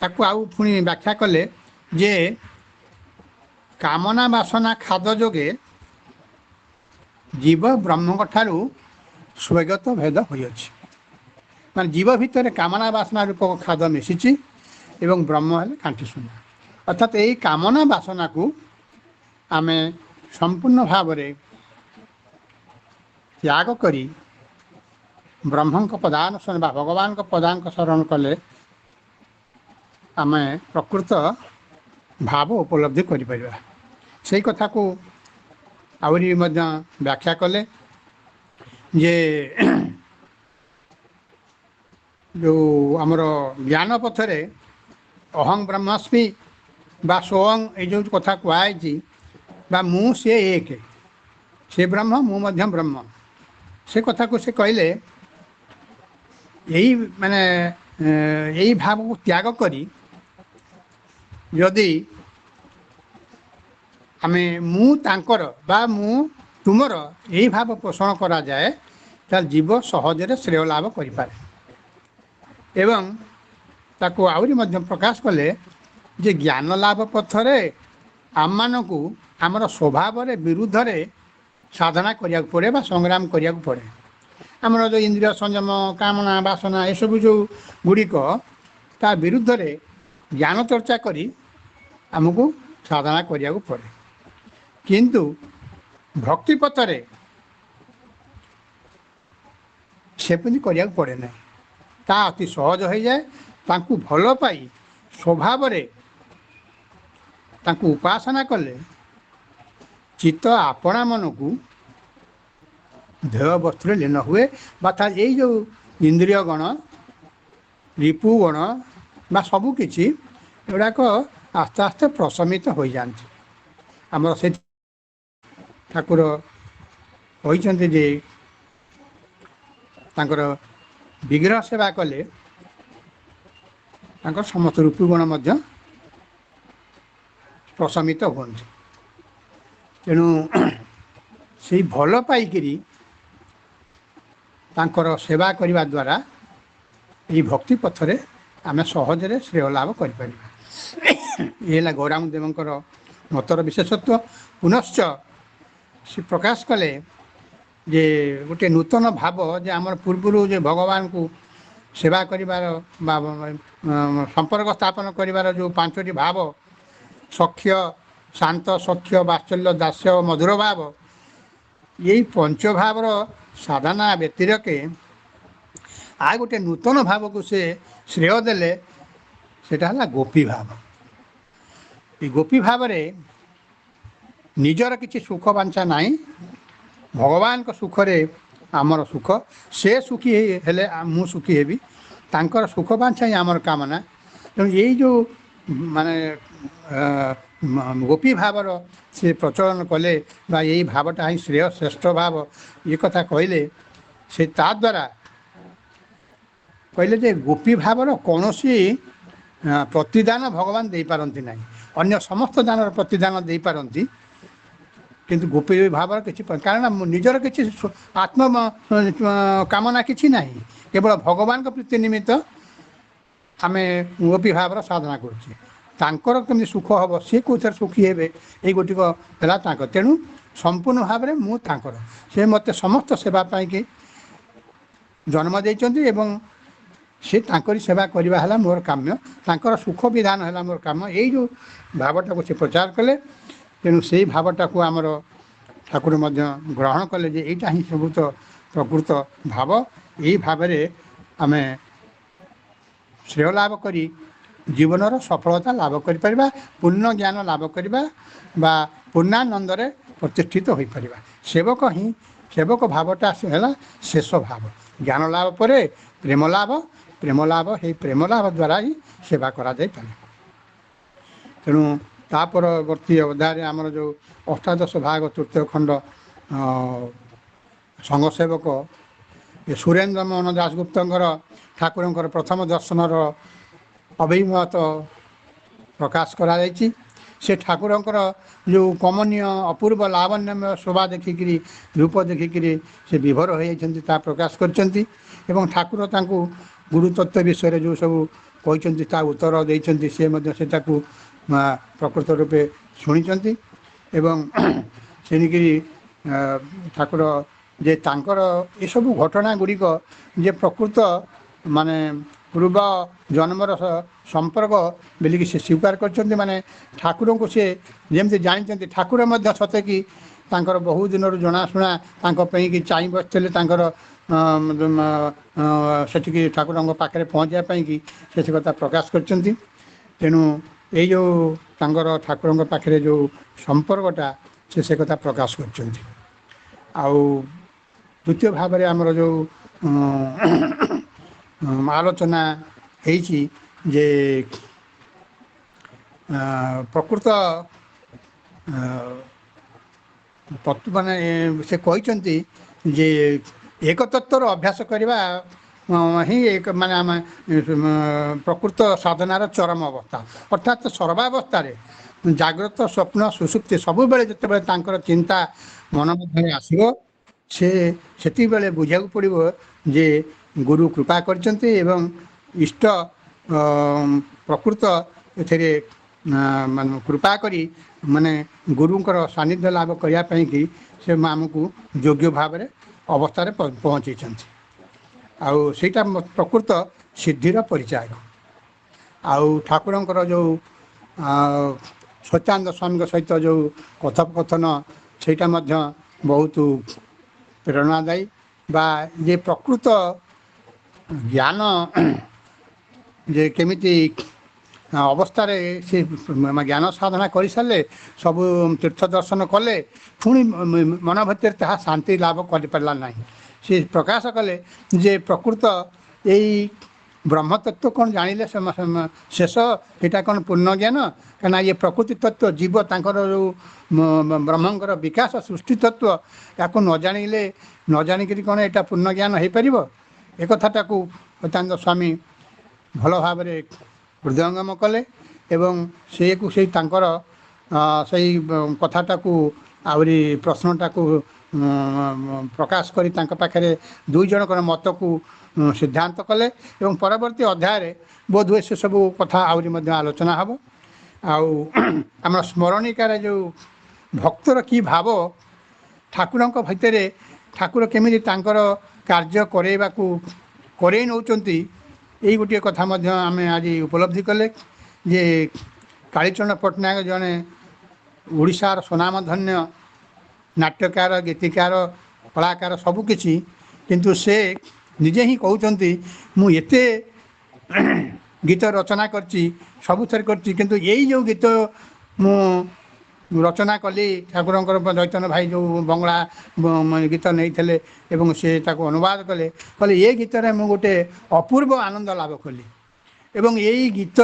ତାକୁ ଆଉ ପୁଣି ବ୍ୟାଖ୍ୟା କଲେ ଯେ କାମନା ବାସନା ଖାଦ ଯୋଗେ ଜୀବ ବ୍ରହ୍ମଙ୍କ ଠାରୁ ସ୍ୱଗତ ଭେଦ ହୋଇଅଛି। ମାନେ ଜୀବ ଭିତରେ କାମନା ବାସନା ରୂପକ ଖାଦ ମିଶିଛି ଏବଂ ବ୍ରହ୍ମ ହେଲେ ଖାଣ୍ଟି ସୁନା। ଅର୍ଥାତ୍ ଏହି କାମନା ବାସନାକୁ ଆମେ ସମ୍ପୂର୍ଣ୍ଣ ଭାବରେ ତ୍ୟାଗ କରି ବ୍ରହ୍ମଙ୍କ ପଦାନୁସରଣ ବା ଭଗବାନଙ୍କ ପଦାଙ୍କ ଶରଣ କଲେ ଆମେ ପ୍ରକୃତ ଭାବ ଉପଲବ୍ଧି କରିପାରିବା। ସେଇ କଥାକୁ ଆହୁରି ମଧ୍ୟ ବ୍ୟାଖ୍ୟା କଲେ ଯେ ଯେଉଁ ଆମର ଜ୍ଞାନ ପଥରେ ଅହଂ ବ୍ରହ୍ମାସ୍ମି ବା ସ୍ୱୟଂ, ଏଇ ଯେଉଁ କଥା କୁହାଯାଇଛି ବା ମୁଁ ସେ ଏକ, ସେ ବ୍ରହ୍ମ ମୁଁ ମଧ୍ୟ ବ୍ରହ୍ମ, ସେ କଥାକୁ ସେ କହିଲେ ଏଇ ଭାବକୁ ତ୍ୟାଗ କରି ଯଦି ଆମେ ମୁଁ ତାଙ୍କର ବା ମୁଁ ତୁମର ଏହି ଭାବ ପୋଷଣ କରାଯାଏ, ତାହେଲେ ଜୀବ ସହଜରେ ଶ୍ରେୟ ଲାଭ କରିପାରେ। ଏବଂ ତାକୁ ଆହୁରି ମଧ୍ୟ ପ୍ରକାଶ କଲେ ଯେ ଜ୍ଞାନ ଲାଭ ପଥରେ ଆମମାନଙ୍କୁ ଆମର ସ୍ୱଭାବରେ ବିରୁଦ୍ଧରେ ସାଧନା କରିବାକୁ ପଡ଼େ ବା ସଂଗ୍ରାମ କରିବାକୁ ପଡ଼େ। ଆମର ଯେଉଁ ଇନ୍ଦ୍ରିୟ ସଂଯମ, କାମନା ବାସନା ଏସବୁ ଯେଉଁ ଗୁଡ଼ିକ, ତା ବିରୁଦ୍ଧରେ ଜ୍ଞାନ ଚର୍ଚ୍ଚା କରି ଆମକୁ ସାଧନା କରିବାକୁ ପଡ଼େ। କିନ୍ତୁ ଭକ୍ତି ପଥରେ ସେମିତି କରିବାକୁ ପଡ଼େ ନାହିଁ। ତା ଅତି ସହଜ ହୋଇଯାଏ। ତାଙ୍କୁ ଭଲ ପାଇ ସ୍ୱଭାବରେ ତାଙ୍କୁ ଉପାସନା କଲେ ଚିତ୍ତ ଆପଣା ମନକୁ ଦେହ ବସ୍ତ୍ରରେ ଲୀନ ହୁଏ। ବା ତା ଏଇ ଯେଉଁ ଇନ୍ଦ୍ରିୟ ଗଣ, ରିପୁ ଗଣ ବା ସବୁ କିଛି ଏଗୁଡ଼ାକ ଆସ୍ତେ ଆସ୍ତେ ପ୍ରଶମିତ ହୋଇଯାଆନ୍ତି। ଆମର ସେ ଠାକୁର କହିଛନ୍ତି ଯେ ତାଙ୍କର ବିଗ୍ରହ ସେବା କଲେ ତାଙ୍କର ସମସ୍ତ ରୂପଗୁଣ ମଧ୍ୟ ପ୍ରଶମିତ ହୁଅନ୍ତି। ତେଣୁ ସେଇ ଭଲ ପାଇକିରି ତାଙ୍କର ସେବା କରିବା ଦ୍ୱାରା ଏହି ଭକ୍ତି ପଥରେ ଆମେ ସହଜରେ ଶ୍ରେୟ ଲାଭ କରିପାରିବା। ଏ ହେଲା ଗୌରାଙ୍ଗ ଦେବଙ୍କର ମତର ବିଶେଷତ୍ୱ। ପୁନଶ୍ଚ ସେ ପ୍ରକାଶ କଲେ ଯେ ଗୋଟେ ନୂତନ ଭାବ ଯେ ଆମର ପୂର୍ବରୁ ଯେ ଭଗବାନଙ୍କୁ ସେବା କରିବାର ବା ସମ୍ପର୍କ ସ୍ଥାପନ କରିବାର ଯେଉଁ 5ଟି ଭାବ, ସଖ୍ୟ, ଶାନ୍ତ, ସଖ୍ୟ, ବାତ୍ସଲ୍ୟ, ଦାସ୍ୟ ଓ ମଧୁର ଭାବ, ଏଇ ପଞ୍ଚଭାବର ସାଧନା ବ୍ୟତିରେକେ ଆଉ ଗୋଟେ ନୂତନ ଭାବକୁ ସେ ଶ୍ରେୟ ଦେଲେ, ସେଟା ହେଲା ଗୋପୀ ଭାବ। ଏ ଗୋପୀ ଭାବରେ ନିଜର କିଛି ସୁଖ ବାଞ୍ଛା ନାହିଁ, ଭଗବାନଙ୍କ ସୁଖରେ ଆମର ସୁଖ। ସେ ସୁଖୀ ହେଲେ ମୁଁ ସୁଖୀ ହେବି, ତାଙ୍କର ସୁଖ ବାଞ୍ଛା ହିଁ ଆମର କାମନା। ତେଣୁ ଏଇ ଯେଉଁ ମାନେ ଗୋପୀ ଭାବର ସେ ପ୍ରଚଳନ କଲେ ବା ଏଇ ଭାବଟା ହିଁ ଶ୍ରେୟ ଶ୍ରେଷ୍ଠ ଭାବ, ଏ କଥା କହିଲେ। ସେ ତା ଦ୍ୱାରା କହିଲେ ଯେ ଗୋପୀ ଭାବର କୌଣସି ପ୍ରତିଦାନ ଭଗବାନ ଦେଇପାରନ୍ତି ନାହିଁ। ଅନ୍ୟ ସମସ୍ତ ଦାନର ପ୍ରତିଦାନ ଦେଇପାରନ୍ତି, କିନ୍ତୁ ଗୋପୀ ଭାବର କିଛି, କାରଣ ନିଜର କିଛି ଆତ୍ମ କାମନା କିଛି ନାହିଁ, କେବଳ ଭଗବାନଙ୍କ ପ୍ରୀତି ନିମିତ୍ତ ଆମେ ଗୋପୀ ଭାବର ସାଧନା କରୁଛେ। ତାଙ୍କର କେମିତି ସୁଖ ହେବ, ସିଏ କେଉଁଥିରେ ସୁଖୀ ହେବେ, ଏଇ ଗୋଟିକ ହେଲା ତାଙ୍କ। ତେଣୁ ସମ୍ପୂର୍ଣ୍ଣ ଭାବରେ ମୁଁ ତାଙ୍କର, ସେ ମୋତେ ସମସ୍ତ ସେବା ପାଇଁକି ଜନ୍ମ ଦେଇଛନ୍ତି ଏବଂ ସେ ତାଙ୍କରି ସେବା କରିବା ହେଲା ମୋର କାମ୍ୟ, ତାଙ୍କର ସୁଖ ବିଧାନ ହେଲା ମୋର କାମ। ଏଇ ଯେଉଁ ଭାବଟାକୁ ସେ ପ୍ରଚାର କଲେ, ତେଣୁ ସେଇ ଭାବଟାକୁ ଆମର ଠାକୁର ମଧ୍ୟ ଗ୍ରହଣ କଲେ ଯେ ଏଇଟା ହିଁ ସବୁ ତ ପ୍ରକୃତ ଭାବ। ଏଇ ଭାବରେ ଆମେ ଶ୍ରେୟ ଲାଭ କରି ଜୀବନର ସଫଳତା ଲାଭ କରିପାରିବା, ପୂର୍ଣ୍ଣ ଜ୍ଞାନ ଲାଭ କରିବା ବା ପୂର୍ଣ୍ଣାନନ୍ଦରେ ପ୍ରତିଷ୍ଠିତ ହୋଇପାରିବା। ସେବକ ଭାବଟା ହେଲା ଶେଷ ଭାବ। ଜ୍ଞାନ ଲାଭ ପରେ ପ୍ରେମ ଲାଭ, ପ୍ରେମ ଲାଭ, ଏହି ପ୍ରେମ ଲାଭ ଦ୍ୱାରା ହିଁ ସେବା କରାଯାଇପାରେ। ତେଣୁ ତା ପରବର୍ତ୍ତୀ ଅଧ୍ୟାୟରେ ଆମର ଯେଉଁ ଅଷ୍ଟାଦଶ ଭାଗ ତୃତୀୟ ଖଣ୍ଡ ସଂଘ ସେବକ ସୁରେନ୍ଦ୍ର ମୋହନ ଦାସଗୁପ୍ତଙ୍କର ଠାକୁରଙ୍କର ପ୍ରଥମ ଦର୍ଶନର ଅଭିମତ ପ୍ରକାଶ କରାଯାଇଛି। ସେ ଠାକୁରଙ୍କର ଯେଉଁ କମନୀୟ ଅପୂର୍ବ ଲାବଣ୍ୟମୟ ଶୋଭା ଦେଖିକିରି, ରୂପ ଦେଖିକିରି ସେ ବିଭୋର ହୋଇଯାଇଛନ୍ତି, ତାହା ପ୍ରକାଶ କରିଛନ୍ତି। ଏବଂ ଠାକୁର ତାଙ୍କୁ ଗୁରୁତତ୍ତ୍ୱ ବିଷୟରେ ଯେଉଁ ସବୁ କହିଛନ୍ତି, ତା ଉତ୍ତର ଦେଇଛନ୍ତି। ସେ ମଧ୍ୟ ସେଟାକୁ ପ୍ରକୃତ ରୂପେ ଶୁଣିଛନ୍ତି ଏବଂ ଶୁଣିକିରି ଠାକୁର ଯେ ତାଙ୍କର ଏସବୁ ଘଟଣା ଗୁଡ଼ିକ ଯେ ପ୍ରକୃତ ମାନେ ପୂର୍ବ ଜନ୍ମର ସମ୍ପର୍କ ବୋଲିକି ସେ ସ୍ୱୀକାର କରିଛନ୍ତି। ମାନେ ଠାକୁରଙ୍କୁ ସେ ଯେମିତି ଜାଣିଛନ୍ତି, ଠାକୁର ମଧ୍ୟ ସତେକି ତାଙ୍କର ବହୁ ଦିନରୁ ଜଣାଶୁଣା ତାଙ୍କ ପାଇଁକି ଚାହିଁ ବସିଥିଲେ, ତାଙ୍କର ସେଠିକି ଠାକୁରଙ୍କ ପାଖରେ ପହଞ୍ଚିବା ପାଇଁକି ସେ କଥା ପ୍ରକାଶ କରିଛନ୍ତି। ତେଣୁ ଏଇ ଯେଉଁ ତାଙ୍କର ଠାକୁରଙ୍କ ପାଖରେ ଯେଉଁ ସମ୍ପର୍କଟା, ସେ କଥା ପ୍ରକାଶ କରିଛନ୍ତି। ଆଉ ଦ୍ୱିତୀୟ ଭାବରେ ଆମର ଯେଉଁ ଆଲୋଚନା ହେଇଛି ଯେ ପ୍ରକୃତ ମାନେ ସେ କହିଛନ୍ତି ଯେ ଏକତତ୍ତ୍ୱର ଅଭ୍ୟାସ କରିବା ହିଁ ମାନେ ଆମେ ପ୍ରକୃତ ସାଧନାର ଚରମ ଅବସ୍ଥା। ଅର୍ଥାତ୍ ସର୍ବାବସ୍ଥାରେ ଜାଗ୍ରତ, ସ୍ୱପ୍ନ, ସୁଷୁପ୍ତି ସବୁବେଳେ ଯେତେବେଳେ ତାଙ୍କର ଚିନ୍ତା ମନ ମଧ୍ୟରେ ଆସିବ, ସେତିକିବେଳେ ବୁଝିବାକୁ ପଡ଼ିବ ଯେ ଗୁରୁ କୃପା କରିଛନ୍ତି ଏବଂ ଇଷ୍ଟ ପ୍ରକୃତ ଏଥିରେ ମାନେ କୃପା କରି ମାନେ ଗୁରୁଙ୍କର ସାନ୍ନିଧ୍ୟ ଲାଭ କରିବା ପାଇଁକି ସେ ଆମକୁ ଯୋଗ୍ୟ ଭାବରେ ଅବସ୍ଥାରେ ପହଞ୍ଚାଇଛନ୍ତି। ଆଉ ସେଇଟା ପ୍ରକୃତ ସିଦ୍ଧିର ପରିଚାୟକ। ଆଉ ଠାକୁରଙ୍କର ଯେଉଁ ସତ୍ୟାନନ୍ଦ ସ୍ୱାମୀଙ୍କ ସହିତ ଯେଉଁ କଥୋପକଥନ, ସେଇଟା ମଧ୍ୟ ବହୁତ ପ୍ରେରଣାଦାୟୀ। ବା ଯେ ପ୍ରକୃତ ଜ୍ଞାନ ଯେ କେମିତି ଅବସ୍ଥାରେ ସେ ଜ୍ଞାନ ସାଧନା କରିସାରିଲେ, ସବୁ ତୀର୍ଥ ଦର୍ଶନ କଲେ, ପୁଣି ମନ ଭିତରେ ତାହା ଶାନ୍ତି ଲାଭ କରିପାରିଲା ନାହିଁ। ସେ ପ୍ରକାଶ କଲେ ଯେ ପ୍ରକୃତ ଏଇ ବ୍ରହ୍ମତତ୍ତ୍ୱ କ'ଣ ଜାଣିଲେ ଶେଷ, ଏଇଟା କ'ଣ ପୂର୍ଣ୍ଣ ଜ୍ଞାନ? କାହିଁକିନା ଇଏ ପ୍ରକୃତି ତତ୍ତ୍ୱ, ଜୀବ ତାଙ୍କର ଯେଉଁ ବ୍ରହ୍ମଙ୍କର ବିକାଶ ସୃଷ୍ଟି ତତ୍ତ୍ୱ, ତାକୁ ନ ଜାଣିକିରି କ'ଣ ଏଇଟା ପୂର୍ଣ୍ଣ ଜ୍ଞାନ ହେଇପାରିବ? ଏ କଥାଟାକୁ ସତ୍ୟାନନ୍ଦ ସ୍ୱାମୀ ଭଲ ଭାବରେ ହୃଦୟଙ୍ଗମ କଲେ ଏବଂ ସେଇ ତାଙ୍କର ସେଇ କଥାଟାକୁ ଆହୁରି ପ୍ରଶ୍ନଟାକୁ ପ୍ରକାଶ କରି ତାଙ୍କ ପାଖରେ ଦୁଇ ଜଣଙ୍କର ମତକୁ ସିଦ୍ଧାନ୍ତ କଲେ ଏବଂ ପରବର୍ତ୍ତୀ ଅଧ୍ୟାୟରେ ବୋଧହୁଏ ସେସବୁ କଥା ଆହୁରି ମଧ୍ୟ ଆଲୋଚନା ହେବ। ଆଉ ଆମର ସ୍ମରଣିକାରେ ଯେଉଁ ଭକ୍ତର କି ଭାବ ଠାକୁରଙ୍କ ଭିତରେ ଠାକୁର କେମିତି ତାଙ୍କର କାର୍ଯ୍ୟ କରେଇ ନେଉଛନ୍ତି, ଏଇ ଗୋଟିଏ କଥା ମଧ୍ୟ ଆମେ ଆଜି ଉପଲବ୍ଧି କଲେ ଯେ କାଳୀଚରଣ ପଟ୍ଟନାୟକ ଜଣେ ଓଡ଼ିଶାର ସୁନାମଧନ୍ୟ ନାଟ୍ୟକାର, ଗୀତିକାର, କଳାକାର ସବୁକିଛି, କିନ୍ତୁ ସେ ନିଜେ ହିଁ କହୁଛନ୍ତି ମୁଁ ଏତେ ଗୀତ ରଚନା କରିଛି, ସବୁଥିରେ କରିଛି, କିନ୍ତୁ ଏଇ ଯେଉଁ ଗୀତ ମୁଁ ରଚନା କଲି ଠାକୁରଙ୍କର ଚୈତନ୍ୟ ଭାଇ ଯେଉଁ ବଙ୍ଗଳା ଗୀତ ନେଇଥିଲେ ଏବଂ ସେ ତାକୁ ଅନୁବାଦ କଲେ, କହିଲେ ଏ ଗୀତରେ ମୁଁ ଗୋଟେ ଅପୂର୍ବ ଆନନ୍ଦ ଲାଭ କଲି ଏବଂ ଏଇ ଗୀତ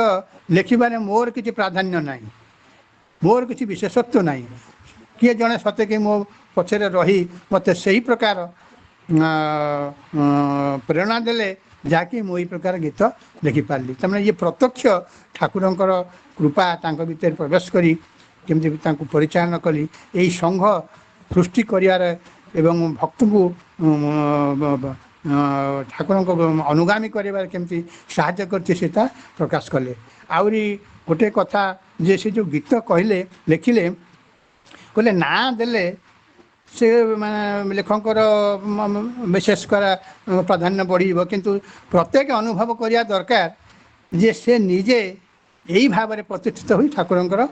ଲେଖିବାରେ ମୋର କିଛି ପ୍ରାଧାନ୍ୟ ନାହିଁ, ମୋର କିଛି ବିଶେଷତ୍ୱ ନାହିଁ। କିଏ ଜଣେ ସତେ କି ମୋ ପଛରେ ରହି ମୋତେ ସେହି ପ୍ରକାର ପ୍ରେରଣା ଦେଲେ ଯାହାକି ମୁଁ ଏଇ ପ୍ରକାର ଗୀତ ଲେଖିପାରିଲି। ତାମାନେ ଇଏ ପ୍ରତ୍ୟକ୍ଷ ଠାକୁରଙ୍କର କୃପା ତାଙ୍କ ଭିତରେ ପ୍ରବେଶ କରି କେମିତି ତାଙ୍କୁ ପରିଚାଳନା କଲି, ଏହି ସଂଘ ସୃଷ୍ଟି କରିବାର ଏବଂ ଭକ୍ତଙ୍କୁ ଠାକୁରଙ୍କ ଅନୁଗାମୀ କରିବାରେ କେମିତି ସାହାଯ୍ୟ କରିଛି ସେଟା ପ୍ରକାଶ କଲେ। ଆହୁରି ଗୋଟେ କଥା ଯେ ସେ ଯେଉଁ ଗୀତ କହିଲେ ଲେଖିଲେ, କହିଲେ ନାଁ ଦେଲେ ସେ ଲେଖକଙ୍କର ବିଶେଷ କରା ପ୍ରାଧାନ୍ୟ ବଢ଼ିଯିବ, କିନ୍ତୁ ପ୍ରତ୍ୟେକ ଅନୁଭବ କରିବା ଦରକାର ଯେ ସେ ନିଜେ ଏଇ ଭାବରେ ପ୍ରତିଷ୍ଠିତ ହୋଇ ଠାକୁରଙ୍କର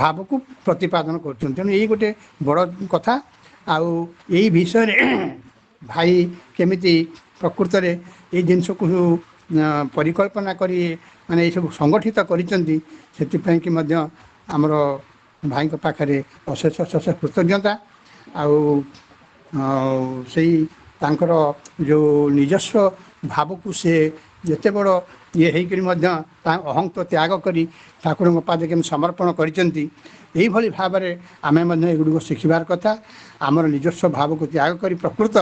ଭାବକୁ ପ୍ରତିପାଦନ କରୁଛନ୍ତି। ତେଣୁ ଏଇ ଗୋଟେ ବଡ଼ କଥା। ଆଉ ଏଇ ବିଷୟରେ ଭାଇ କେମିତି ପ୍ରକୃତରେ ଏଇ ଜିନିଷକୁ ପରିକଳ୍ପନା କରି ମାନେ ଏଇସବୁ ସଂଗଠିତ କରିଛନ୍ତି, ସେଥିପାଇଁ କି ମଧ୍ୟ ଆମର ଭାଇଙ୍କ ପାଖରେ ଅଶେଷ ଅଶେଷ କୃତଜ୍ଞତା। ଆଉ ସେଇ ତାଙ୍କର ଯେଉଁ ନିଜସ୍ୱ ଭାବକୁ ସେ ଯେତେ ବଡ଼ ଇଏ ହେଇକରି ମଧ୍ୟ ତା ଅହଙ୍କ ତ୍ୟାଗ କରି ଠାକୁରଙ୍କ ପାଦେ କେମିତି ସମର୍ପଣ କରିଛନ୍ତି, ଏଇଭଳି ଭାବରେ ଆମେ ମଧ୍ୟ ଏଗୁଡ଼ିକ ଶିଖିବାର କଥା। ଆମର ନିଜସ୍ୱ ଭାବକୁ ତ୍ୟାଗ କରି ପ୍ରକୃତ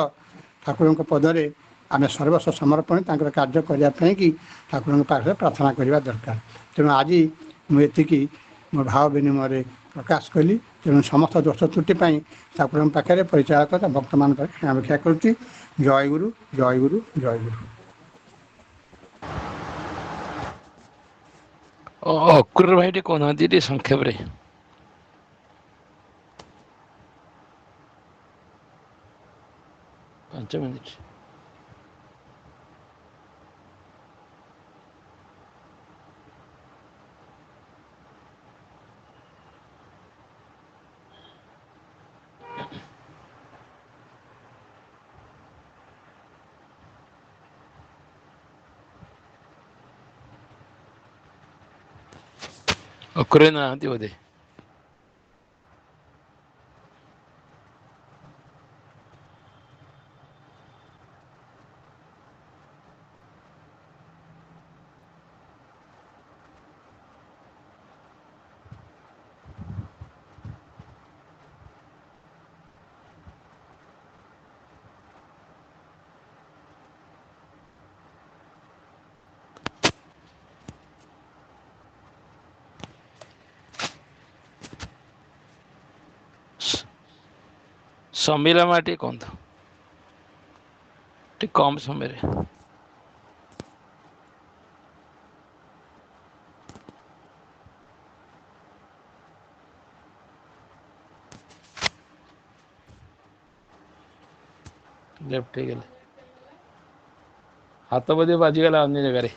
ଠାକୁରଙ୍କ ପଦରେ ଆମେ ସର୍ବସ୍ୱ ସମର୍ପଣ ତାଙ୍କର କାର୍ଯ୍ୟ କରିବା ପାଇଁକି ଠାକୁରଙ୍କ ପାଖରେ ପ୍ରାର୍ଥନା କରିବା ଦରକାର। ତେଣୁ ଆଜି ମୁଁ ଏତିକି ମୋ ଭାବ ବିନିମୟରେ ପ୍ରକାଶ କଲି। ତେଣୁ ସମସ୍ତ ଦୋଷ ତ୍ରୁଟି ପାଇଁ ଠାକୁରଙ୍କ ପାଖରେ ପରିଚାଳକତା ଭକ୍ତମାନଙ୍କ ପାଖରେ କ୍ଷମାଭିକ୍ଷା କରୁଛି। ଜୟଗୁରୁ, ଜୟଗୁରୁ, ଜୟଗୁରୁ। ଅକ୍ରୁର ଭାଇ ଟିକେ କହୁନାହାନ୍ତି ଟିକେ ସଂକ୍ଷେପରେ। ପାଞ୍ଚ ମିନିଟ୍। ଅକ୍ରୁର ନାହାନ୍ତି ବୋଧେ। ସମୀରା ମା ଟିକେ କୁହନ୍ତୁ, ଟିକେ କମ୍ ସମୟରେ। ଲେଫ୍ଟ ହେଇଗଲେ, ହାତ ବୋଧେ ବାଜିଗଲା ଅନ୍ୟ ଜାଗାରେ।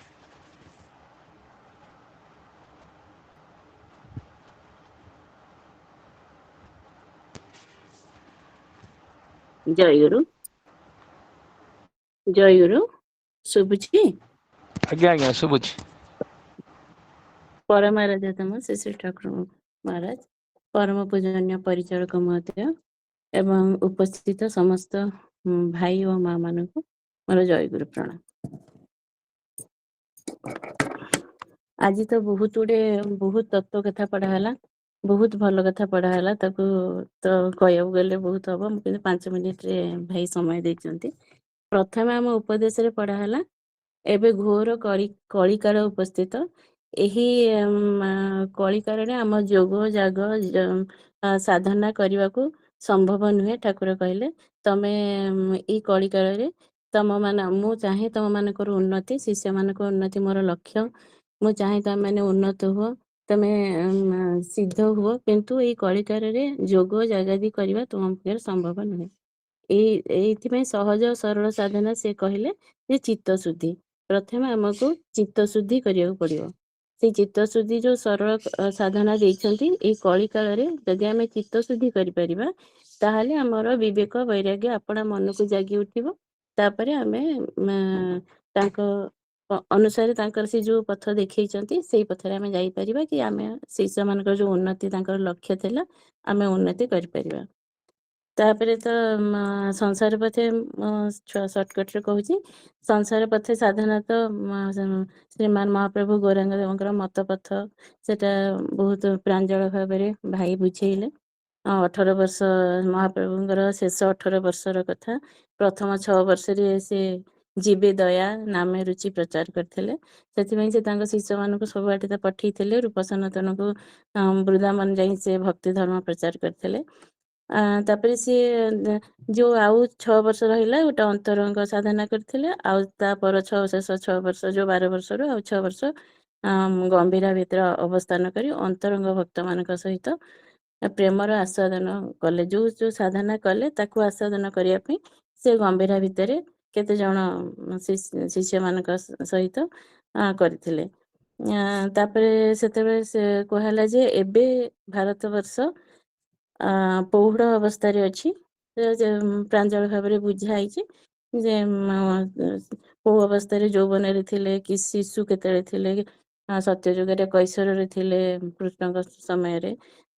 ଜୟଗୁରୁ, ଜୟଗୁରୁ। ଶୁଭୁଛି? ଆଜ୍ଞା ଆଜ୍ଞା ଶୁଭୁଛି। ପରମାରାଧ୍ୟ ତମ ଶ୍ରୀ ଶ୍ରୀ ଠାକୁର ମହାରାଜ, ପରମ ପୂଜନୀୟ ପରିଚାଳକ ମହୋଦୟ ଏବଂ ଉପସ୍ଥିତ ସମସ୍ତ ଭାଇ ଓ ମା ମାନଙ୍କୁ ମୋର ଜୟଗୁରୁ ପ୍ରଣାମ। ଆଜି ତ ବହୁତ ତତ୍ଵ କଥା ପଢା ହେଲା, ବହୁତ ଭଲ କଥା ପଢା ହେଲା। ତାକୁ ତ କହିବାକୁ ଗଲେ ବହୁତ ହବ, ମୁଁ କିନ୍ତୁ 5 ମିନିଟରେ ଭାଇ ସମୟ ଦେଇଛନ୍ତି। ପ୍ରଥମେ ଆମ ଉପଦେଶରେ ପଢା ହେଲା ଏବେ ଘୋର କଳିକାଳ ଉପସ୍ଥିତ, ଏହି କଳିକାଳରେ ଆମ ଯୋଗ ଜାଗ ସାଧନା କରିବାକୁ ସମ୍ଭବ ନୁହେଁ। ଠାକୁର କହିଲେ ତମେ ଏଇ କଳିକାଳରେ ମୁଁ ଚାହେଁ ତମମାନଙ୍କର ଉନ୍ନତି, ଶିଷ୍ୟମାନଙ୍କ ଉନ୍ନତି ମୋର ଲକ୍ଷ୍ୟ। ମୁଁ ଚାହେଁ ତମେମାନେ ଉନ୍ନତ ହୁଅ, ତମେ ସିଦ୍ଧ ହୁଅ, କିନ୍ତୁ ଏଇ କଳିକାଳରେ ଯୋଗ ଜାଗାଦି କରିବା ତୁମ ପକ୍ଷରେ ସମ୍ଭବ ନୁହେଁ। ଏଇଥିପାଇଁ ସହଜ ସରଳ ସାଧନା ସେ କହିଲେ ଯେ ଚିତ୍ତ ଶୁଦ୍ଧି। ପ୍ରଥମେ ଆମକୁ ଚିତ୍ତ ଶୁଦ୍ଧି କରିବାକୁ ପଡିବ। ସେଇ ଚିତ୍ତ ଶୁଦ୍ଧି ଯୋଉ ସରଳ ସାଧନା ଦେଇଛନ୍ତି, ଏଇ କଳି କାଳରେ ଯଦି ଆମେ ଚିତ୍ତ ଶୁଦ୍ଧି କରିପାରିବା ତାହେଲେ ଆମର ବିବେକ ବୈରାଗ୍ୟ ଆପଣା ମନକୁ ଜାଗି ଉଠିବ। ତାପରେ ଆମେ ତାଙ୍କ ଅନୁସାରେ ତାଙ୍କର ସେ ଯୋଉ ପଥ ଦେଖେଇଛନ୍ତି ସେଇ ପଥରେ ଆମେ ଯାଇପାରିବା, କି ଆମେ ଶିଷ୍ୟମାନଙ୍କର ଯୋଉ ଉନ୍ନତି ତାଙ୍କର ଲକ୍ଷ୍ୟ ଥିଲା ଆମେ ଉନ୍ନତି କରିପାରିବା। ତାପରେ ତ ସଂସାର ପଥେ ସର୍ଟକଟରେ କହୁଛି, ସଂସାର ପଥେ ସାଧାରଣତଃ ଶ୍ରୀମାନ ମହାପ୍ରଭୁ ଗୌରାଙ୍ଗ ଦେବଙ୍କର ମତ ପଥ, ସେଟା ବହୁତ ପ୍ରାଞ୍ଜଳ ଭାବରେ ଭାଇ ବୁଝେଇଲେ। 18 ବର୍ଷ ମହାପ୍ରଭୁଙ୍କର ଶେଷ 18 ବର୍ଷର କଥା। ପ୍ରଥମ 6 ବର୍ଷରେ ସେ ଯିବେ ଦୟା ନାମେ ରୁଚି ପ୍ରଚାର କରିଥିଲେ। ସେଥିପାଇଁ ସେ ତାଙ୍କ ଶିଷ୍ୟମାନଙ୍କୁ ସବୁଆଡେ ତ ପଠେଇଥିଲେ। ରୂପ ସନାତନକୁ ବୃନ୍ଦାବନ ଯାଇ ସେ ଭକ୍ତି ଧର୍ମ ପ୍ରଚାର କରିଥିଲେ। ତାପରେ ସିଏ ଯୋଉ ଆଉ 6 ବର୍ଷ ରହିଲା ଗୋଟେ ଅନ୍ତରଙ୍ଗ ସାଧନା କରିଥିଲେ। ଆଉ ତାପର ଶେଷ 6 ବର୍ଷ ଯୋଉ 12 ବର୍ଷରୁ ଆଉ 6 ବର୍ଷ ଗମ୍ଭୀରା ଭିତରେ ଅବସ୍ଥାନ କରି ଅନ୍ତରଙ୍ଗ ଭକ୍ତ ମାନଙ୍କ ସହିତ ପ୍ରେମର ଆସ୍ୱାଦନ କଲେ। ଯୋଉ ସାଧନା କଲେ ତାକୁ ଆସ୍ୱାଦନ କରିବା ପାଇଁ ସେ ଗମ୍ଭୀରା ଭିତରେ କେତେ ଜଣ ଶିଷ୍ୟମାନଙ୍କ ସହିତ କରିଥିଲେ। ତାପରେ ସେତେବେଳେ ସେ କୁହାହେଲା ଯେ ଏବେ ଭାରତ ବର୍ଷ ପୌଢ଼ ଅବସ୍ଥାରେ ଅଛି। ପ୍ରାଞ୍ଜଳ ଭାବରେ ବୁଝା ହେଇଛି ଯେ କୋଉ ଅବସ୍ଥାରେ ଯୌବନରେ ଥିଲେ, କି ଶିଶୁ କେତେବେଳେ ଥିଲେ, ସତ୍ୟ ଯୁଗରେ କୈଶୋରରେ ଥିଲେ କୃଷ୍ଣଙ୍କ ସମୟରେ,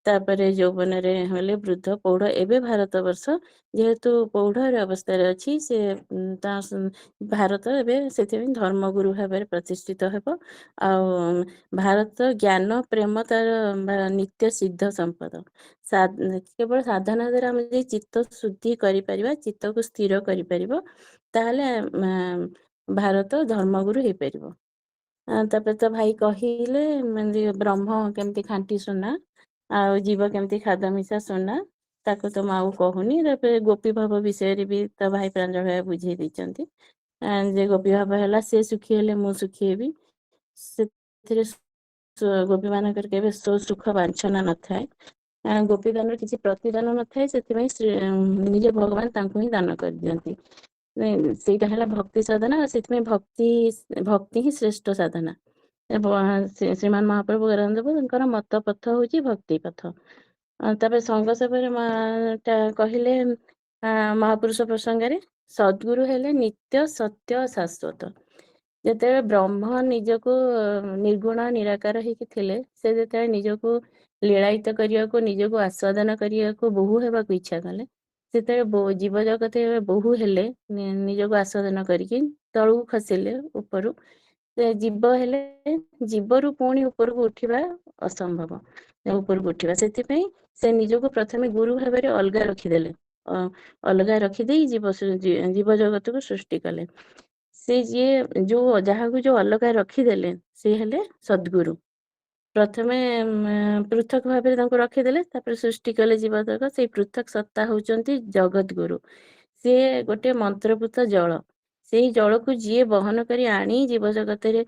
ତାପରେ ଯୌବନରେ ହେଲେ ବୃଦ୍ଧ ପୌଢ଼। ଏବେ ଭାରତ ବର୍ଷ ଯେହେତୁ ପୌଢ଼ର ଅବସ୍ଥାରେ ଅଛି, ସେ ଭାରତ ଏବେ ସେଥିପାଇଁ ଧର୍ମଗୁରୁ ଭାବରେ ପ୍ରତିଷ୍ଠିତ ହେବ। ଆଉ ଭାରତ ଜ୍ଞାନ ପ୍ରେମ ତାର ନିତ୍ୟ ସିଦ୍ଧ ସମ୍ପଦ। କେବଳ ସାଧନା ଦ୍ୱାରା ଆମେ ଯଦି ଚିତ୍ତ ଶୁଦ୍ଧି କରିପାରିବା, ଚିତ୍ତକୁ ସ୍ଥିର କରିପାରିବ, ତାହେଲେ ଭାରତ ଧର୍ମଗୁରୁ ହେଇପାରିବ। ତାପରେ ତ ଭାଇ କହିଲେ ବ୍ରହ୍ମ କେମିତି ଖାଣ୍ଟି ସୁନା ଆଉ ଜୀବ କେମିତି ଖାଦ ମିଶା ସୁନା, ତାକୁ ତ ମୁଁ ଆଉ କହୁନି। ତାପରେ ଗୋପୀ ଭାବ ବିଷୟରେ ବି ତ ଭାଇ ପ୍ରାଞ୍ଜଳ ଭାଇ ବୁଝେଇ ଦେଇଛନ୍ତି ଯେ ଗୋପୀ ଭାବ ହେଲା ସେ ସୁଖୀ ହେଲେ ମୁଁ ସୁଖୀ ହେବି। ସେଥିରେ ଗୋପୀ ମାନଙ୍କର କେବେ ସୁଖ ବାଞ୍ଛନା ନଥାଏ। ଗୋପୀ ଦାନର କିଛି ପ୍ରତିଦାନ ନଥାଏ, ସେଥିପାଇଁ ନିଜ ଭଗବାନ ତାଙ୍କୁ ହିଁ ଦାନ କରିଦିଅନ୍ତି। ସେଇଟା ହେଲା ଭକ୍ତି ସାଧନା। ସେଥିପାଇଁ ଭକ୍ତି ହିଁ ଶ୍ରେଷ୍ଠ ସାଧନା। ଶ୍ରୀମାନ ମହାପ୍ରଭୁ ତାଙ୍କର ମତ ପଥ ହଉଛି ଭକ୍ତି ପଥ। ତାପରେ ସଙ୍ଗ ସେବାରେ କହିଲେ ମହାପୁରୁଷ ପ୍ରସଙ୍ଗରେ ସଦ୍ଗୁରୁ ହେଲେ ନିତ୍ୟ ସତ୍ୟ ଶାଶ୍ୱତ। ଯେତେବେଳେ ବ୍ରହ୍ମ ନିଜକୁ ନିର୍ଗୁଣ ନିରାକାର ହେଇକି ଥିଲେ, ସେ ଯେତେବେଳେ ନିଜକୁ ଲୀଳାୟିତ କରିବାକୁ, ନିଜକୁ ଆସ୍ୱାଦନ କରିବାକୁ, ବୋହୂ ହେବାକୁ ଇଚ୍ଛା କଲେ, ସେତେବେଳେ ଜୀବ ଜଗତ ବୋହୂ ହେଲେ ନିଜକୁ ଆସ୍ୱାଦନ କରିକି ତଳକୁ ଖସିଲେ ଉପରୁ। ଜୀବ ହେଲେ ଜୀବରୁ ପୁଣି ଉପରକୁ ଉଠିବା ଅସମ୍ଭବ, ଉପରକୁ ଉଠିବା। ସେଥିପାଇଁ ସେ ନିଜକୁ ପ୍ରଥମେ ଗୁରୁ ଭାବରେ ଅଲଗା ରଖିଦେଲେ। ଅଲଗା ରଖିଦେଇ ଜୀବ ଜଗତକୁ ସୃଷ୍ଟି କଲେ। ସେ ଯାହାକୁ ଯୋଉ ଅଲଗା ରଖିଦେଲେ ସେ ହେଲେ ସଦ୍ଗୁରୁ। ପ୍ରଥମେ ପୃଥକ ଭାବରେ ତାଙ୍କୁ ରଖିଦେଲେ, ତାପରେ ସୃଷ୍ଟି କଲେ ଜୀବ ଜଗତ। ସେଇ ପୃଥକ ସତ୍ତା ହଉଛନ୍ତି ଜଗତ ଗୁରୁ। ସିଏ ଗୋଟେ ମନ୍ତ୍ରପୁତ ଜଳ। ସେଇ ଜଳକୁ ଯିଏ ବହନ କରି ଆଣି ଜୀବ ଜଗତରେ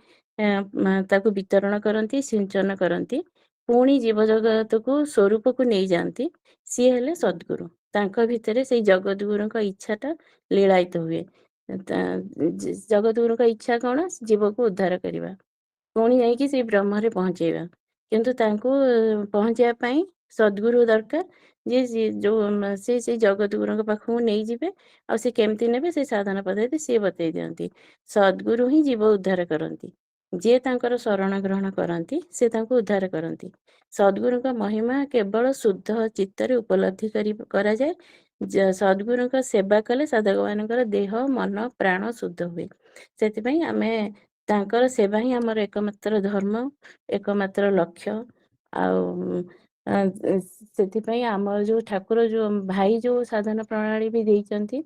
ତାକୁ ବିତରଣ କରନ୍ତି, ସିଞ୍ଚନ କରନ୍ତି, ପୁଣି ଜୀବ ଜଗତକୁ ସ୍ୱରୂପକୁ ନେଇଯାଆନ୍ତି, ସିଏ ହେଲେ ସଦ୍ଗୁରୁ। ତାଙ୍କ ଭିତରେ ସେଇ ଜଗତ ଗୁରୁଙ୍କ ଇଚ୍ଛାଟା ଲୀଳାୟିତ ହୁଏ। ଜଗତ ଗୁରୁଙ୍କ ଇଚ୍ଛା କଣ? ଜୀବକୁ ଉଦ୍ଧାର କରିବା, ପୁଣି ଯାଇକି ସେଇ ବ୍ରହ୍ମରେ ପହଞ୍ଚେଇବା। କିନ୍ତୁ ତାଙ୍କୁ ପହଞ୍ଚେଇବା ପାଇଁ ସଦ୍ଗୁରୁ ଦରକାର, ସେ ସେଇ ଜଗତ ଗୁରୁଙ୍କ ପାଖକୁ ନେଇଯିବେ। ଆଉ ସେ କେମିତି ନେବେ, ସେ ସାଧନ ପଦ୍ଧତି ସିଏ ବତେଇ ଦିଅନ୍ତି। ସଦ୍ଗୁରୁ ହିଁ ଜୀବ ଉଦ୍ଧାର କରନ୍ତି। ଯିଏ ତାଙ୍କର ଶରଣ ଗ୍ରହଣ କରନ୍ତି ସେ ତାଙ୍କୁ ଉଦ୍ଧାର କରନ୍ତି। ସଦ୍ଗୁରୁଙ୍କ ମହିମା କେବଳ ଶୁଦ୍ଧ ଚିତ୍ତରେ ଉପଲବ୍ଧି କରାଯାଏ। ସଦ୍ଗୁରୁଙ୍କ ସେବା କଲେ ସାଧକମାନଙ୍କର ଦେହ ମନ ପ୍ରାଣ ଶୁଦ୍ଧ ହୁଏ। ସେଥିପାଇଁ ଆମେ ତାଙ୍କର ସେବା ହିଁ ଆମର ଏକମାତ୍ର ଧର୍ମ, ଏକମାତ୍ର ଲକ୍ଷ୍ୟ। ଆଉ ସେଥିପାଇଁ ଆମର ଯୋଉ ଠାକୁର ଯୋଉ ଭାଇ ଯୋଉ ସାଧନ ପ୍ରଣାଳୀ ବି ଦେଇଛନ୍ତି,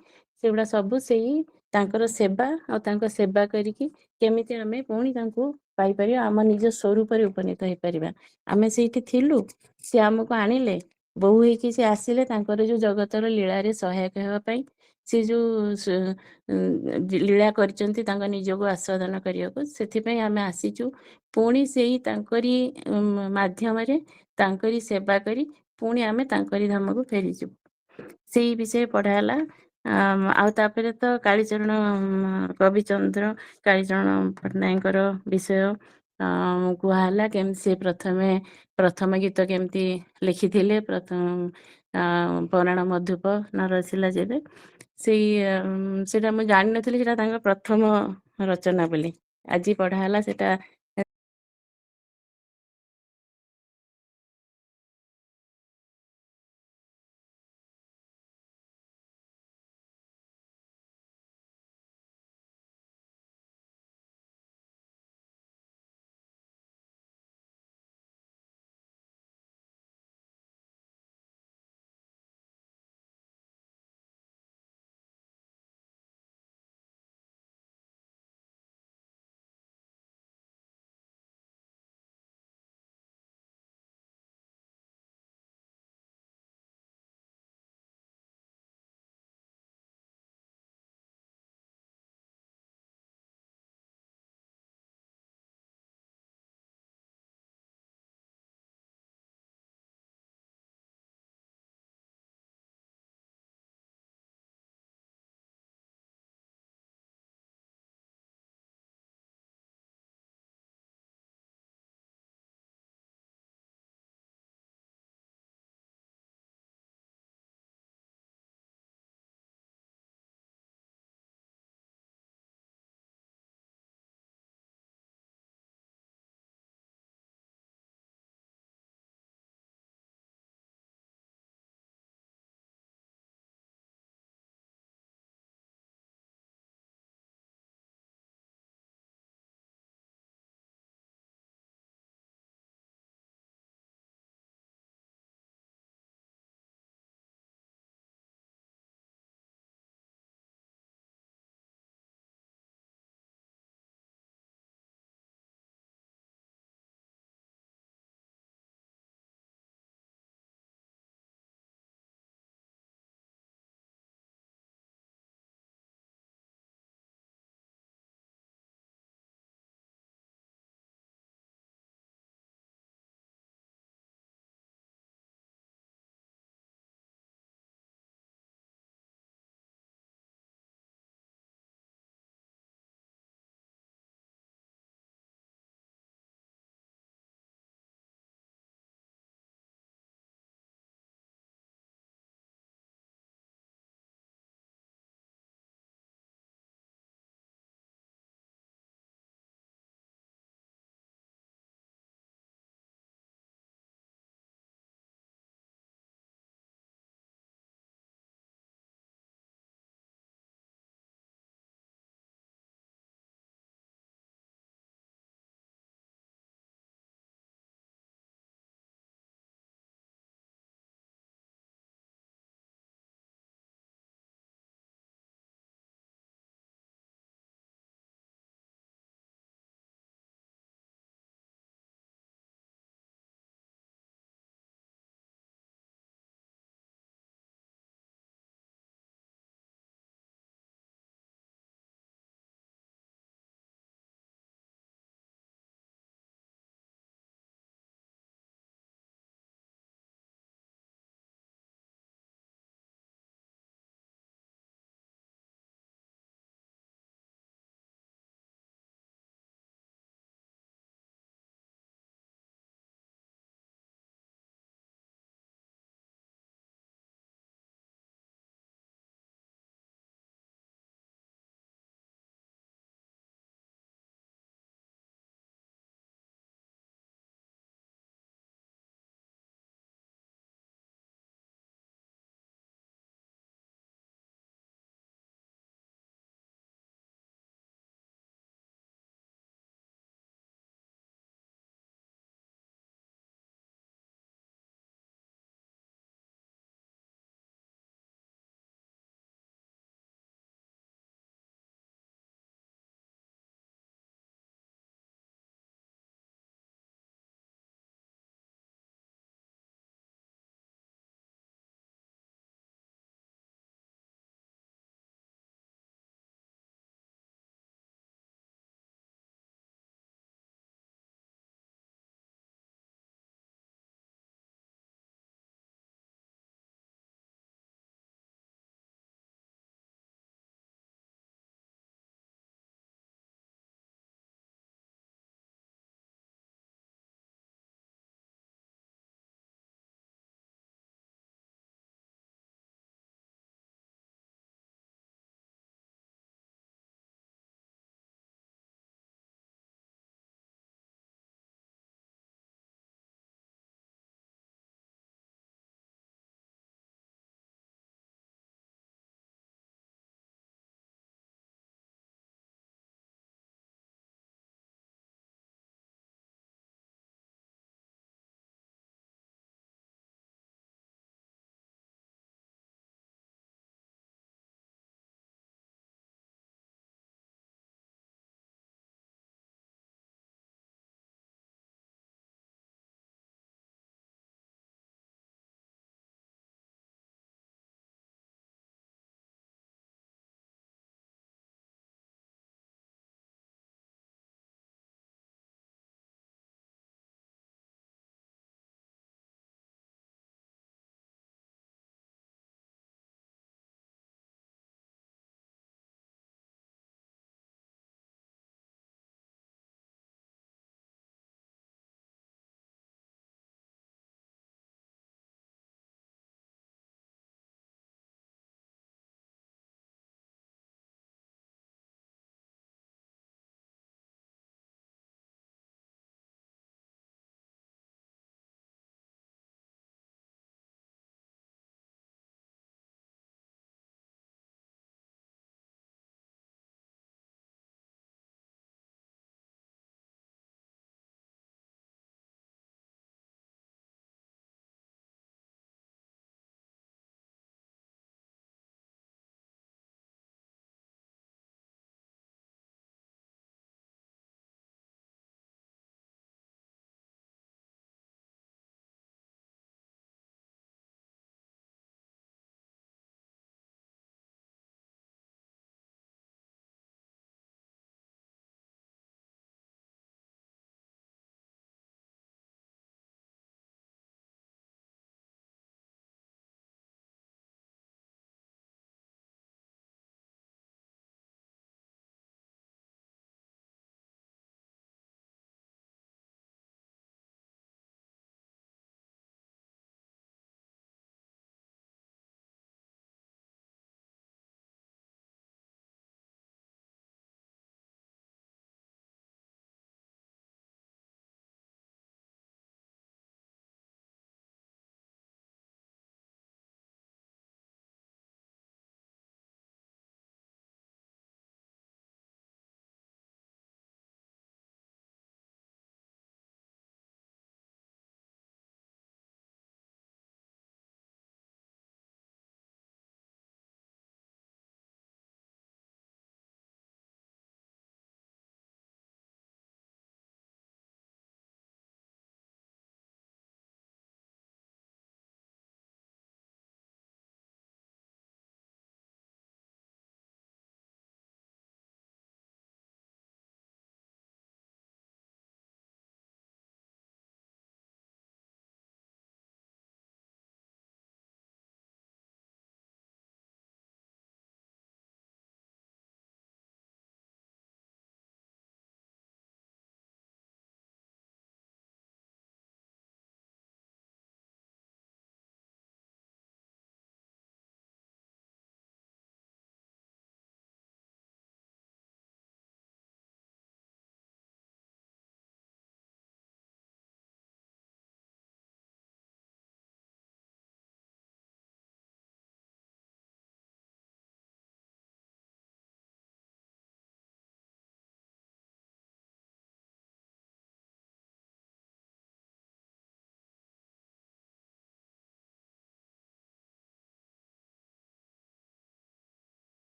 ସେଗୁଡା ସବୁ ସେଇ ତାଙ୍କର ସେବା, ଆଉ ତାଙ୍କ ସେବା କରିକି କେମିତି ଆମେ ପୁଣି ତାଙ୍କୁ ପାଇପାରିବା, ଆମ ନିଜ ସ୍ୱରୂପରେ ଉପନୀତ ହେଇପାରିବା। ଆମେ ସେଇଠି ଥିଲୁ, ସେ ଆମକୁ ଆଣିଲେ, ବୋହୂ ହେଇକି ସେ ଆସିଲେ ତାଙ୍କର ଯୋଉ ଜଗତର ଲୀଳାରେ ସହାୟକ ହେବା ପାଇଁ। ସେ ଯୋଉ ଲୀଳା କରିଛନ୍ତି ତାଙ୍କ ନିଜକୁ ଆସ୍ୱାଦନ କରିବାକୁ, ସେଥିପାଇଁ ଆମେ ଆସିଛୁ। ପୁଣି ସେଇ ତାଙ୍କରି ମାଧ୍ୟମରେ ତାଙ୍କରି ସେବା କରି ପୁଣି ଆମେ ତାଙ୍କରି ଧାମକୁ ଫେରିଯିବୁ। ସେଇ ବିଷୟ ପଢା ହେଲା। ଆଉ ତାପରେ ତ କାଳିଚରଣ କବିଚନ୍ଦ୍ର କାଳିଚରଣ ପଟ୍ଟନାୟକଙ୍କର ବିଷୟ କୁହା ହେଲା। କେମିତି ସେ ପ୍ରଥମ ଗୀତ କେମିତି ଲେଖିଥିଲେ, ପରାଣ ମଧୁପ ନରସିଲା ଯେବେ, ସେଇଟା ମୁଁ ଜାଣିନଥିଲି ସେଟା ତାଙ୍କ ପ୍ରଥମ ରଚନା ବୋଲି। ଆଜି ପଢା ହେଲା ସେଟା